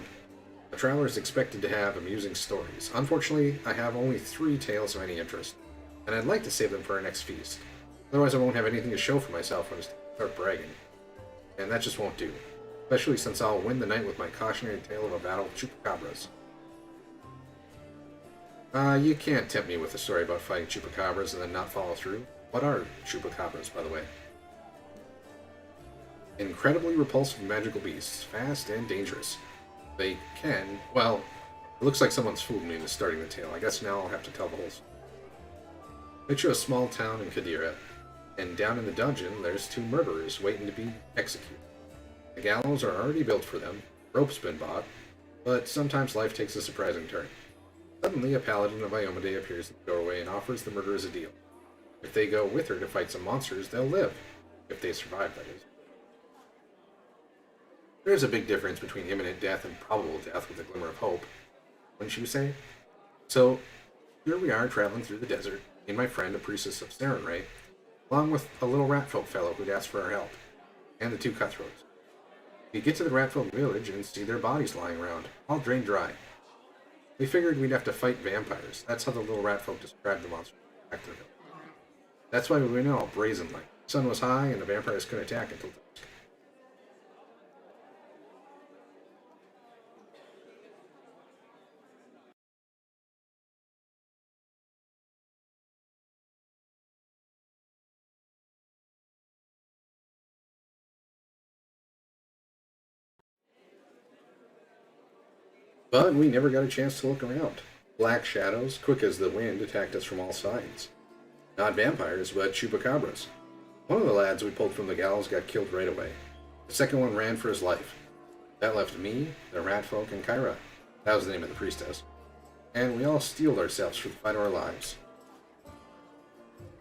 A traveler is expected to have amusing stories. Unfortunately, I have only 3 tales of any interest, and I'd like to save them for our next feast. Otherwise I won't have anything to show for myself when I start bragging. And that just won't do. Especially since I'll win the night with my cautionary tale of a battle of chupacabras. You can't tempt me with a story about fighting chupacabras and then not follow through. What are chupacabras, by the way? Incredibly repulsive magical beasts, fast and dangerous. They can. Well, it looks like someone's fooled me into starting the tale. I guess now I'll have to tell the whole story. Picture a small town in Kadira, and down in the dungeon, there's two murderers waiting to be executed. The gallows are already built for them, rope's been bought, but sometimes life takes a surprising turn. Suddenly, a paladin of Iomade appears in the doorway and offers the murderers a deal. If they go with her to fight some monsters, they'll live. If they survive, that is. There's a big difference between imminent death and probable death with a glimmer of hope, wouldn't you say? So, here we are traveling through the desert, me and my friend, a priestess of Sarenrae, along with a little ratfolk fellow who'd asked for our help, and the two cutthroats. We get to the ratfolk village and see their bodies lying around, all drained dry. We figured we'd have to fight vampires. That's how the little ratfolk described the monster back to the village. That's why we went in all brazen like. The sun was high and the vampires couldn't attack until dusk. But we never got a chance to look around. Black shadows, quick as the wind, attacked us from all sides. Not vampires, but chupacabras. One of the lads we pulled from the gallows got killed right away. The second one ran for his life. That left me, the ratfolk, and Kyra. That was the name of the priestess. And we all steeled ourselves for the fight of our lives.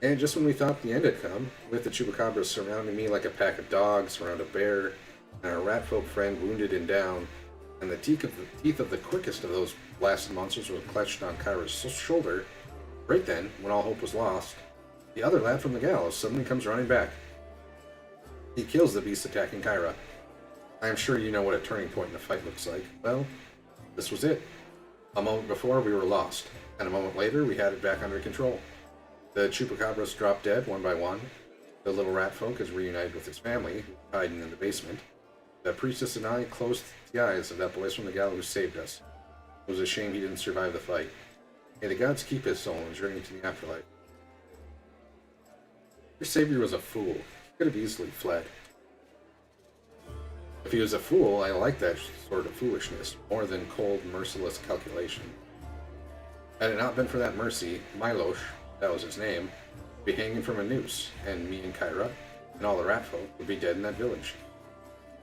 And just when we thought the end had come, with the chupacabras surrounding me like a pack of dogs around a bear, and our ratfolk friend wounded and down, and the teeth of the quickest of those blasted monsters was clutched on Kyra's shoulder, right then, when all hope was lost, the other lad from the gallows suddenly comes running back. He kills the beast attacking Kyra. I'm sure you know what a turning point in a fight looks like. Well, this was it. A moment before, we were lost, and a moment later, we had it back under control. The chupacabras dropped dead one by one. The little ratfolk is reunited with his family, hiding in the basement. The priestess and I closed the eyes of that boy from the gallows who saved us. It was a shame he didn't survive the fight. May the gods keep his soul and journey to the afterlife. Your savior was a fool. He could have easily fled. If he was a fool, I like that sort of foolishness, more than cold, merciless calculation. Had it not been for that mercy, Milosh, that was his name, would be hanging from a noose, and me and Kyra, and all the ratfolk, would be dead in that village.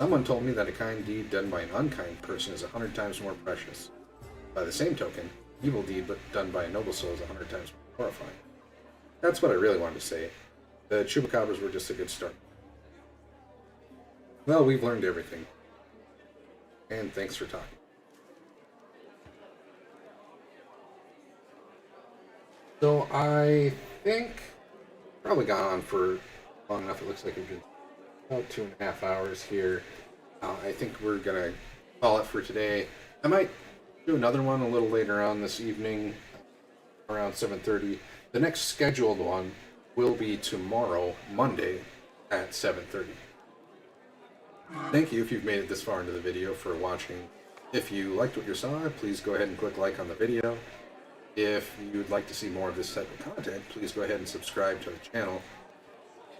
Someone told me that a kind deed done by an unkind person is 100 times more precious. By the same token, evil deed but done by a noble soul is 100 times more horrifying. That's what I really wanted to say. The chupacabras were just a good start. Well, we've learned everything. And thanks for talking. So I think probably gone on for long enough. It looks like we've been about 2.5 hours here. I think we're gonna call it for today. I might do another one a little later on this evening, around 7:30. The next scheduled one will be tomorrow, Monday, at 7:30. Thank you if you've made it this far into the video for watching. If you liked what you saw, please go ahead and click like on the video. If you'd like to see more of this type of content, please go ahead and subscribe to the channel.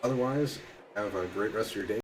Otherwise, have a great rest of your day.